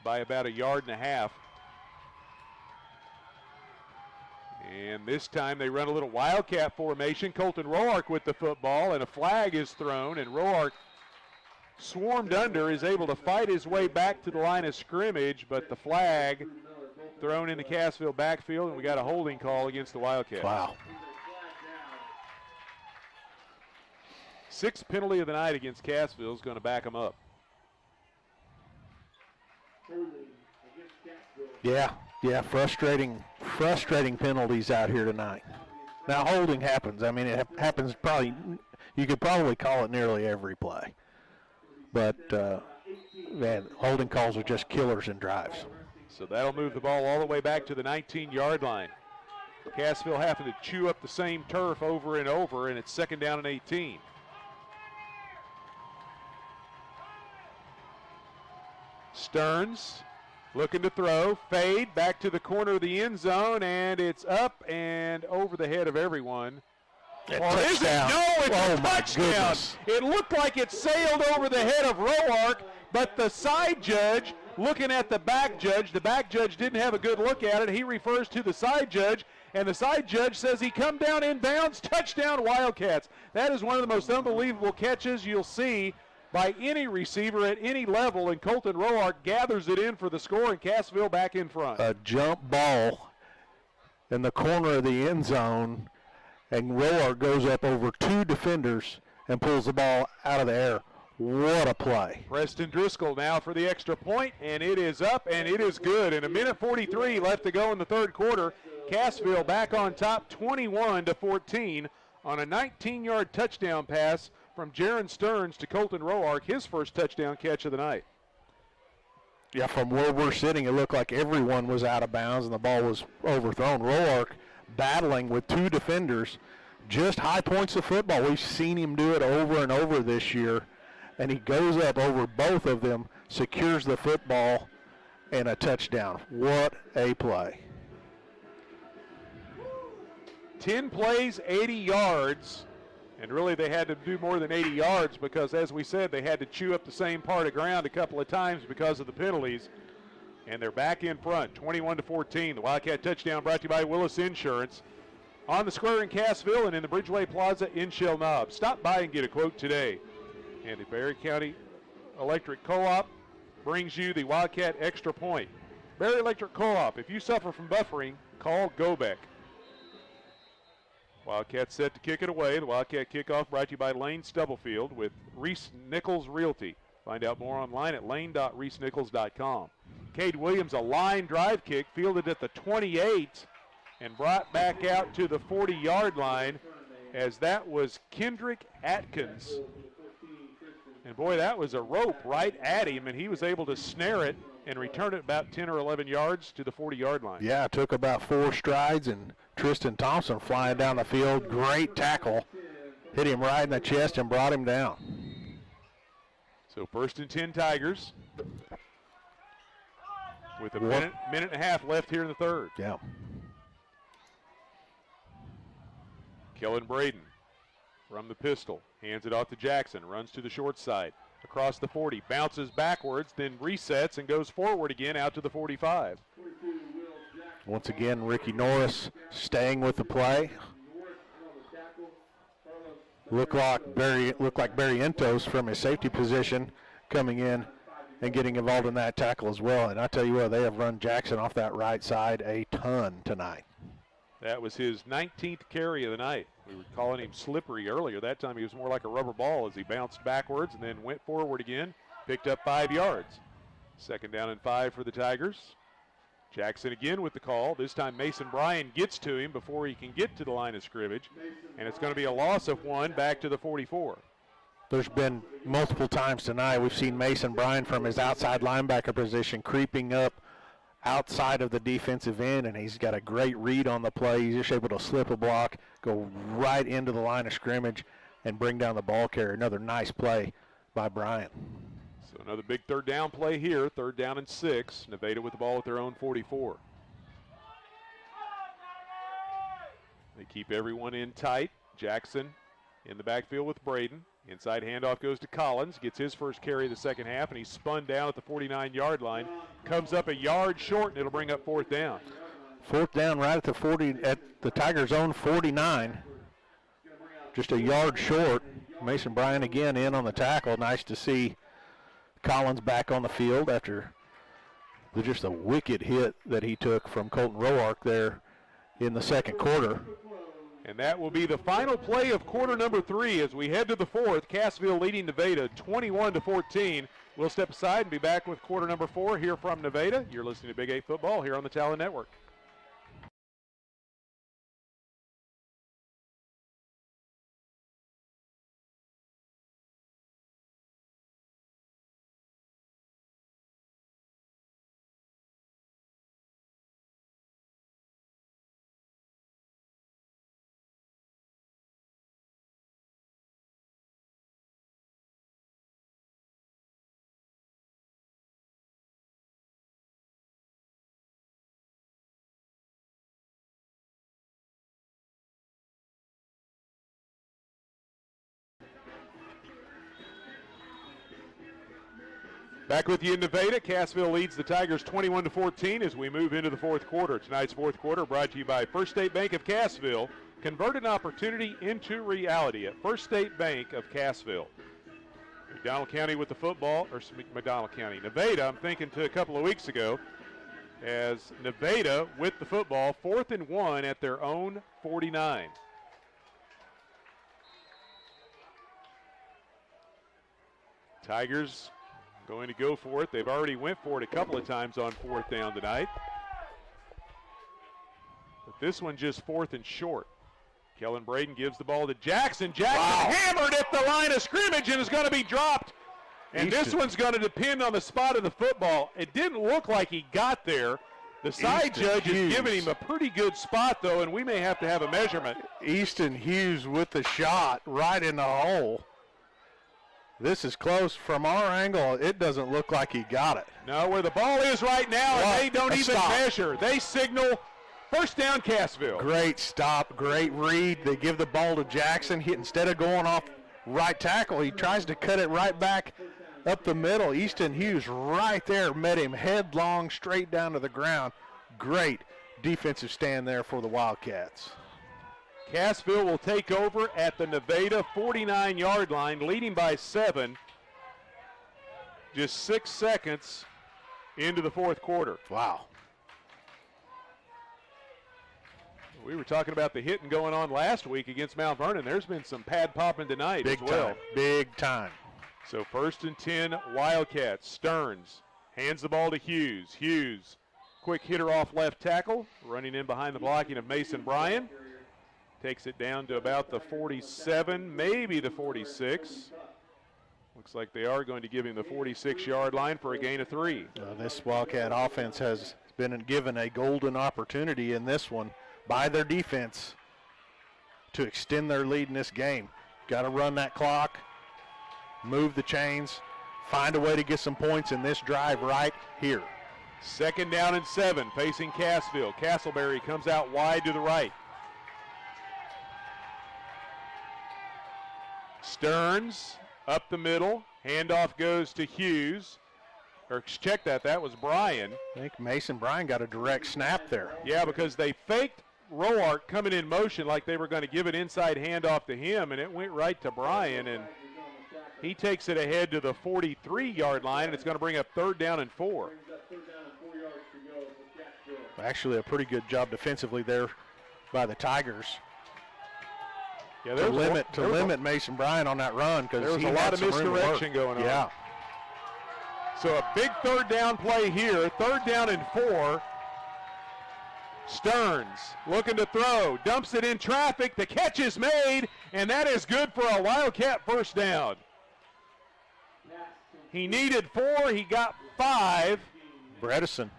Speaker 1: by about 1.5 yards. And this time they run a little Wildcat formation. Colton Roark with the football, and a flag is thrown, and Roark, swarmed under, is able to fight his way back to the line of scrimmage, but the flag thrown in the Cassville backfield, and we got a holding call against the Wildcats.
Speaker 2: Wow.
Speaker 1: 6th penalty of the night against Cassville is going to back them up.
Speaker 2: Yeah, frustrating penalties out here tonight. Now, holding happens. I mean, it happens probably, you could probably call it nearly every play. But, man, holding calls are just killers in drives.
Speaker 1: So that'll move the ball all the way back to the 19-yard line. Cassville having to chew up the same turf over and over, and it's 2nd down and 18. Stearns looking to throw, fade, back to the corner of the end zone, and it's up and over the head of everyone. Or is it? No, it's a touchdown. It looked like it sailed over the head of Roark, but the side judge looking at the back judge didn't have a good look at it. He refers to the side judge, and the side judge says he come down in bounds, touchdown Wildcats. That is one of the most unbelievable catches you'll see by any receiver at any level, and Colton Roark gathers it in for the score, and Cassville back in front.
Speaker 2: A jump ball in the corner of the end zone, and Roark goes up over 2 defenders and pulls the ball out of the air. What a play.
Speaker 1: Preston Driscoll now for the extra point, and it is up, and it is good. And 1:43 left to go in the 3rd quarter. Cassville back on top 21-14 on a 19-yard touchdown pass from Jaron Stearns to Colton Roark, his first touchdown catch of the night.
Speaker 2: Yeah, from where we're sitting, it looked like everyone was out of bounds and the ball was overthrown. Roark battling with 2 defenders, just high points of football. We've seen him do it over and over this year, and he goes up over both of them, secures the football, and a touchdown. What a play.
Speaker 1: 10 plays, 80 yards. And really they had to do more than 80 yards because, as we said, they had to chew up the same part of ground a couple of times because of the penalties. And they're back in front, 21-14. The Wildcat touchdown brought to you by Willis Insurance. On the square in Cassville and in the Bridgeway Plaza in Shell Knob. Stop by and get a quote today. And the Berry County Electric Co-op brings you the Wildcat Extra Point. Berry Electric Co-op, if you suffer from buffering, call Gobeck. Wildcats set to kick it away. The Wildcat kickoff brought to you by Lane Stubblefield with Reese Nichols Realty. Find out more online at lane.reesenichols.com. Cade Williams a line drive kick, fielded at the 28 and brought back out to the 40-yard line, as that was Kendrick Atkins. And boy, that was a rope right at him, and he was able to snare it and return it about 10 or 11 yards to the 40-yard line.
Speaker 2: Yeah, it took about 4 strides, and Tristan Thompson flying down the field. Great tackle. Hit him right in the chest and brought him down.
Speaker 1: So 1st and 10 Tigers with a minute and a half left here in the third.
Speaker 2: Yeah.
Speaker 1: Kellen Braden from the pistol. Hands it off to Jackson. Runs to the short side. Across the 40. Bounces backwards, then resets and goes forward again out to the 45.
Speaker 2: Once again, Ricky Norris staying with the play. Looked like Barry Entos from his safety position coming in and getting involved in that tackle as well. And I tell you what, they have run Jackson off that right side a ton tonight.
Speaker 1: That was his 19th carry of the night. We were calling him slippery earlier. That time he was more like a rubber ball as he bounced backwards and then went forward again, picked up 5 yards. 2nd down and 5 for the Tigers. Jackson again with the call. This time Mason Bryan gets to him before he can get to the line of scrimmage, and it's going to be a loss of 1 back to the 44.
Speaker 2: There's been multiple times tonight we've seen Mason Bryan from his outside linebacker position creeping up outside of the defensive end, and he's got a great read on the play. He's just able to slip a block, go right into the line of scrimmage, and bring down the ball carrier. Another nice play by Bryan.
Speaker 1: So another big 3rd down play here, 3rd down and 6. Nevada with the ball at their own 44. They keep everyone in tight. Jackson in the backfield with Braden. Inside handoff goes to Collins, gets his first carry of the second half, and he's spun down at the 49-yard line. Comes up a yard short, and it'll bring up 4th down. 4th
Speaker 2: down right at the 40, at the Tigers' own 49. Just a yard short. Mason Bryan again in on the tackle. Nice to see Collins back on the field after just a wicked hit that he took from Colton Roark there in the second quarter.
Speaker 1: And that will be the final play of quarter number 3 as we head to the 4th. Cassville leading Nevada 21-14. We'll step aside and be back with quarter number 4 here from Nevada. You're listening to Big 8 Football here on the Talon Network. Back with you in Nevada. Cassville leads the Tigers 21-14 as we move into the 4th quarter. Tonight's 4th quarter brought to you by First State Bank of Cassville. Convert an opportunity into reality at First State Bank of Cassville. McDonald County with the football, or McDonald County. Nevada, I'm thinking to a couple of weeks ago, as Nevada with the football, 4th and 1 at their own 49. Tigers going to go for it. They've already went for it a couple of times on 4th down tonight. But this one just 4th and short. Kellen Braden gives the ball to Jackson. Jackson hammered at the line of scrimmage and is going to be dropped. And this one's going to depend on the spot of the football. It didn't look like he got there. The side judge is giving him a pretty good spot, though, and we may have to have a measurement.
Speaker 2: Easton Hughes with the shot right in the hole. This is close. From our angle, it doesn't look like he got it.
Speaker 1: No, where the ball is right now, and they don't even measure. They signal first down, Cassville.
Speaker 2: Great stop, great read. They give the ball to Jackson. Instead of going off right tackle, he tries to cut it right back up the middle. Easton Hughes right there met him headlong straight down to the ground. Great defensive stand there for the Wildcats.
Speaker 1: Cassville will take over at the Nevada 49-yard line, leading by 7. Just 6 seconds into the 4th quarter.
Speaker 2: Wow.
Speaker 1: We were talking about the hitting going on last week against Mount Vernon. There's been some pad popping tonight as well.
Speaker 2: Big time.
Speaker 1: So 1st and 10, Wildcats. Stearns Hands the ball to Hughes. Hughes, quick hitter off left tackle, running in behind the blocking of Mason Bryan. Takes it down to about the 47, maybe the 46. Looks like they are going to give him the 46-yard line for a gain of 3.
Speaker 2: This Wildcat offense has been given a golden opportunity in this one by their defense to extend their lead in this game. Got to run that clock, move the chains, find a way to get some points in this drive right here.
Speaker 1: 2nd down and 7, facing Cassville. Castleberry comes out wide to the right. Stearns up the middle. Handoff goes to Hughes. Or check that. That was Bryan.
Speaker 2: I think Mason Bryan got a direct snap there.
Speaker 1: Yeah, because they faked Roark coming in motion like they were going to give an inside handoff to him, and it went right to Bryan, and he takes it ahead to the 43-yard line, and it's going to bring up 3rd down and 4.
Speaker 2: Actually, a pretty good job defensively there by the Tigers.
Speaker 1: Yeah,
Speaker 2: to limit Mason Bryan on that run, because
Speaker 1: there was a lot of misdirection going on.
Speaker 2: Yeah.
Speaker 1: So a big 3rd down play here. 3rd down and 4. Stearns looking to throw, dumps it in traffic. The catch is made, and that is good for a Wildcat first down. He needed 4. He got 5.
Speaker 2: Bredesen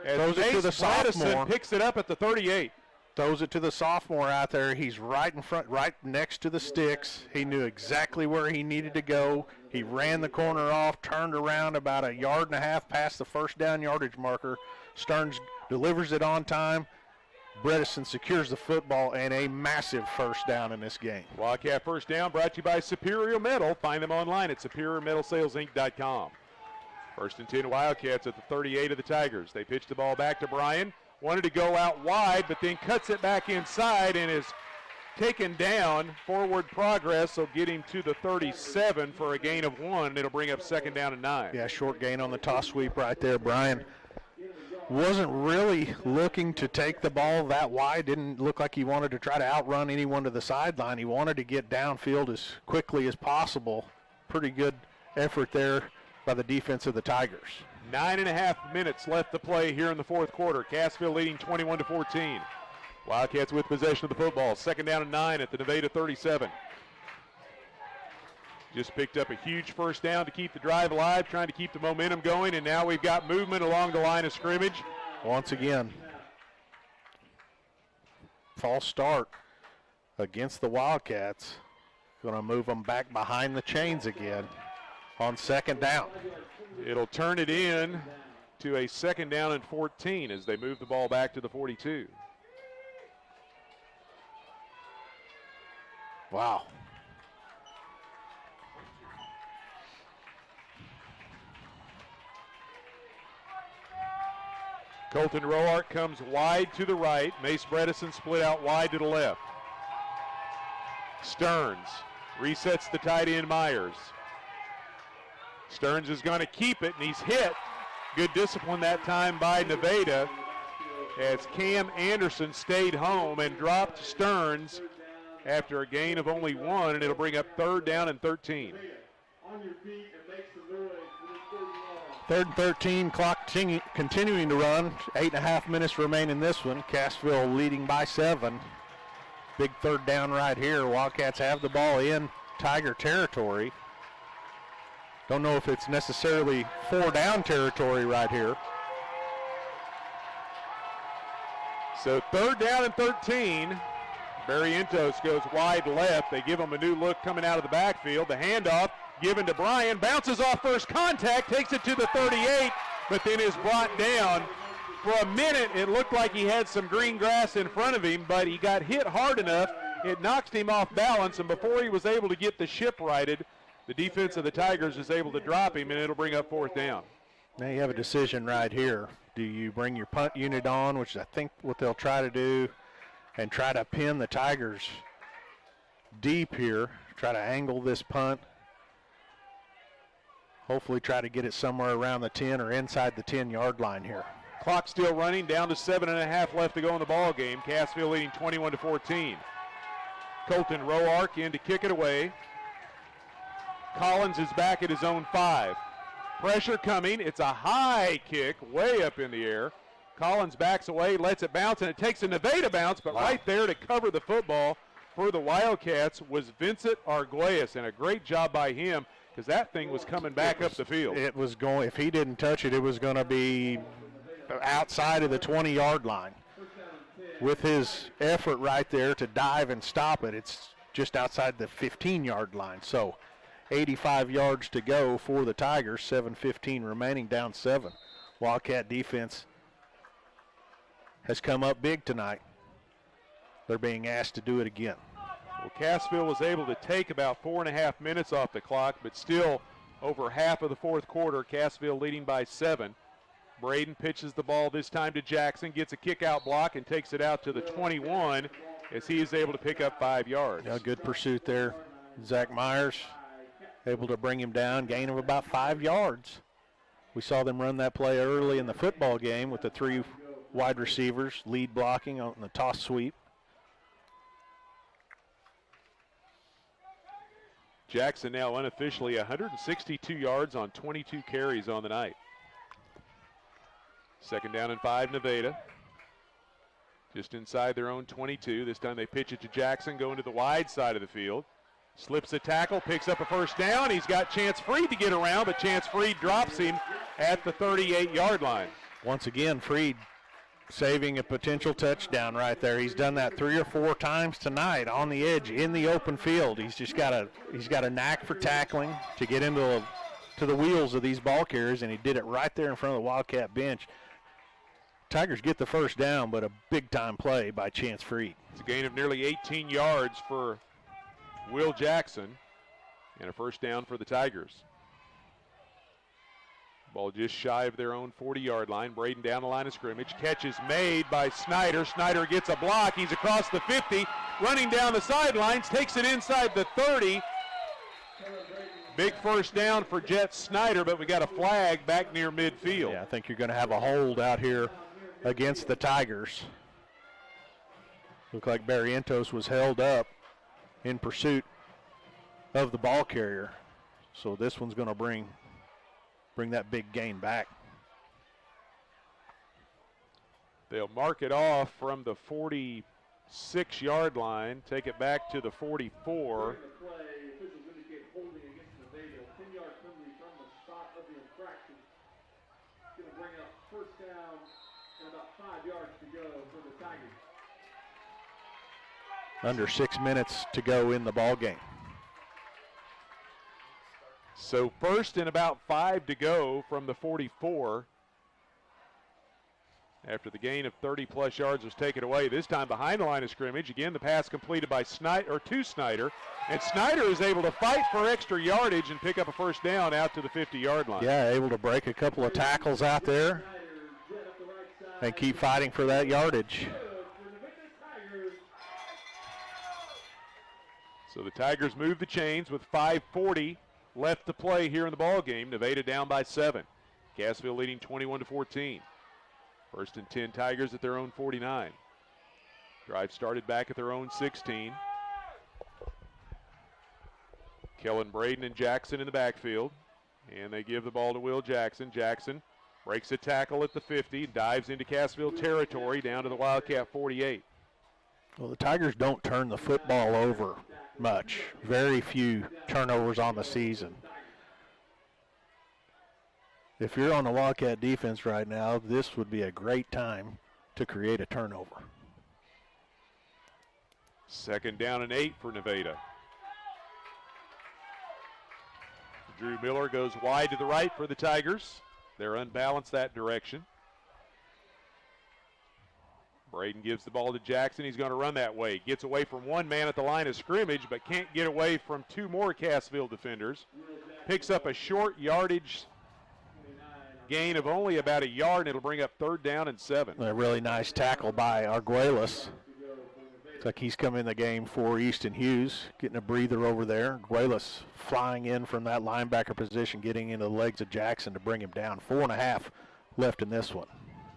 Speaker 1: throws it to the sophomore. Picks it up at the 38.
Speaker 2: Throws it to the sophomore out there. He's right in front, right next to the sticks. He knew exactly where he needed to go. He ran the corner off, turned around about 1.5 yards past the first down yardage marker. Stearns delivers it on time. Bredesen secures the football, and a massive first down in this game.
Speaker 1: Wildcat first down brought to you by Superior Metal. Find them online at superiormetalsalesinc.com. 1st and 10 Wildcats at the 38 of the Tigers. They pitch the ball back to Bryan. Wanted to go out wide, but then cuts it back inside and is taken down. Forward progress will get him to the 37 for a gain of 1. It'll bring up 2nd down and 9.
Speaker 2: Yeah, short gain on the toss sweep right there. Bryan wasn't really looking to take the ball that wide. Didn't look like he wanted to try to outrun anyone to the sideline. He wanted to get downfield as quickly as possible. Pretty good effort there by the defense of the Tigers.
Speaker 1: 9.5 minutes left to play here in the 4th quarter. Cassville leading 21-14. Wildcats with possession of the football. 2nd down and 9 at the Nevada 37. Just picked up a huge first down to keep the drive alive, trying to keep the momentum going, and now we've got movement along the line of scrimmage.
Speaker 2: Once again, false start against the Wildcats. Going to move them back behind the chains again on 2nd down.
Speaker 1: It'll turn it in to a 2nd down and 14 as they move the ball back to the 42.
Speaker 2: Wow.
Speaker 1: Colton Roark comes wide to the right. Mace Bredesen split out wide to the left. Stearns resets the tight end Myers. Stearns is going to keep it, and he's hit. Good discipline that time by Nevada as Cam Anderson stayed home and dropped Stearns after a gain of only 1, and it'll bring up 3rd down and 13.
Speaker 2: 3rd and 13, clock continuing to run. 8.5 minutes remain in this one. Cassville leading by 7. Big 3rd down right here. Wildcats have the ball in Tiger territory. Don't know if it's necessarily 4-down territory right here.
Speaker 1: So 3rd down and 13. Barrientos goes wide left. They give him a new look coming out of the backfield. The handoff given to Bryan. Bounces off first contact. Takes it to the 38, but then is brought down. For a minute, it looked like he had some green grass in front of him, but he got hit hard enough. It knocked him off balance, and before he was able to get the ship righted, the defense of the Tigers is able to drop him, and it'll bring up 4th down.
Speaker 2: Now you have a decision right here. Do you bring your punt unit on, which is I think what they'll try to do, and try to pin the Tigers deep here, try to angle this punt, hopefully try to get it somewhere around the 10 or inside the 10-yard line here.
Speaker 1: Clock still running, down to 7.5 left to go in the ball game. Cassville leading 21-14. Colton Roark in to kick it away. Collins is back at his own 5. Pressure coming. It's a high kick way up in the air. Collins backs away, lets it bounce, and it takes a Nevada bounce, but right there to cover the football for the Wildcats was Vincent Arguelles, and a great job by him because that thing was coming back up the field.
Speaker 2: It was going, if he didn't touch it, it was going to be outside of the 20-yard line. With his effort right there to dive and stop it, it's just outside the 15-yard line. So 85 yards to go for the Tigers, 7:15 remaining, down 7. Wildcat defense has come up big tonight. They're being asked to do it again.
Speaker 1: Well, Cassville was able to take about 4.5 minutes off the clock, but still over half of the fourth quarter, Cassville leading by 7. Braden pitches the ball this time to Jackson, gets a kick-out block and takes it out to the 21 as he is able to pick up 5 yards.
Speaker 2: Yeah, good pursuit there. Zach Myers able to bring him down, gain of about 5 yards. We saw them run that play early in the football game with the 3 wide receivers, lead blocking on the toss sweep.
Speaker 1: Jackson now unofficially 162 yards on 22 carries on the night. 2nd down and 5, Nevada. Just inside their own 22. This time they pitch it to Jackson, going to the wide side of the field. Slips a tackle, picks up a first down. He's got Chance Freed to get around, but Chance Freed drops him at the 38-yard line.
Speaker 2: Once again, Freed saving a potential touchdown right there. He's done that 3 or 4 times tonight on the edge in the open field. He's got a knack for tackling to get into the wheels of these ball carriers, and he did it right there in front of the Wildcat bench. Tigers get the first down, but a big-time play by Chance Freed.
Speaker 1: It's a gain of nearly 18 yards for Will Jackson and a first down for the Tigers. Ball just shy of their own 40-yard line. Braden down the line of scrimmage. Catch is made by Snyder. Snyder gets a block. He's across the 50, running down the sidelines, takes it inside the 30. Big first down for Jet Snyder, but we got a flag back near midfield.
Speaker 2: Yeah, I think you're going to have a hold out here against the Tigers. Looked like Barrientos was held up in pursuit of the ball carrier. So this one's going to bring that big gain back.
Speaker 1: They'll mark it off from the 46-yard line, take it back to the 44.
Speaker 3: First down and about 5 yards to go for the Tigers.
Speaker 2: Under 6 minutes to go in the ball game.
Speaker 1: So first and about 5 to go from the 44. After the gain of 30-plus yards was taken away, this time behind the line of scrimmage. Again, the pass completed by Snyder, and Snyder is able to fight for extra yardage and pick up a first down out to the 50-yard line.
Speaker 2: Yeah, able to break a couple of tackles out there and keep fighting for that yardage.
Speaker 1: So the Tigers move the chains with 5:40 left to play here in the ball game. Nevada down by 7. Cassville leading 21-14. First and 10 Tigers at their own 49. Drive started back at their own 16. Kellen Braden and Jackson in the backfield. And they give the ball to Will Jackson. Jackson breaks a tackle at the 50, dives into Cassville territory down to the Wildcat 48.
Speaker 2: Well, the Tigers don't turn the football over much. Very few turnovers on the season. If you're on the Wildcat defense right now, this would be a great time to create a turnover.
Speaker 1: 2nd down and 8 for Nevada. Drew Miller goes wide to the right for the Tigers. They're unbalanced that direction. Braden gives the ball to Jackson. He's going to run that way. Gets away from one man at the line of scrimmage, but can't get away from 2 more Cassville defenders. Picks up a short yardage gain of only about a yard, and it'll bring up 3rd down and 7.
Speaker 2: A really nice tackle by Arguelles. Looks like he's come in the game for Easton Hughes, getting a breather over there. Arguelles flying in from that linebacker position, getting into the legs of Jackson to bring him down. 4.5 left in this one.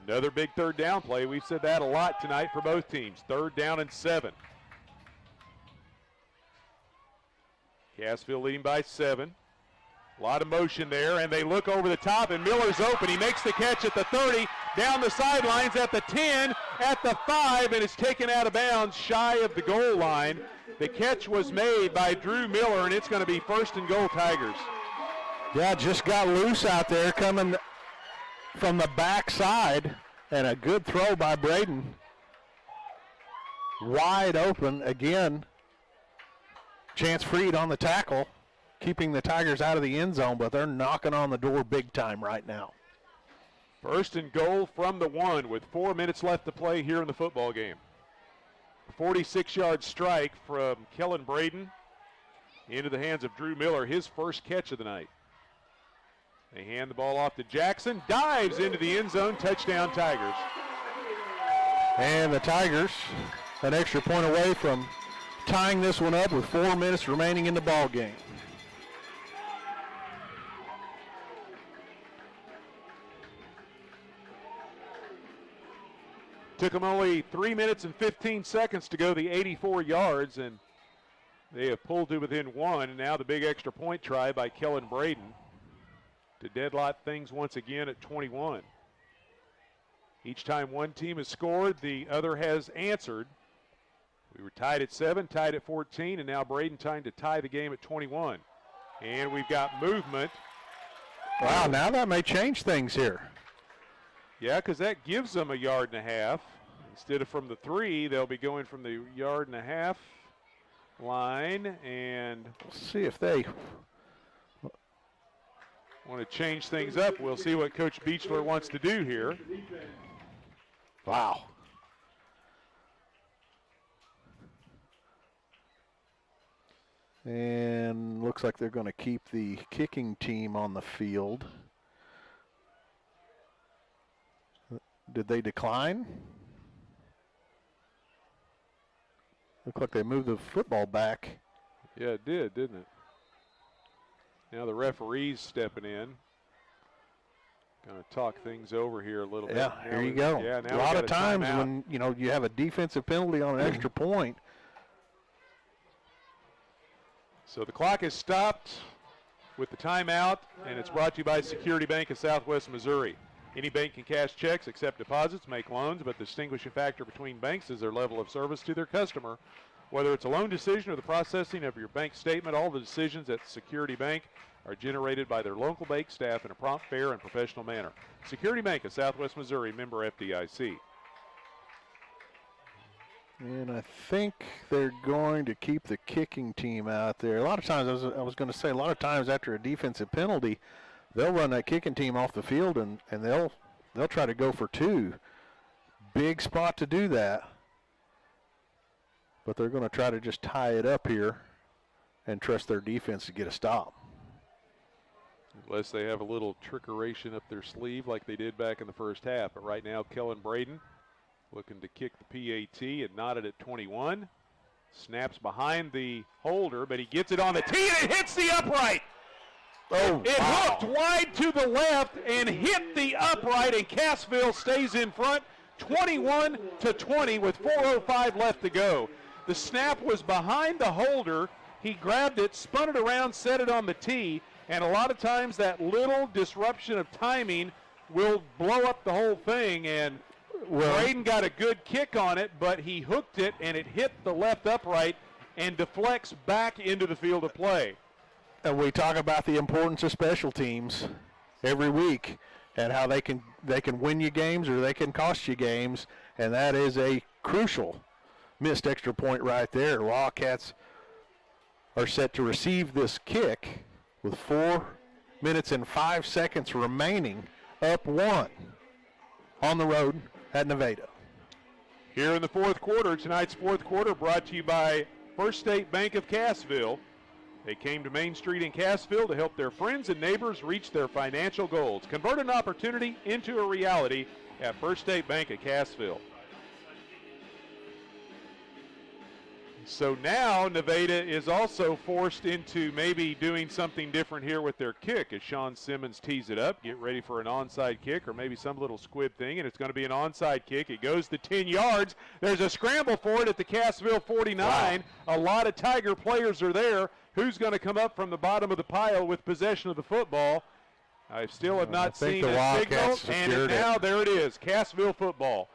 Speaker 1: Another big 3rd down play. We've said that a lot tonight for both teams. 3rd down and 7. Cassville leading by 7. A lot of motion there, and they look over the top, and Miller's open. He makes the catch at the 30, down the sidelines at the 10, at the 5, and is taken out of bounds shy of the goal line. The catch was made by Drew Miller, and it's going to be 1st and goal, Tigers.
Speaker 2: Yeah, just got loose out there coming from the backside, and a good throw by Braden. Wide open again. Chance Freed on the tackle, keeping the Tigers out of the end zone, but they're knocking on the door big time right now.
Speaker 1: 1st and goal from the 1 with 4 minutes left to play here in the football game. 46-yard strike from Kellen Braden into the hands of Drew Miller, his first catch of the night. They hand the ball off to Jackson, dives into the end zone, touchdown Tigers.
Speaker 2: And the Tigers an extra point away from tying this one up with 4 minutes remaining in the ball game.
Speaker 1: Took them only 3 minutes and 15 seconds to go the 84 yards, and they have pulled to within 1. And now the big extra point try by Kellen Braden to deadlock things once again at 21. Each time one team has scored, the other has answered. We were tied at 7, tied at 14, and now Braden trying to tie the game at 21. And we've got movement.
Speaker 2: Wow, now that may change things here.
Speaker 1: Yeah, because that gives them a yard and a half. Instead of from the 3, they'll be going from the yard and a half line. And
Speaker 2: we'll see if they
Speaker 1: want to change things up. We'll see what Coach Beechler wants to do here.
Speaker 2: Wow. And looks like they're going to keep the kicking team on the field. Did they decline? Looked like they moved the football back.
Speaker 1: Yeah, it did, didn't it? Now the referee's stepping in. Going to talk things over here a little bit.
Speaker 2: Yeah, here you go.
Speaker 1: Yeah,
Speaker 2: a lot of times when you have a defensive penalty on an extra point.
Speaker 1: So the clock is stopped with the timeout, and it's brought to you by Security Bank of Southwest Missouri. Any bank can cash checks, accept deposits, make loans, but the distinguishing factor between banks is their level of service to their customer. Whether it's a loan decision or the processing of your bank statement, all the decisions at Security Bank are generated by their local bank staff in a prompt, fair, and professional manner. Security Bank of Southwest Missouri, member FDIC.
Speaker 2: And I think they're going to keep the kicking team out there. A lot of times, I was going to say, a lot of times after a defensive penalty, they'll run that kicking team off the field and they'll try to go for 2. Big spot to do that. But they're going to try to just tie it up here and trust their defense to get a stop.
Speaker 1: Unless they have a little trickeration up their sleeve like they did back in the first half. But right now, Kellen Braden looking to kick the PAT and knotted at 21. Snaps behind the holder, but he gets it on the tee and it hits the upright.
Speaker 2: Oh,
Speaker 1: it
Speaker 2: wow.
Speaker 1: hooked wide to the left and hit the upright, and Cassville stays in front 21-20 with 4:05 left to go. The snap was behind the holder. He grabbed it, spun it around, set it on the tee, and a lot of times that little disruption of timing will blow up the whole thing, and Braden got a good kick on it, but he hooked it, and it hit the left upright and deflects back into the field of play.
Speaker 2: And we talk about the importance of special teams every week and how they can win you games or they can cost you games, and that is a crucial missed extra point right there. Wildcats are set to receive this kick with 4 minutes and 5 seconds remaining, up 1 on the road at Nevada.
Speaker 1: Here in the fourth quarter, tonight's fourth quarter brought to you by First State Bank of Cassville. They came to Main Street in Cassville to help their friends and neighbors reach their financial goals. Convert an opportunity into a reality at First State Bank of Cassville. So now Nevada is also forced into maybe doing something different here with their kick as Sean Simmons tees it up. Get ready for an onside kick or maybe some little squib thing, and it's going to be an onside kick. It goes to 10 yards. There's a scramble for it at the Cassville 49. Wow. A lot of Tiger players are there. Who's going to come up from the bottom of the pile with possession of the football? I still have not seen a signal, and now there it is, Cassville football.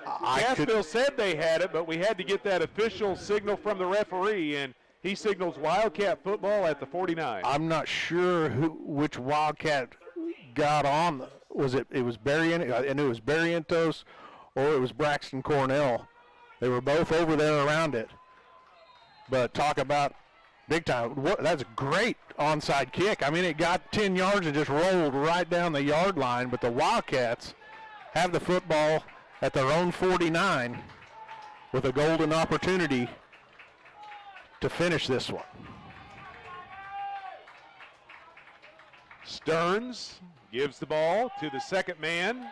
Speaker 1: Cassville said they had it, but we had to get that official signal from the referee, and he signals Wildcat football at the 49.
Speaker 2: I'm not sure which Wildcat got on. It was Barrientos or it was Braxton Cornell. They were both over there around it. But talk about big time. That's a great onside kick. I mean, it got 10 yards and just rolled right down the yard line, but the Wildcats have the football at their own 49 with a golden opportunity to finish this one.
Speaker 1: Stearns gives the ball to the second man.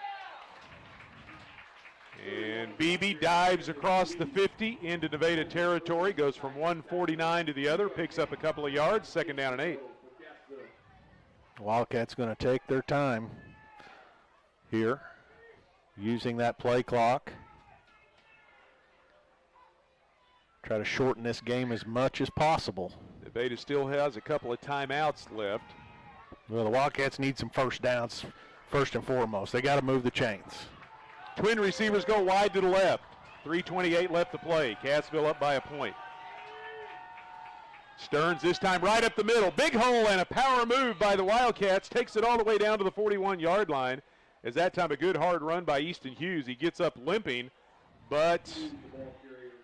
Speaker 1: And Beebe dives across the 50 into Nevada territory, goes from 149 to the other, picks up a couple of yards, second down and 8.
Speaker 2: Wildcats going to take their time here, using that play clock. Try to shorten this game as much as possible.
Speaker 1: Nevada still has a couple of timeouts left.
Speaker 2: Well, the Wildcats need some first downs first and foremost. They got to move the chains.
Speaker 1: Twin receivers go wide to the left. 3:28 left to play. Cassville up by a point. Stearns this time right up the middle. Big hole and a power move by the Wildcats. Takes it all the way down to the 41-yard line. As that time a good hard run by Easton Hughes. He gets up limping, but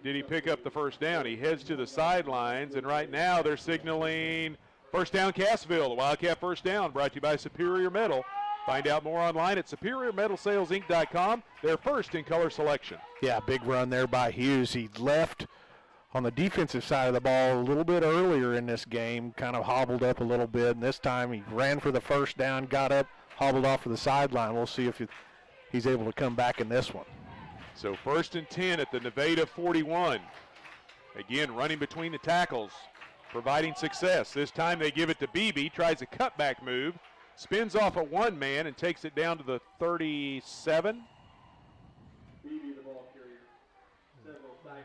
Speaker 1: did he pick up the first down? He heads to the sidelines, and right now they're signaling first down Cassville. The Wildcat first down brought to you by Superior Metal. Find out more online at SuperiorMetalSalesInc.com. They're first in color selection.
Speaker 2: Yeah, big run there by Hughes. He left on the defensive side of the ball a little bit earlier in this game, kind of hobbled up a little bit, and this time he ran for the first down, got up, hobbled off to the sideline. We'll see if he's able to come back in this one.
Speaker 1: So first and 10 at the Nevada 41. Again, running between the tackles, providing success. This time they give it to Beebe, tries a cutback move, spins off a one man and takes it down to the 37.
Speaker 3: Beebe, the ball carrier.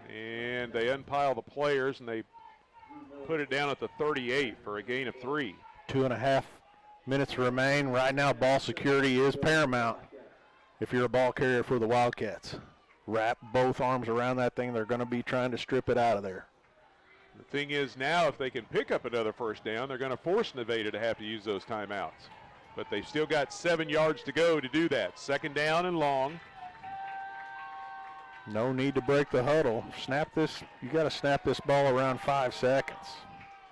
Speaker 1: And they unpile the players and they put it down at the 38 for a gain of 3.
Speaker 2: 2.5 minutes remain. Right now, ball security is paramount if you're a ball carrier for the Wildcats. Wrap both arms around that thing. They're going to be trying to strip it out of there.
Speaker 1: The thing is now if they can pick up another first down, they're going to force Nevada to have to use those timeouts. But they've still got 7 yards to go to do that. Second down and long.
Speaker 2: No need to break the huddle. Snap this. You got to snap this ball around 5 seconds.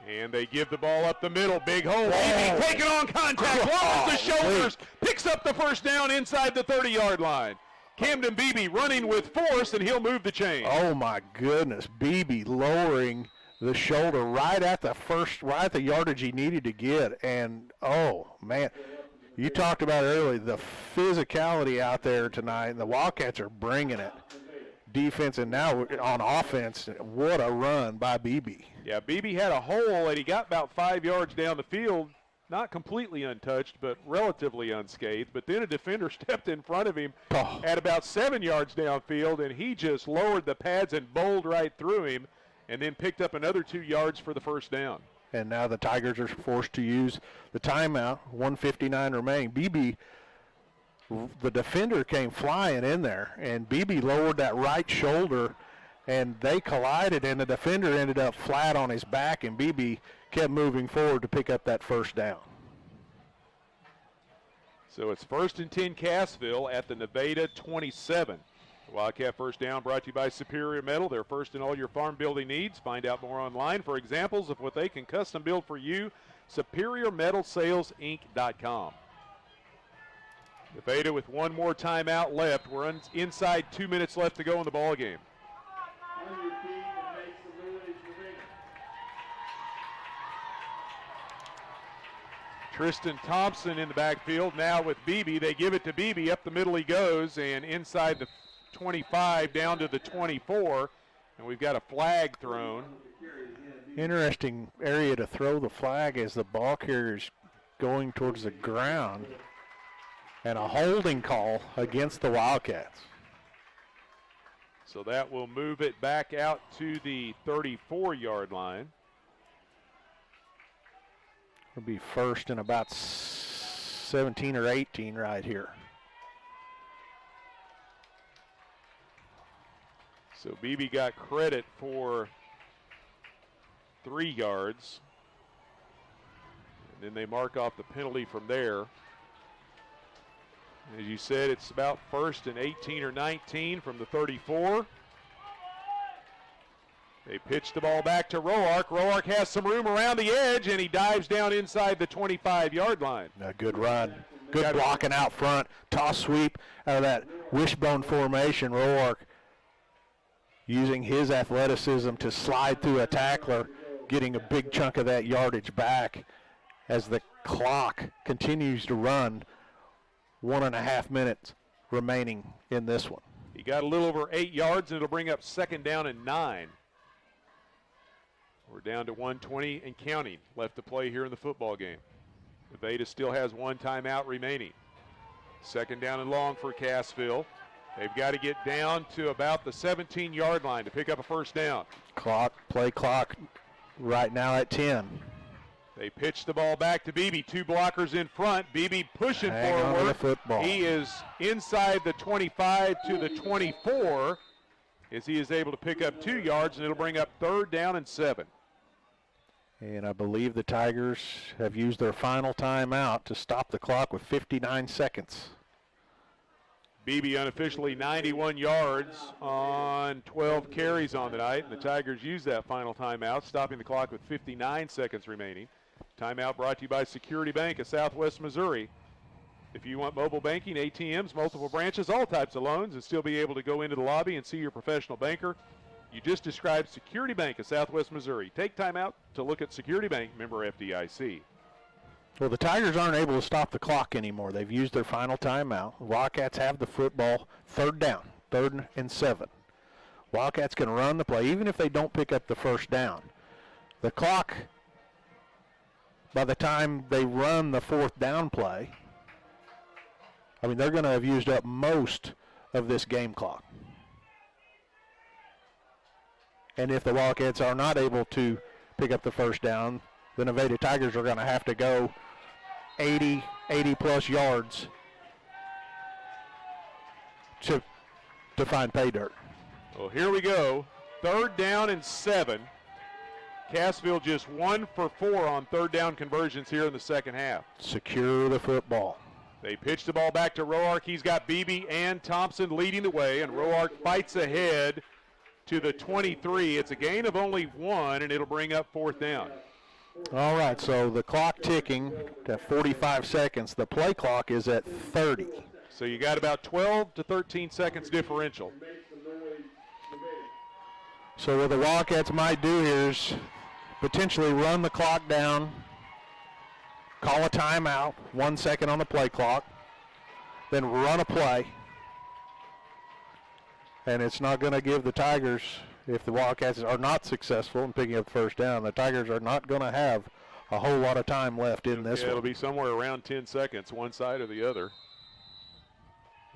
Speaker 1: And they give the ball up the middle. Big hole. Beebe taking on contact. Lowers the shoulders. Picks up the first down inside the 30-yard line. Camden Beebe running with force, and he'll move the chain.
Speaker 2: Oh, my goodness. Beebe lowering the shoulder right at the yardage he needed to get. And, oh, man, you talked about earlier the physicality out there tonight. The Wildcats are bringing it. Defense and now on offense, what a run by Beebe.
Speaker 1: Yeah, Beebe had a hole, and he got about 5 yards down the field. Not completely untouched, but relatively unscathed. But then a defender stepped in front of him at about 7 yards downfield, and he just lowered the pads and bowled right through him and then picked up another 2 yards for the first down.
Speaker 2: And now the Tigers are forced to use the timeout, 1:59 remaining. Beebe, the defender came flying in there, and Beebe lowered that right shoulder, and they collided, and the defender ended up flat on his back, and Beebe kept moving forward to pick up that first down.
Speaker 1: So it's first and 10 Cassville at the Nevada 27. The Wildcat first down brought to you by Superior Metal. They're first in all your farm building needs. Find out more online for examples of what they can custom build for you. SuperiorMetalSalesInc.com. Nevada with one more timeout left. We're inside 2 minutes left to go in the ball game.
Speaker 3: On your feet and make some noise, Nevada.
Speaker 1: Tristan Thompson in the backfield now with Beebe. They give it to Beebe. Up the middle he goes, and inside the 25 down to the 24. And we've got a flag thrown.
Speaker 2: Interesting area to throw the flag as the ball carrier's going towards the ground. And a holding call against the Wildcats.
Speaker 1: So that will move it back out to the 34-yard line.
Speaker 2: It'll be first and about 17 or 18 right here.
Speaker 1: So Beebe got credit for 3 yards. And then they mark off the penalty from there. As you said, it's about first and 18 or 19 from the 34. They pitch the ball back to Roark. Roark has some room around the edge, and he dives down inside the 25-yard line.
Speaker 2: A good run. Good blocking out front. Toss sweep out of that wishbone formation. Roark using his athleticism to slide through a tackler, getting a big chunk of that yardage back as the clock continues to run. 1.5 minutes remaining in this one.
Speaker 1: He got a little over 8 yards, and it'll bring up 2nd down and 9. We're down to 1:20 and counting left to play here in the football game. Nevada still has 1 timeout remaining. 2nd down and long for Cassville. They've got to get down to about the 17-yard line to pick up a first down.
Speaker 2: Play clock right now at 10.
Speaker 1: They pitch the ball back to Beebe. 2 blockers in front. Beebe pushing forward.
Speaker 2: The football.
Speaker 1: He is inside the 25 to the 24 as he is able to pick up 2 yards, and it'll bring up 3rd down and 7.
Speaker 2: And I believe the Tigers have used their final timeout to stop the clock with 59 seconds.
Speaker 1: Beebe unofficially 91 yards on 12 carries on the night, and the Tigers use that final timeout, stopping the clock with 59 seconds remaining. Timeout brought to you by Security Bank of Southwest Missouri. If you want mobile banking, ATMs, multiple branches, all types of loans, and still be able to go into the lobby and see your professional banker, you just described Security Bank of Southwest Missouri. Take time out to look at Security Bank, member FDIC.
Speaker 2: Well, the Tigers aren't able to stop the clock anymore. They've used their final timeout. Wildcats have the football. 3rd down, 3rd and 7. Wildcats can run the play, even if they don't pick up the first down. The clock, by the time they run the 4th down play, I mean, they're going to have used up most of this game clock. And if the Wildcats are not able to pick up the first down, the Nevada Tigers are going to have to go 80-plus yards to find pay dirt.
Speaker 1: Well, here we go. 3rd down and 7. Cassville just 1 for 4 on 3rd down conversions here in the second half.
Speaker 2: Secure the football.
Speaker 1: They pitch the ball back to Roark. He's got Beebe and Thompson leading the way, and Roark fights ahead to the 23. It's a gain of only 1, and it'll bring up 4th down.
Speaker 2: All right, so the clock ticking at 45 seconds. The play clock is at 30.
Speaker 1: So you got about 12 to 13 seconds differential.
Speaker 2: So what the Wildcats might do here is potentially run the clock down, call a timeout, 1 second on the play clock, then run a play. And it's not going to give the Tigers, if the Wildcats are not successful in picking up the first down, the Tigers are not going to have a whole lot of time left in this one.
Speaker 1: It'll be somewhere around 10 seconds, one side or the other.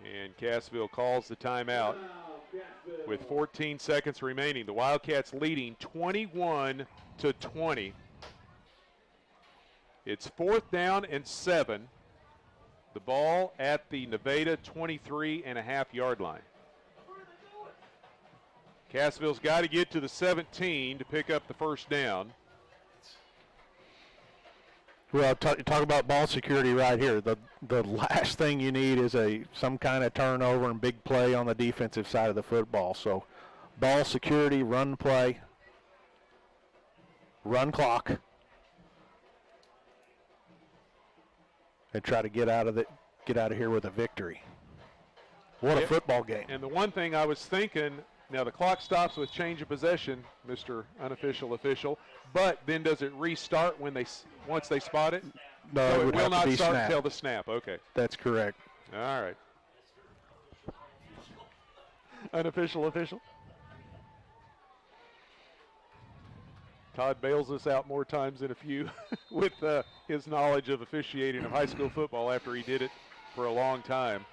Speaker 1: And Cassville calls the timeout with 14 seconds remaining. The Wildcats leading 21 to 20. It's 4th down and 7. The ball at the Nevada 23.5-yard line. Cassville's got to get to the 17 to pick up the first down.
Speaker 2: Well, talk about ball security right here. The last thing you need is some kind of turnover and big play on the defensive side of the football. So ball security, run play, run clock, and try to get out of here with a victory. What a football game.
Speaker 1: And the one thing I was thinking, now the clock stops with change of possession, Mr. Unofficial Official, but then does it restart once they spot it?
Speaker 2: No,
Speaker 1: it will not start until the snap. Okay.
Speaker 2: That's correct.
Speaker 1: All right. Unofficial Official. Todd bails us out more times than a few with his knowledge of officiating of high school football after he did it for a long time.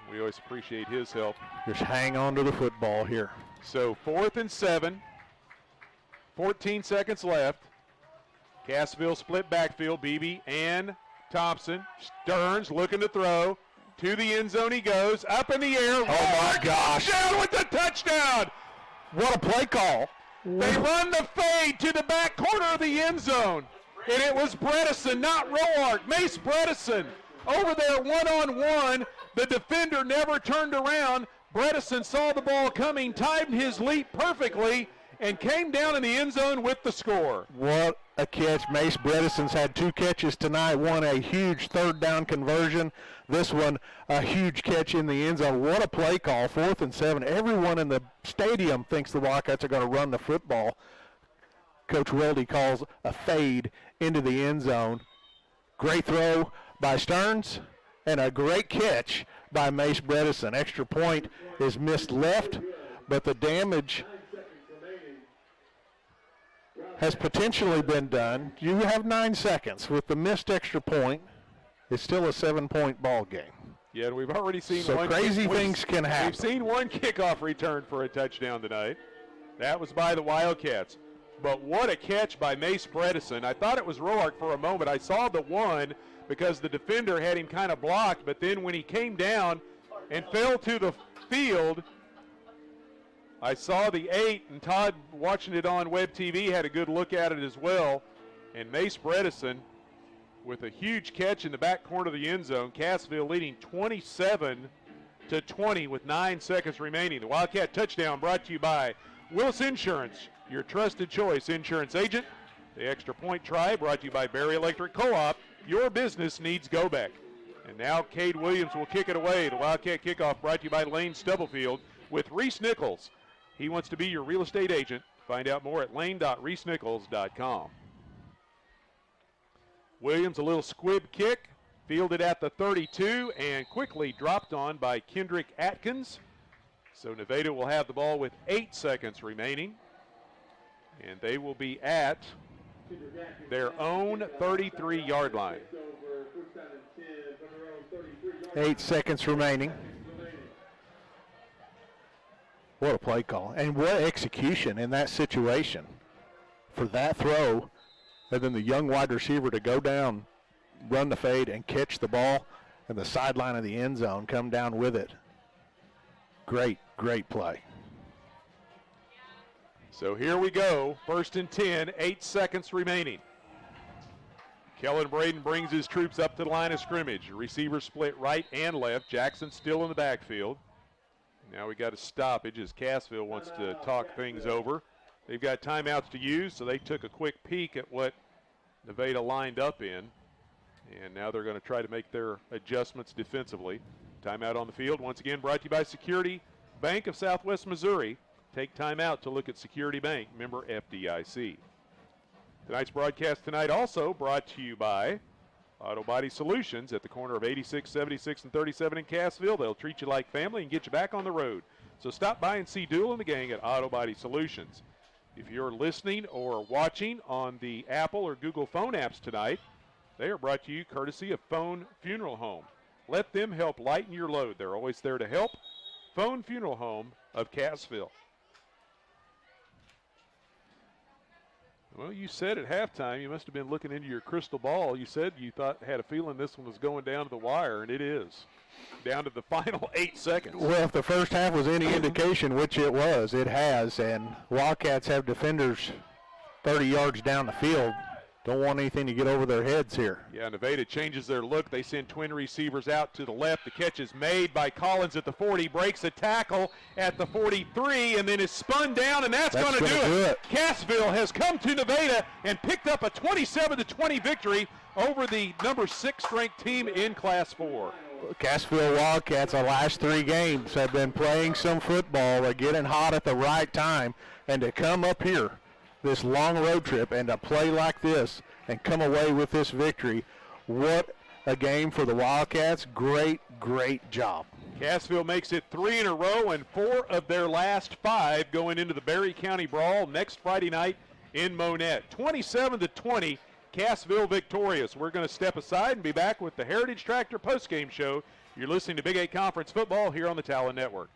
Speaker 1: We always appreciate his help.
Speaker 2: Just hang on to the football here.
Speaker 1: So 4th and 7, 14 seconds left. Cassville split backfield. Beebe and Thompson. Stearns looking to throw. To the end zone he goes. Up in the air.
Speaker 2: Oh, my gosh.
Speaker 1: Down with the touchdown.
Speaker 2: What a play call.
Speaker 1: They run the fade to the back corner of the end zone. And it was Bredesen, not Roark. Mace Bredesen over there one-on-one. The defender never turned around. Bredesen saw the ball coming, timed his leap perfectly, and came down in the end zone with the score.
Speaker 2: What a catch. Mace Bredesen's had 2 catches tonight. One a huge third down conversion. This one a huge catch in the end zone. What a play call. 4th and 7. Everyone in the stadium thinks the Wildcats are going to run the football. Coach Weldy calls a fade into the end zone. Great throw by Stearns and a great catch by Mace Bredesen. Extra point is missed left, but the damage has potentially been done. You have 9 seconds. With the missed extra point, it's still a 7-point ball game.
Speaker 1: Yeah, and we've already seen
Speaker 2: so crazy things can happen.
Speaker 1: We've seen one kickoff return for a touchdown tonight. That was by the Wildcats. But what a catch by Mace Bredesen. I thought it was Roark for a moment. I saw the one because the defender had him kind of blocked, but then when he came down and fell to the field, I saw the 8, and Todd, watching it on Web TV, had a good look at it as well. And Mace Bredesen with a huge catch in the back corner of the end zone. Cassville leading 27-20 with 9 seconds remaining. The Wildcat touchdown brought to you by Willis Insurance, your trusted choice insurance agent. The extra point try brought to you by Berry Electric Co-op. Your business needs Go-Back. And now Cade Williams will kick it away. The Wildcat kickoff brought to you by Lane Stubblefield with Reese Nichols. He wants to be your real estate agent. Find out more at lane.reesenichols.com. Williams, a little squib kick, fielded at the 32 and quickly dropped on by Kendrick Atkins. So Nevada will have the ball with 8 seconds remaining. And they will be at their own 33-yard line.
Speaker 2: 8 seconds remaining. What a play call. And what execution in that situation for that throw. And then the young wide receiver to go down, run the fade, and catch the ball. And the sideline of the end zone come down with it. Great, great play.
Speaker 1: So here we go. 1st and 10, 8 seconds remaining. Kellen Braden brings his troops up to the line of scrimmage. Receivers split right and left. Jackson still in the backfield. Now we got a stoppage as Cassville wants to talk things over. They've got timeouts to use, so they took a quick peek at what Nevada lined up in. And now they're going to try to make their adjustments defensively. Timeout on the field. Once again, brought to you by Security Bank of Southwest Missouri. Take time out to look at Security Bank, member FDIC. Tonight's broadcast tonight also brought to you by Auto Body Solutions at the corner of 86, 76, and 37 in Cassville. They'll treat you like family and get you back on the road. So stop by and see Dool and the gang at Auto Body Solutions. If you're listening or watching on the Apple or Google phone apps tonight, they are brought to you courtesy of Phone Funeral Home. Let them help lighten your load. They're always there to help. Phone Funeral Home of Cassville. Well, you said at halftime, you must have been looking into your crystal ball. You said you had a feeling this one was going down to the wire, and it is. Down to the final 8 seconds.
Speaker 2: Well, if the first half was any indication, which it was, it has, and Wildcats have defenders 30 yards down the field. Don't want anything to get over their heads here.
Speaker 1: Yeah, Nevada changes their look. They send twin receivers out to the left. The catch is made by Collins at the 40, breaks a tackle at the 43, and then is spun down, and that's going to do it. Cassville has come to Nevada and picked up a 27-20 victory over the number 6 ranked team in Class 4.
Speaker 2: Cassville Wildcats, the last 3 games, have been playing some football. They're getting hot at the right time, and to come up here this long road trip and to play like this and come away with this victory, what a game for the Wildcats. Great, great job.
Speaker 1: Cassville makes it 3 in a row and 4 of their last 5 going into the Berry County Brawl next Friday night in Monette. 27-20, Cassville victorious. We're going to step aside and be back with the Heritage Tractor postgame show. You're listening to Big 8 Conference Football here on the Talon Network.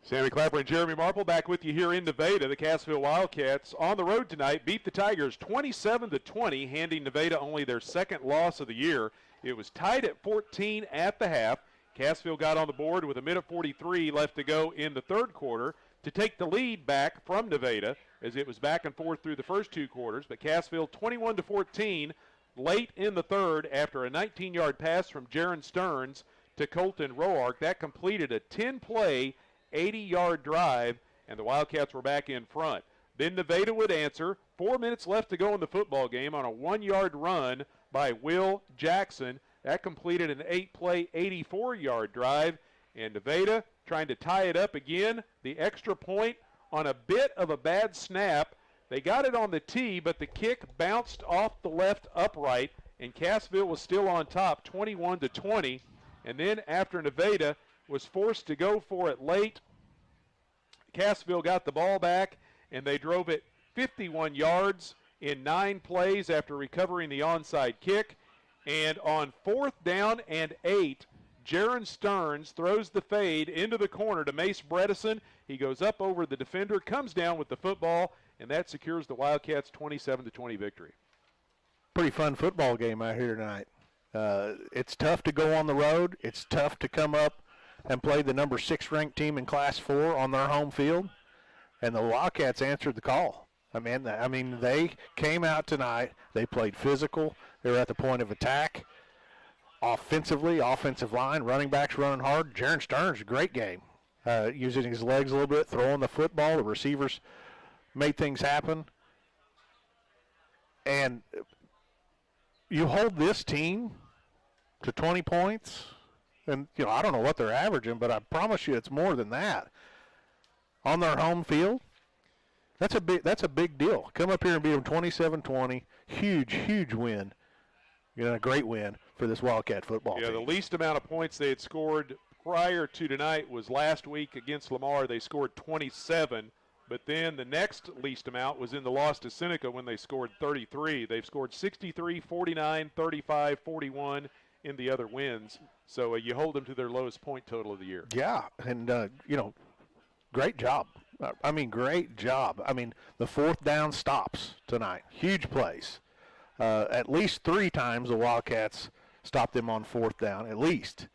Speaker 1: Sammy Clapper and Jeremy Marple back with you here in Nevada. The Cassville Wildcats on the road tonight beat the Tigers 27-20, handing Nevada only their second loss of the year. It was tied at 14 at the half. Cassville got on the board with 1:43 left to go in the third quarter to take the lead back from Nevada, as it was back and forth through the first two quarters. But Cassville 21-14 late in the third after a 19-yard pass from Jaron Stearns to Colton Roark. That completed a 10-play 80-yard drive, and the Wildcats were back in front. Then Nevada would answer. 4 minutes left to go in the football game on a 1-yard run by Will Jackson. That completed an 8-play 84-yard drive, and Nevada trying to tie it up again. The extra point on a bit of a bad snap They got it on the tee, but the kick bounced off the left upright, and Cassville was still on top, 21-20. And then after Nevada was forced to go for it late, Cassville got the ball back, and they drove it 51 yards in 9 plays after recovering the onside kick. And on 4th down and 8, Jaron Stearns throws the fade into the corner to Mace Bredesen. He goes up over the defender, comes down with the football, and that secures the Wildcats' 27-20 victory.
Speaker 2: Pretty fun football game out here tonight. It's tough to go on the road. It's tough to come up and play the number 6 ranked team in Class 4 on their home field, and the Wildcats answered the call. I mean, they came out tonight. They played physical. They were at the point of attack. Offensively, offensive line, running backs running hard. Jaron Stearns, a great game, using his legs a little bit, throwing the football. The receivers made things happen. And you hold this team to 20 points, and I don't know what they're averaging, but I promise you it's more than that. On their home field, that's a big deal. Come up here and beat them 27-20. Huge win. A great win for this Wildcat football team.
Speaker 1: Yeah, the least amount of points they had scored prior to tonight was last week against Lamar. They scored 27, but then the next least amount was in the loss to Seneca when they scored 33. They've scored 63, 49, 35, 41 in the other wins. So you hold them to their lowest point total of the year.
Speaker 2: Yeah, and, great job. Great job. The 4th down stops tonight. Huge plays. At least 3 times the Wildcats stopped them on 4th down, at least.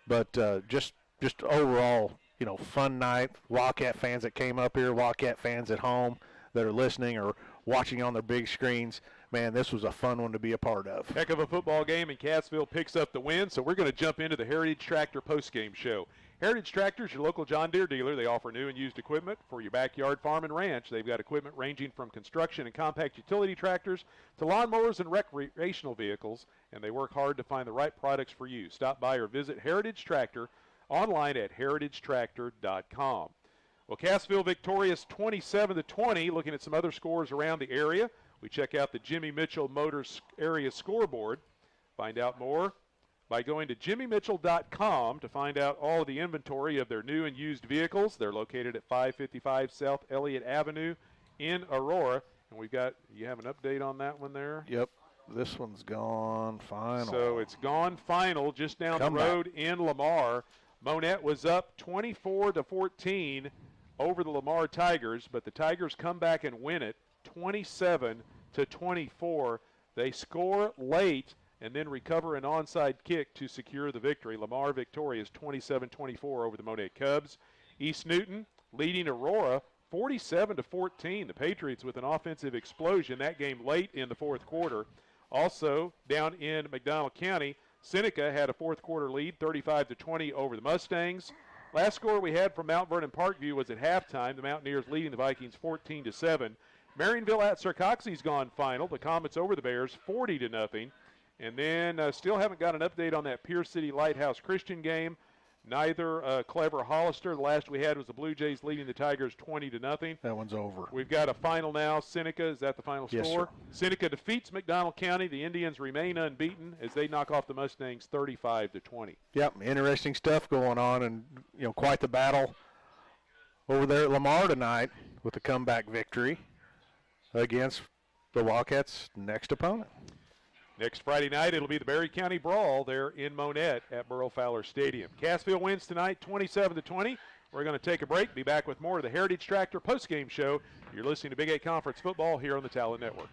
Speaker 2: But just overall, fun night. Wildcat fans that came up here, Wildcat fans at home that are listening or watching on their big screens, man, this was a fun one to be a part of.
Speaker 1: Heck of a football game, and Cassville picks up the win, so we're going to jump into the Heritage Tractor postgame show. Heritage Tractor is your local John Deere dealer. They offer new and used equipment for your backyard, farm, and ranch. They've got equipment ranging from construction and compact utility tractors to lawnmowers and recreational vehicles, and they work hard to find the right products for you. Stop by or visit Heritage Tractor online at heritagetractor.com. Well, Cassville victorious 27-20. Looking at some other scores around the area, we check out the Jimmy Mitchell Motors area scoreboard. Find out more by going to jimmymitchell.com to find out all of the inventory of their new and used vehicles. They're located at 555 South Elliott Avenue in Aurora. And you have an update on that one there?
Speaker 2: Yep. This one's gone final.
Speaker 1: So it's gone final just down the road in Lamar. Monette was up 24-14 over the Lamar Tigers, but the Tigers come back and win it 27-24. They score late and then recover an onside kick to secure the victory. Lamar victorious 27-24 over the Monette Cubs. East Newton leading Aurora 47-14. The Patriots with an offensive explosion. That game late in the 4th quarter. Also down in McDonald County, Seneca had a 4th quarter lead, 35-20 over the Mustangs. Last score we had from Mount Vernon Parkview was at halftime. The Mountaineers leading the Vikings 14-7. Marionville at Sarcoxie's gone final. The Comets over the Bears 40-0. And then still haven't got an update on that Pierce City Lighthouse Christian game. Neither Clever Hollister. The last we had was the Blue Jays leading the Tigers 20-0.
Speaker 2: That one's over.
Speaker 1: We've got a final now. Seneca, is that the final
Speaker 2: yes,
Speaker 1: score?
Speaker 2: Sir.
Speaker 1: Seneca defeats McDonald County. The Indians remain unbeaten as they knock off the Mustangs 35-20.
Speaker 2: Yep, interesting stuff going on, and quite the battle over there at Lamar tonight with a comeback victory against the Wildcats' next opponent.
Speaker 1: Next Friday night, it'll be the Berry County Brawl there in Monette at Burrow Fowler Stadium. Cassville wins tonight 27-20. We're going to take a break. Be back with more of the Heritage Tractor postgame show. You're listening to Big 8 Conference Football here on the Talent Network.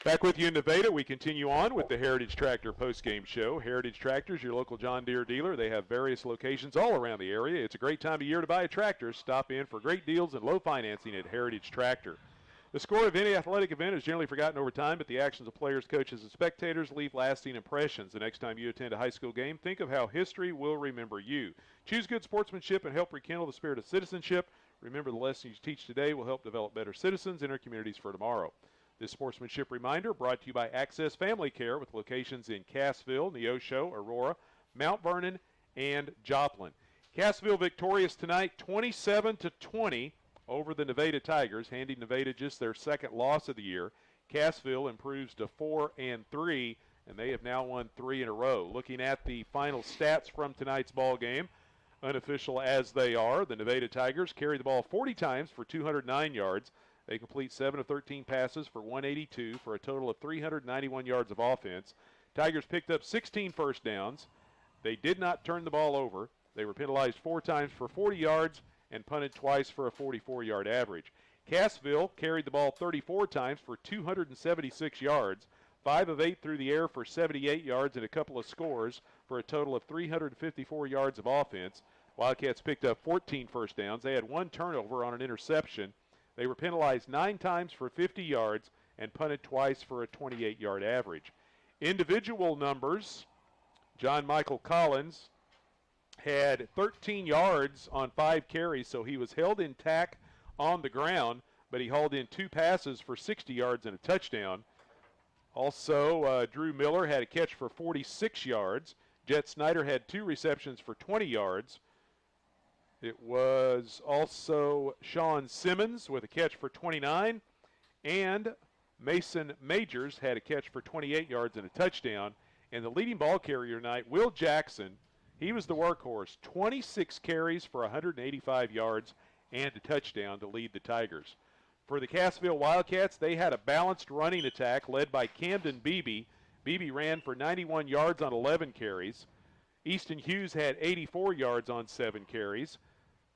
Speaker 1: Back with you in Nevada. We continue on with the Heritage Tractor postgame show. Heritage Tractors, your local John Deere dealer. They have various locations all around the area. It's a great time of year to buy a tractor. Stop in for great deals and low financing at Heritage Tractor. The score of any athletic event is generally forgotten over time, but the actions of players, coaches, and spectators leave lasting impressions. The next time you attend a high school game, think of how history will remember you. Choose good sportsmanship and help rekindle the spirit of citizenship. Remember, the lessons you teach today will help develop better citizens in our communities for tomorrow. This sportsmanship reminder brought to you by Access Family Care with locations in Cassville, Neosho, Aurora, Mount Vernon, and Joplin. Cassville victorious tonight, 27-20 over the Nevada Tigers, handing Nevada just their second loss of the year. Cassville improves to 4-3, and they have now won 3 in a row. Looking at the final stats from tonight's ball game, unofficial as they are, the Nevada Tigers carry the ball 40 times for 209 yards. They complete 7 of 13 passes for 182 for a total of 391 yards of offense. Tigers picked up 16 first downs. They did not turn the ball over. They were penalized 4 times for 40 yards and punted twice for a 44-yard average. Cassville carried the ball 34 times for 276 yards, 5 of 8 through the air for 78 yards and a couple of scores for a total of 354 yards of offense. Wildcats picked up 14 first downs. They had 1 turnover on an interception. They were penalized 9 times for 50 yards and punted twice for a 28-yard average. Individual numbers, John Michael Collins had 13 yards on 5 carries, so he was held intact on the ground, but he hauled in 2 passes for 60 yards and a touchdown. Also, Drew Miller had a catch for 46 yards. Jet Snyder had 2 receptions for 20 yards. It was also Sean Simmons with a catch for 29, and Mason Majors had a catch for 28 yards and a touchdown. And the leading ball carrier tonight, Will Jackson, he was the workhorse, 26 carries for 185 yards and a touchdown to lead the Tigers. For the Cassville Wildcats, they had a balanced running attack led by Camden Beebe. Beebe ran for 91 yards on 11 carries. Easton Hughes had 84 yards on 7 carries.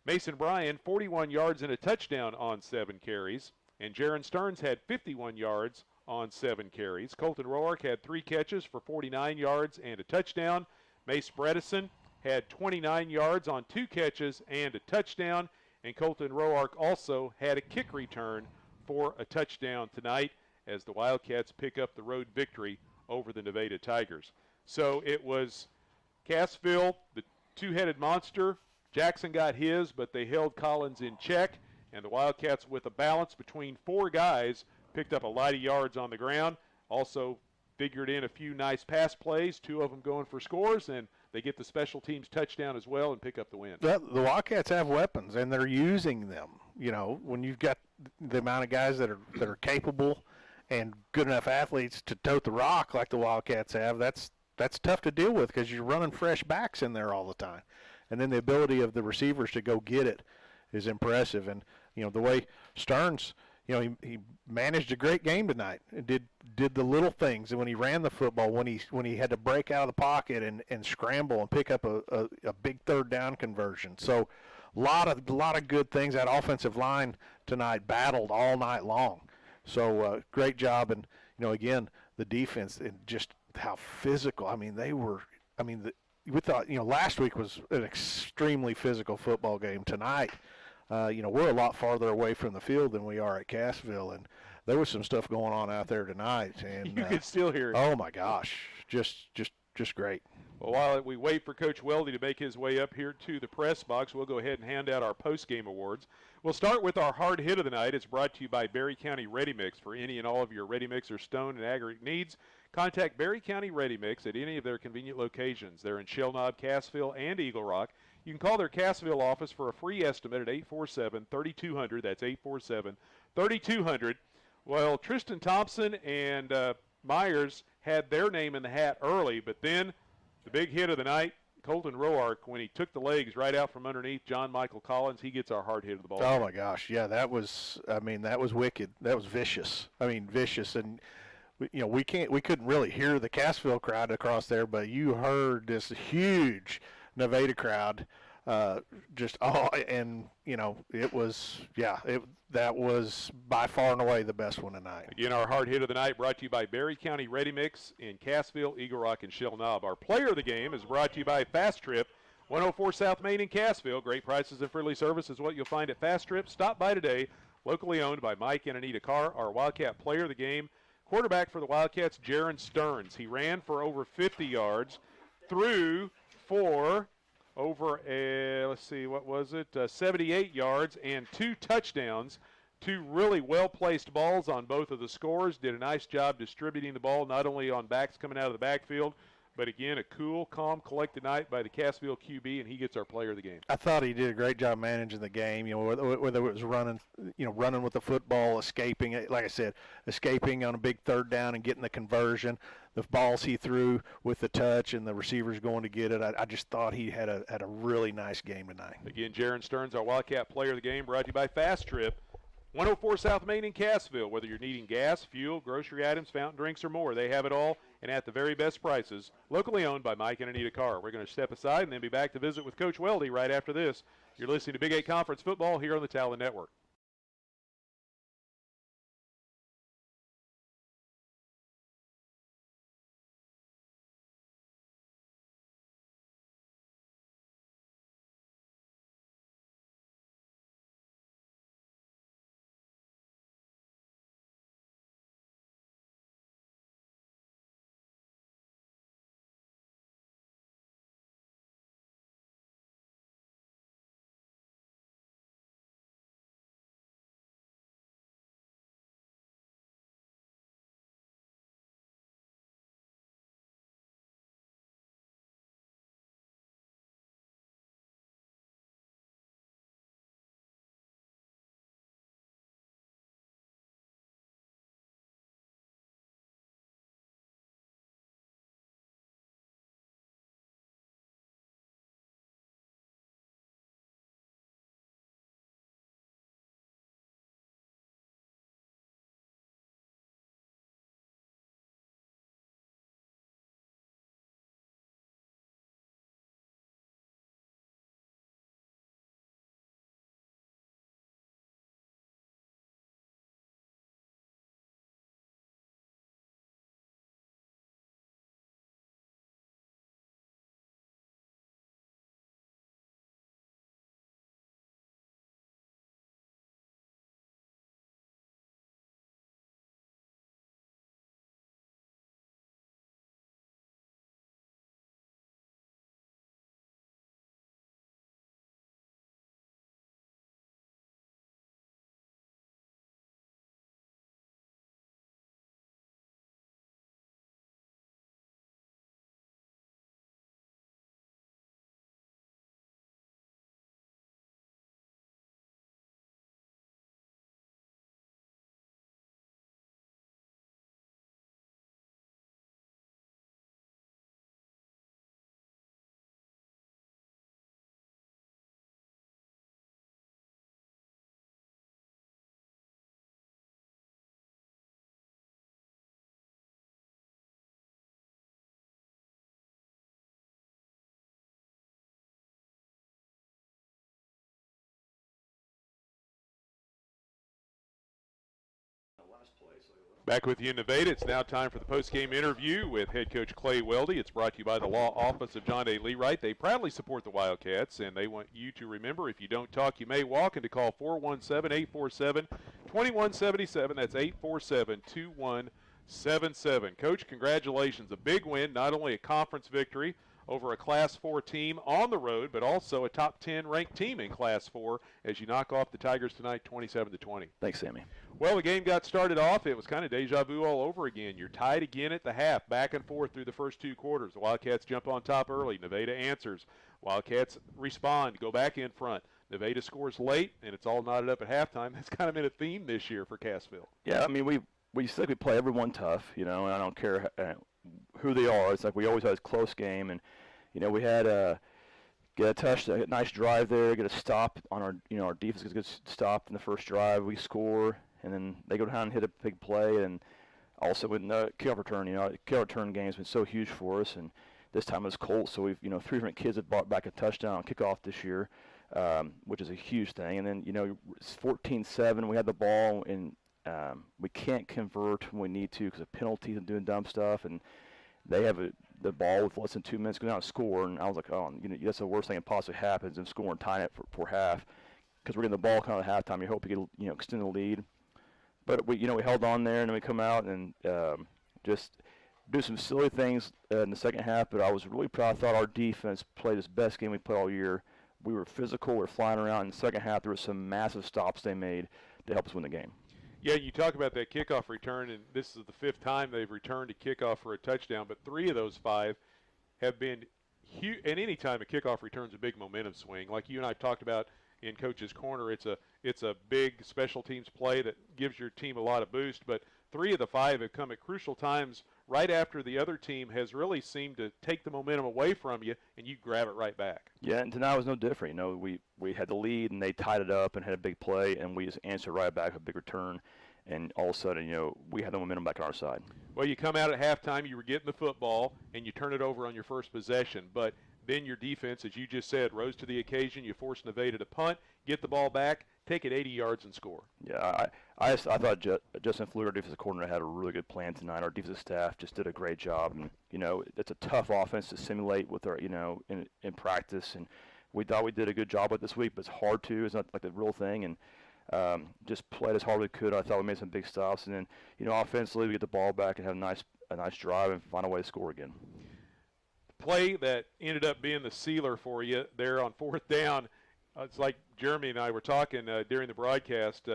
Speaker 1: Mason Bryan, 41 yards and a touchdown on 7 carries. And Jaron Stearns had 51 yards on 7 carries. Colton Roark had 3 catches for 49 yards and a touchdown. Mace Bredesen had 29 yards on 2 catches and a touchdown. And Colton Roark also had a kick return for a touchdown tonight as the Wildcats pick up the road victory over the Nevada Tigers. So it was Cassville, the 2-headed monster. Jackson got his, but they held Collins in check, and the Wildcats, with a balance between 4 guys, picked up a lot of yards on the ground. Also figured in a few nice pass plays, 2 of them going for scores, and they get the special teams touchdown as well and pick up the win.
Speaker 2: The Wildcats have weapons, and they're using them. You know, when you've got the amount of guys that are capable and good enough athletes to tote the rock like the Wildcats have, that's tough to deal with because you're running fresh backs in there all the time. And then the ability of the receivers to go get it is impressive. And, you know, the way Stearns, you know, he managed a great game tonight and did the little things. And when he ran the football, when he had to break out of the pocket and scramble and pick up a big 3rd down conversion. So a lot of good things. That offensive line tonight battled all night long. So great job. And, you know, again, the defense and just how physical. I mean, we thought, you know, last week was an extremely physical football game. Tonight, you know, we're a lot farther away from the field than we are at Cassville, and there was some stuff going on out there tonight. And
Speaker 1: you can still hear it.
Speaker 2: Oh my gosh, just great.
Speaker 1: Well, while we wait for Coach Weldy to make his way up here to the press box, we'll go ahead and hand out our post-game awards. We'll start with our hard hit of the night. It's brought to you by Berry County Ready Mix. For any and all of your ready mix or stone and aggregate needs, contact Berry County Ready Mix at any of their convenient locations. They're in Shell Knob, Cassville, and Eagle Rock. You can call their Cassville office for a free estimate at 847-3200. That's 847-3200. Well, Tristan Thompson and Myers had their name in the hat early, but then the big hit of the night, Colton Roark, when he took the legs right out from underneath John Michael Collins, he gets our hard hit of the ball.
Speaker 2: Oh my gosh, yeah, that was wicked. That was vicious. Vicious. And you know, we couldn't really hear the Cassville crowd across there, but you heard this huge Nevada crowd And it was, that was by far and away the best one tonight.
Speaker 1: Again, our hard hit of the night brought to you by Berry County Ready Mix in Cassville, Eagle Rock, and Shell Knob. Our player of the game is brought to you by Fast Trip, 104 South Main in Cassville. Great prices and friendly service is what you'll find at Fast Trip. Stop by today. Locally owned by Mike and Anita Carr. Our Wildcat player of the game, quarterback for the Wildcats, Jaron Stearns. He ran for over 50 yards, threw for over, 78 yards and 2 touchdowns. 2 really well-placed balls on both of the scores. Did a nice job distributing the ball, not only on backs coming out of the backfield, but again, a cool, calm, collected night by the Cassville QB, and he gets our player of the game.
Speaker 2: I thought he did a great job managing the game. Whether it was running with the football, escaping, like I said, escaping on a big third down and getting the conversion, the balls he threw with the touch, and the receivers going to get it. I just thought he had a really nice game tonight.
Speaker 1: Again, Jaron Stearns, our Wildcat player of the game, brought to you by Fast Trip. 104 South Main in Cassville. Whether you're needing gas, fuel, grocery items, fountain drinks, or more, they have it all and at the very best prices. Locally owned by Mike and Anita Carr. We're going to step aside and then be back to visit with Coach Weldy right after this. You're listening to Big 8 Conference Football here on the Talon Network. Back with you in Nevada. It's now time for the post-game interview with head coach Clay Weldy. It's brought to you by the Law Office of John A. Leewright. They proudly support the Wildcats, and they want you to remember, if you don't talk, you may walk, and to call 417-847-2177. That's 847-2177. Coach, congratulations. A big win, not only a conference victory over a Class 4 team on the road, but also a top 10 ranked team in Class 4 as you knock off the Tigers tonight 27-20.
Speaker 4: Thanks, Sammy.
Speaker 1: Well, the game got started off. It was kind of deja vu all over again. You're tied again at the half, back and forth through the first 2 quarters. The Wildcats jump on top early. Nevada answers. Wildcats respond, go back in front. Nevada scores late, and it's all knotted up at halftime. That's kind of been a theme this year for Cassville.
Speaker 4: Yeah, I mean, we said we play everyone tough, and I don't care who they are. It's like we always have a close game, and we had get a touch, a nice drive there, get a stop on our our defense gets a good stop in the first drive. We score, and then they go down and hit a big play, and also with kickoff return. Kickoff return game has been so huge for us, and this time it was Colts. So we've 3 different kids that brought back a touchdown on kickoff this year, which is a huge thing. And then it's 14-7. We had the ball and we can't convert when we need to because of penalties and doing dumb stuff. And they have the ball with less than 2 minutes, go down and score. And I was like, oh, that's the worst thing that possibly happens, and scoring tying it for half, because we're getting the ball kind of at halftime. You hope you can extend the lead. But we held on there, and then we come out and just do some silly things in the second half. But I was really proud. I thought our defense played its best game we played all year. We were physical. We were flying around. In the second half, there were some massive stops they made to help us win the game.
Speaker 1: Yeah, you talk about that kickoff return, and this is the 5th time they've returned a kickoff for a touchdown, but 3 of those 5 have been huge. And any time a kickoff returns a big momentum swing, like you and I talked about in Coach's Corner, it's a big special teams play that gives your team a lot of boost, but 3 of the 5 have come at crucial times right after the other team has really seemed to take the momentum away from you, and you grab it right back.
Speaker 4: Yeah, and tonight was no different. We had the lead, and they tied it up and had a big play, and we just answered right back with a big return, and all of a sudden, we had the momentum back on our side.
Speaker 1: Well, you come out at halftime, you were getting the football, and you turn it over on your first possession, but then your defense, as you just said, rose to the occasion. You forced Nevada to punt, get the ball back, take it 80 yards, and score.
Speaker 4: Yeah, I thought Justin Fluke, our defensive coordinator, had a really good plan tonight. Our defensive staff just did a great job, and it's a tough offense to simulate with our in practice, and we thought we did a good job with this week, but it's hard to. It's not like the real thing, and just played as hard as we could. I thought we made some big stops, and then offensively we get the ball back and have a nice drive and find a way to score again.
Speaker 1: Play that ended up being the sealer for you there on 4th down. It's like Jeremy and I were talking during the broadcast.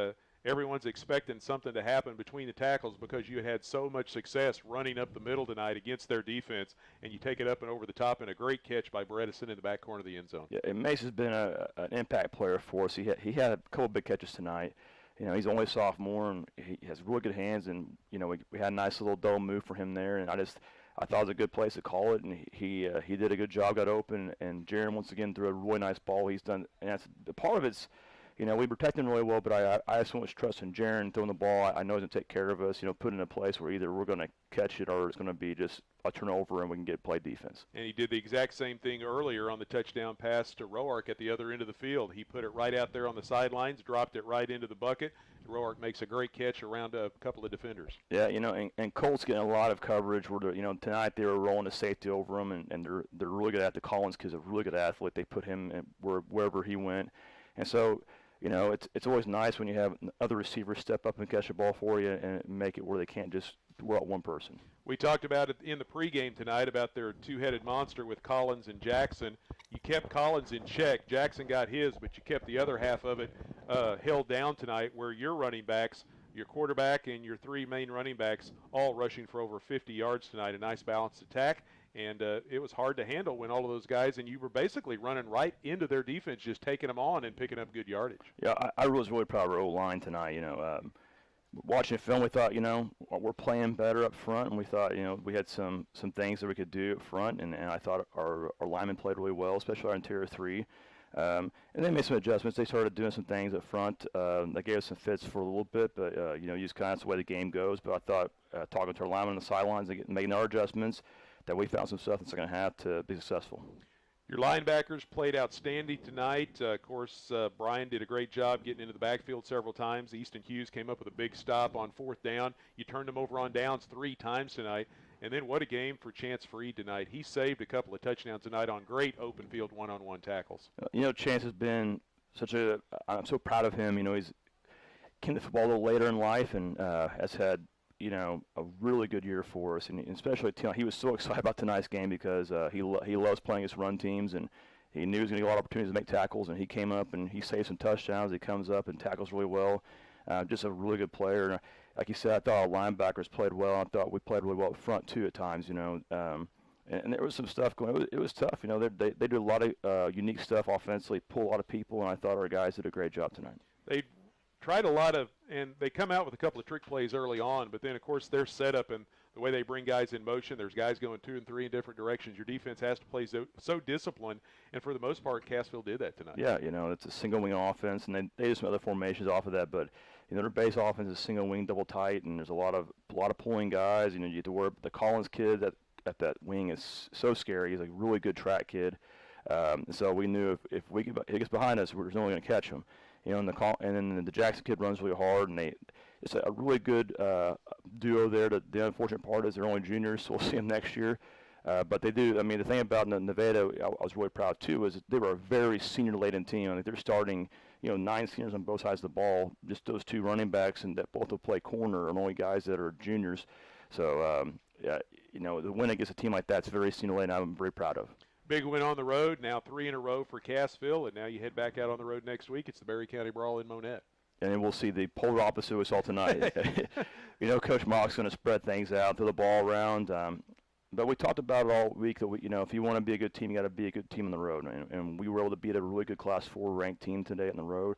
Speaker 1: Everyone's expecting something to happen between the tackles because you had so much success running up the middle tonight against their defense, and you take it up and over the top, and a great catch by Bredesen in the back corner of the end zone.
Speaker 4: Yeah, and Mace has been an impact player for us. He had a couple big catches tonight. He's only a sophomore, and he has really good hands, and we had a nice little double move for him there, and I thought it was a good place to call it, and he did a good job, got open, and Jaron once again threw a really nice ball. He's done, and that's part of it's, we protect him really well, but I have so much trust in Jaron throwing the ball. I know he's going to take care of us, put in a place where either we're going to catch it or it's going to be just a turnover and we can play defense.
Speaker 1: And he did the exact same thing earlier on the touchdown pass to Roark at the other end of the field. He put it right out there on the sidelines, dropped it right into the bucket. Roark makes a great catch around a couple of defenders.
Speaker 4: Yeah, and Colt's getting a lot of coverage. Where tonight they were rolling the safety over him, and they're really good at the Collins kid's a really good athlete. They put him wherever he went, and so it's always nice when you have other receivers step up and catch the ball for you and make it where they can't just wear out one person.
Speaker 1: We talked about it in the pregame tonight about their two-headed monster with Collins and Jackson. You kept Collins in check. Jackson got his, but you kept the other half of it held down tonight, where your running backs, your quarterback and your 3 main running backs, all rushing for over 50 yards tonight. A nice balanced attack, and it was hard to handle when all of those guys, and you were basically running right into their defense, just taking them on and picking up good yardage.
Speaker 4: Yeah, I was really proud of our O-line tonight. Watching film, we thought, we're playing better up front, and we thought, we had some things that we could do up front, and I thought our linemen played really well, especially our interior 3. And they made some adjustments. They started doing some things up front. They gave us some fits for a little bit, but, just kind of the way the game goes. But I thought talking to our linemen on the sidelines and making our adjustments, that we found some stuff that's going to have to be successful.
Speaker 1: Your linebackers played outstanding tonight. Of course, Brian did a great job getting into the backfield several times. Easton Hughes came up with a big stop on 4th down. You turned him over on downs 3 times tonight. And then what a game for Chance Freed tonight. He saved a couple of touchdowns tonight on great open field one-on-one tackles.
Speaker 4: Chance has been I'm so proud of him. He's came to football a little later in life and has had, a really good year for us. And especially, he was so excited about tonight's game because he loves playing his run teams, and he knew he was going to get a lot of opportunities to make tackles, and he came up and he saved some touchdowns. He comes up and tackles really well. Just a really good player. Like you said, I thought our linebackers played well. I thought we played really well up front, too, at times, and there was some stuff going. It was tough. They do a lot of unique stuff offensively, pull a lot of people, and I thought our guys did a great job tonight.
Speaker 1: They tried a lot of, and they come out with a couple of trick plays early on, but then, of course, their setup and the way they bring guys in motion, there's guys going 2 and 3 in different directions. Your defense has to play so disciplined, and for the most part, Cassville did that tonight.
Speaker 4: Yeah, it's a single-wing offense, and they do some other formations off of that, but their base offense is single-wing, double tight, and there's a lot of pulling guys. You have to worry the Collins kid that at that wing is so scary. He's a really good track kid. So we knew if he gets behind us, we're only going to catch him. You know, and then the Jackson kid runs really hard, and it's a really good duo there. The unfortunate part is they're only juniors, so we'll see them next year. But they do. I mean, the thing about Nevada, I was really proud too, is they were a very senior-laden team. I mean, they're starting, 9 seniors on both sides of the ball. Just those 2 running backs, and that both will play corner, are only guys that are juniors. So, the win against a team like that's very senior-laden. I'm very proud of.
Speaker 1: Big win on the road, now 3 in a row for Cassville, and now you head back out on the road next week. It's the Berry County Brawl in Monette.
Speaker 4: And then we'll see the polar opposite we saw tonight. Coach Mock's going to spread things out, throw the ball around. But we talked about it all week that if you want to be a good team, you got to be a good team on the road. And we were able to beat a really good Class 4 ranked team today on the road.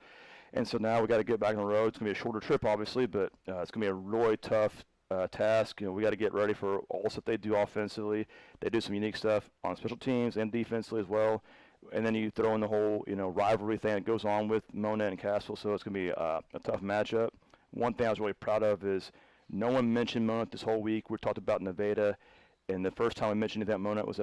Speaker 4: And so now we got to get back on the road. It's going to be a shorter trip, obviously, but it's going to be a really tough task. We got to get ready for all the stuff they do offensively. They do some unique stuff on special teams and defensively as well. And then you throw in the whole rivalry thing that goes on with Monette and Cassville. So it's going to be a tough matchup. One thing I was really proud of is no one mentioned Monette this whole week. We talked about Nevada. And the first time we mentioned that Monette was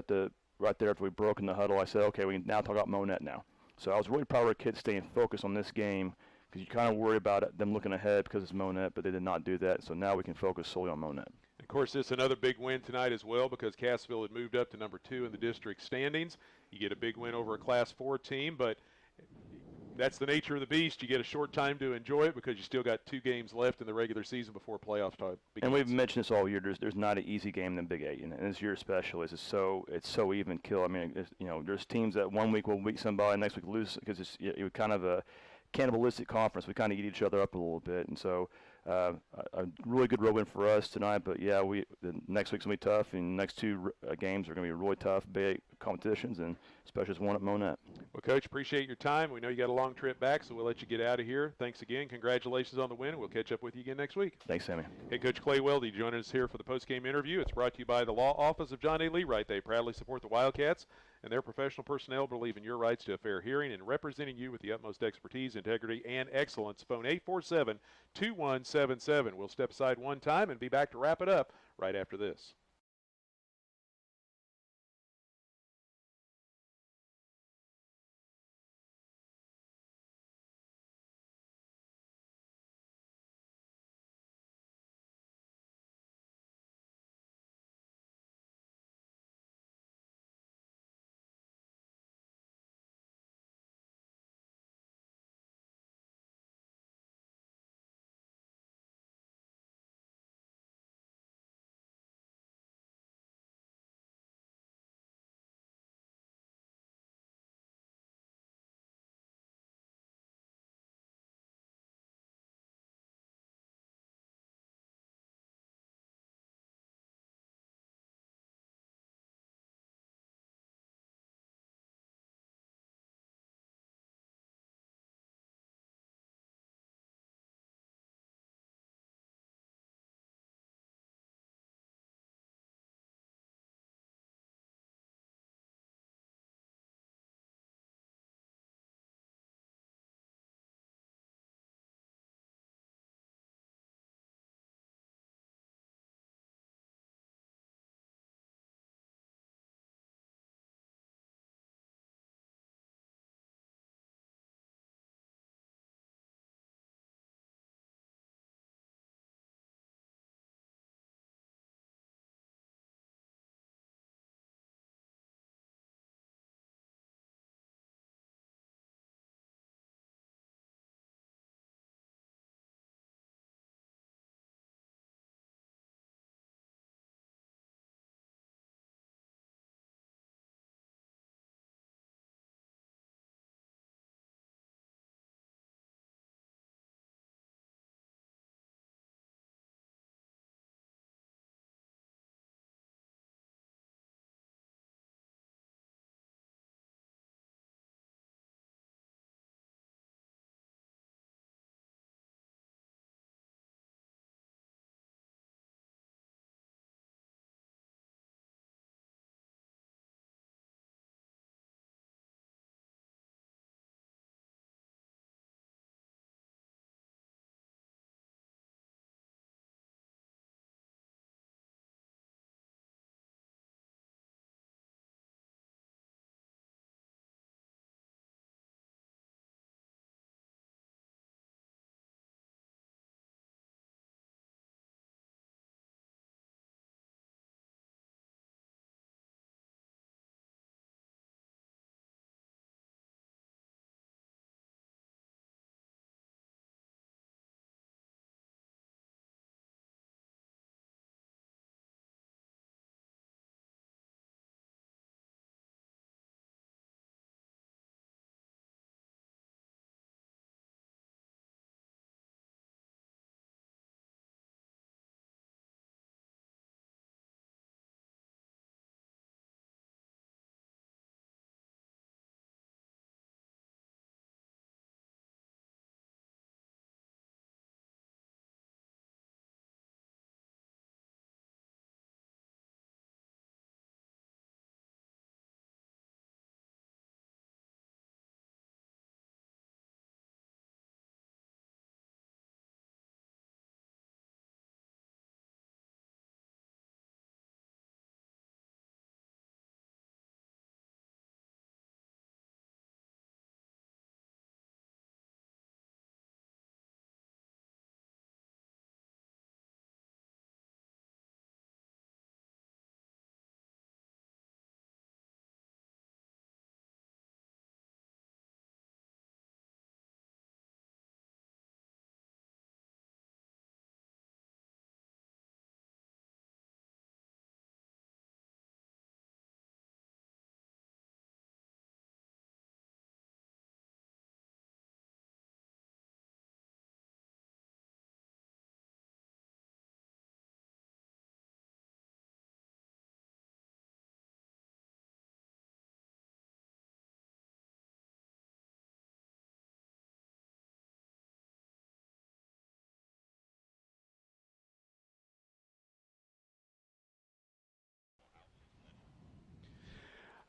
Speaker 4: right there after we broke in the huddle. I said, okay, we can now talk about Monette now. So I was really proud of our kids staying focused on this game because you kind of worry about them looking ahead because it's Monette, but they did not do that. So now we can focus solely on Monette.
Speaker 1: Of course, this is another big win tonight as well because Cassville had moved up to number 2 in the district standings. You get a big win over a Class 4 team, but that's the nature of the beast. You get a short time to enjoy it because you still got 2 games left in the regular season before playoff time begins.
Speaker 4: And we've mentioned this all year. There's not an easy game in Big 8, and this year especially. It's so even kill. I mean, there's teams that one week will beat somebody, next week lose because it's kind of a cannibalistic conference. We kind of eat each other up a little bit, and so a really good road win for us tonight. But yeah, the next week's gonna be tough, and the next 2 games are gonna be really tough, big competitions, and especially this one at Monette.
Speaker 1: Well, Coach, appreciate your time. We know you got a long trip back, so we'll let you get out of here. Thanks again. Congratulations on the win. We'll catch up with you again next week.
Speaker 4: Thanks, Sammy.
Speaker 1: Hey, Coach Clay Weldy joining us here for the post-game interview. It's brought to you by the Law Office of John A. Leewright. They proudly support the Wildcats, and their professional personnel believe in your rights to a fair hearing and representing you with the utmost expertise, integrity, and excellence. Phone 847-2177. We'll step aside one time and be back to wrap it up right after this.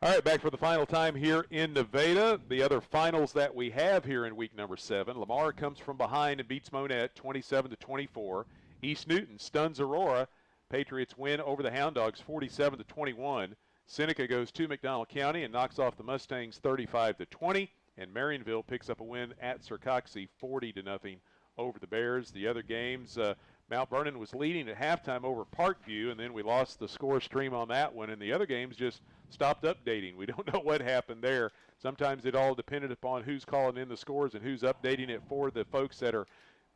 Speaker 1: All right, back for the final time here in Nevada. The other finals that we have here in week number 7. Lamar comes from behind and beats Monette 27-24. East Newton stuns Aurora. Patriots win over the Hound Dogs 47-21. Seneca goes to McDonald County and knocks off the Mustangs 35-20. And Marionville picks up a win at Sircoxie 40-0 over the Bears. The other games, Mount Vernon was leading at halftime over Parkview, and then we lost the score stream on that one. And the other games just stopped updating. We don't know what happened there. Sometimes it all depended upon who's calling in the scores and who's updating it for the folks that are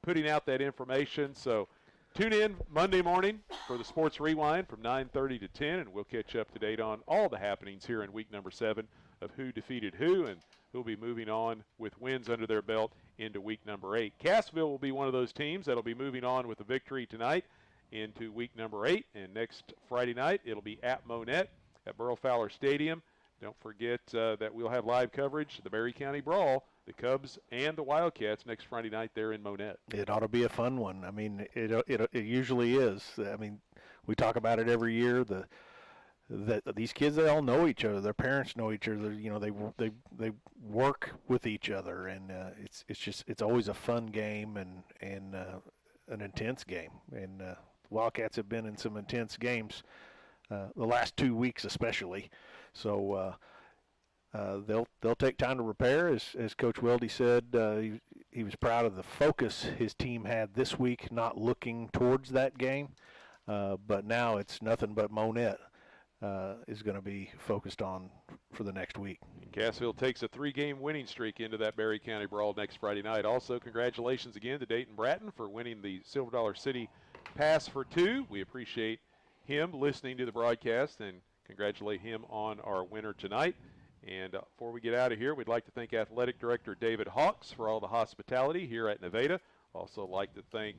Speaker 1: putting out that information. So tune in Monday morning for the Sports Rewind from 9:30 to 10, and we'll catch you up to date on all the happenings here in week number 7 of who defeated who and who'll be moving on with wins under their belt into week number 8. Cassville will be one of those teams that'll be moving on with a victory tonight into week number 8, and next Friday night it'll be at Monette at Burl Fowler Stadium. Don't forget that we'll have live coverage of the Berry County Brawl, the Cubs and the Wildcats next Friday night there in Monette.
Speaker 2: It ought to be a fun one. I mean, it usually is. I mean, we talk about it every year. That these kids, they all know each other. Their parents know each other. You know, they work with each other, and it's always a fun game and an intense game. And Wildcats have been in some intense games the last 2 weeks especially. So they'll take time to prepare. As Coach Weldy said, he was proud of the focus his team had this week, not looking towards that game. But now it's nothing but Monette is going to be focused on for the next week.
Speaker 1: And Cassville takes a 3-game winning streak into that Berry County Brawl next Friday night. Also, congratulations again to Dayton Bratton for winning the Silver Dollar City Pass for 2. We appreciate him listening to the broadcast and congratulate him on our winner tonight. And before we get out of here, we'd like to thank Athletic Director David Hawks for all the hospitality here at Nevada. Also like to thank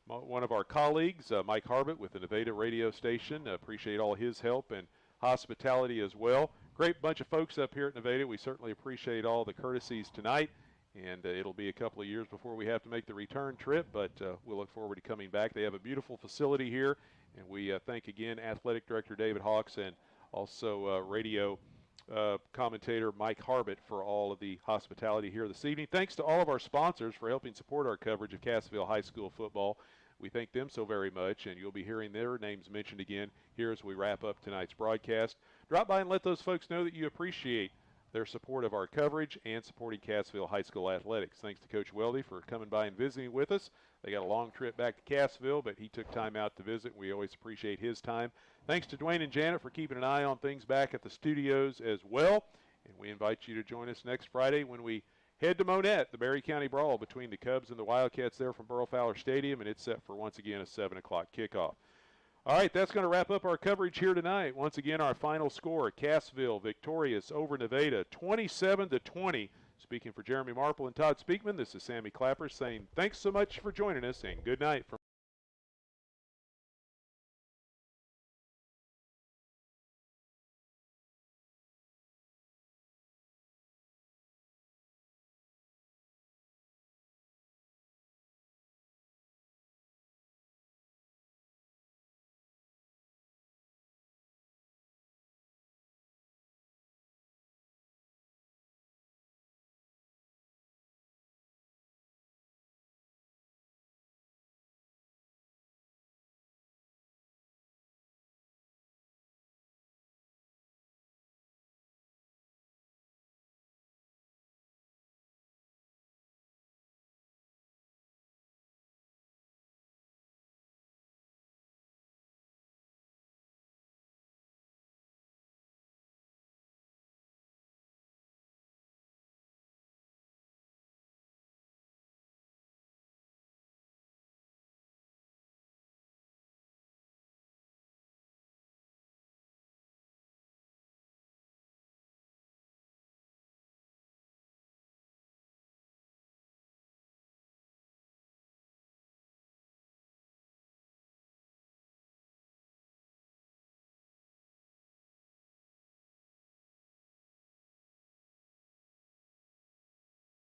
Speaker 1: one of our colleagues, Mike Harbert with the Nevada radio station. Appreciate all his help and hospitality as well. Great bunch of folks up here at Nevada. We certainly appreciate all the courtesies tonight. And it'll be a couple of years before we have to make the return trip, but we'll look forward to coming back. They have a beautiful facility here, and we thank again Athletic Director David Hawks and also radio commentator Mike Harbert for all of the hospitality here this evening. Thanks to all of our sponsors for helping support our coverage of Cassville High School football. We thank them so very much, and you'll be hearing their names mentioned again here as we wrap up tonight's broadcast. Drop by and let those folks know that you appreciate their support of our coverage and supporting Cassville High School athletics. Thanks to Coach Weldy for coming by and visiting with us. They got a long trip back to Cassville, but he took time out to visit. We always appreciate his time. Thanks to Dwayne and Janet for keeping an eye on things back at the studios as well. And we invite you to join us next Friday when we head to Monette, the Berry County Brawl between the Cubs and the Wildcats there from Burl Fowler Stadium, and it's set for, once again, a 7 o'clock kickoff. All right, that's going to wrap up our coverage here tonight. Once again, our final score, Cassville victorious over Nevada, 27-20. Speaking for Jeremy Marple and Todd Speakman, this is Sammy Clapper saying thanks so much for joining us, and good night from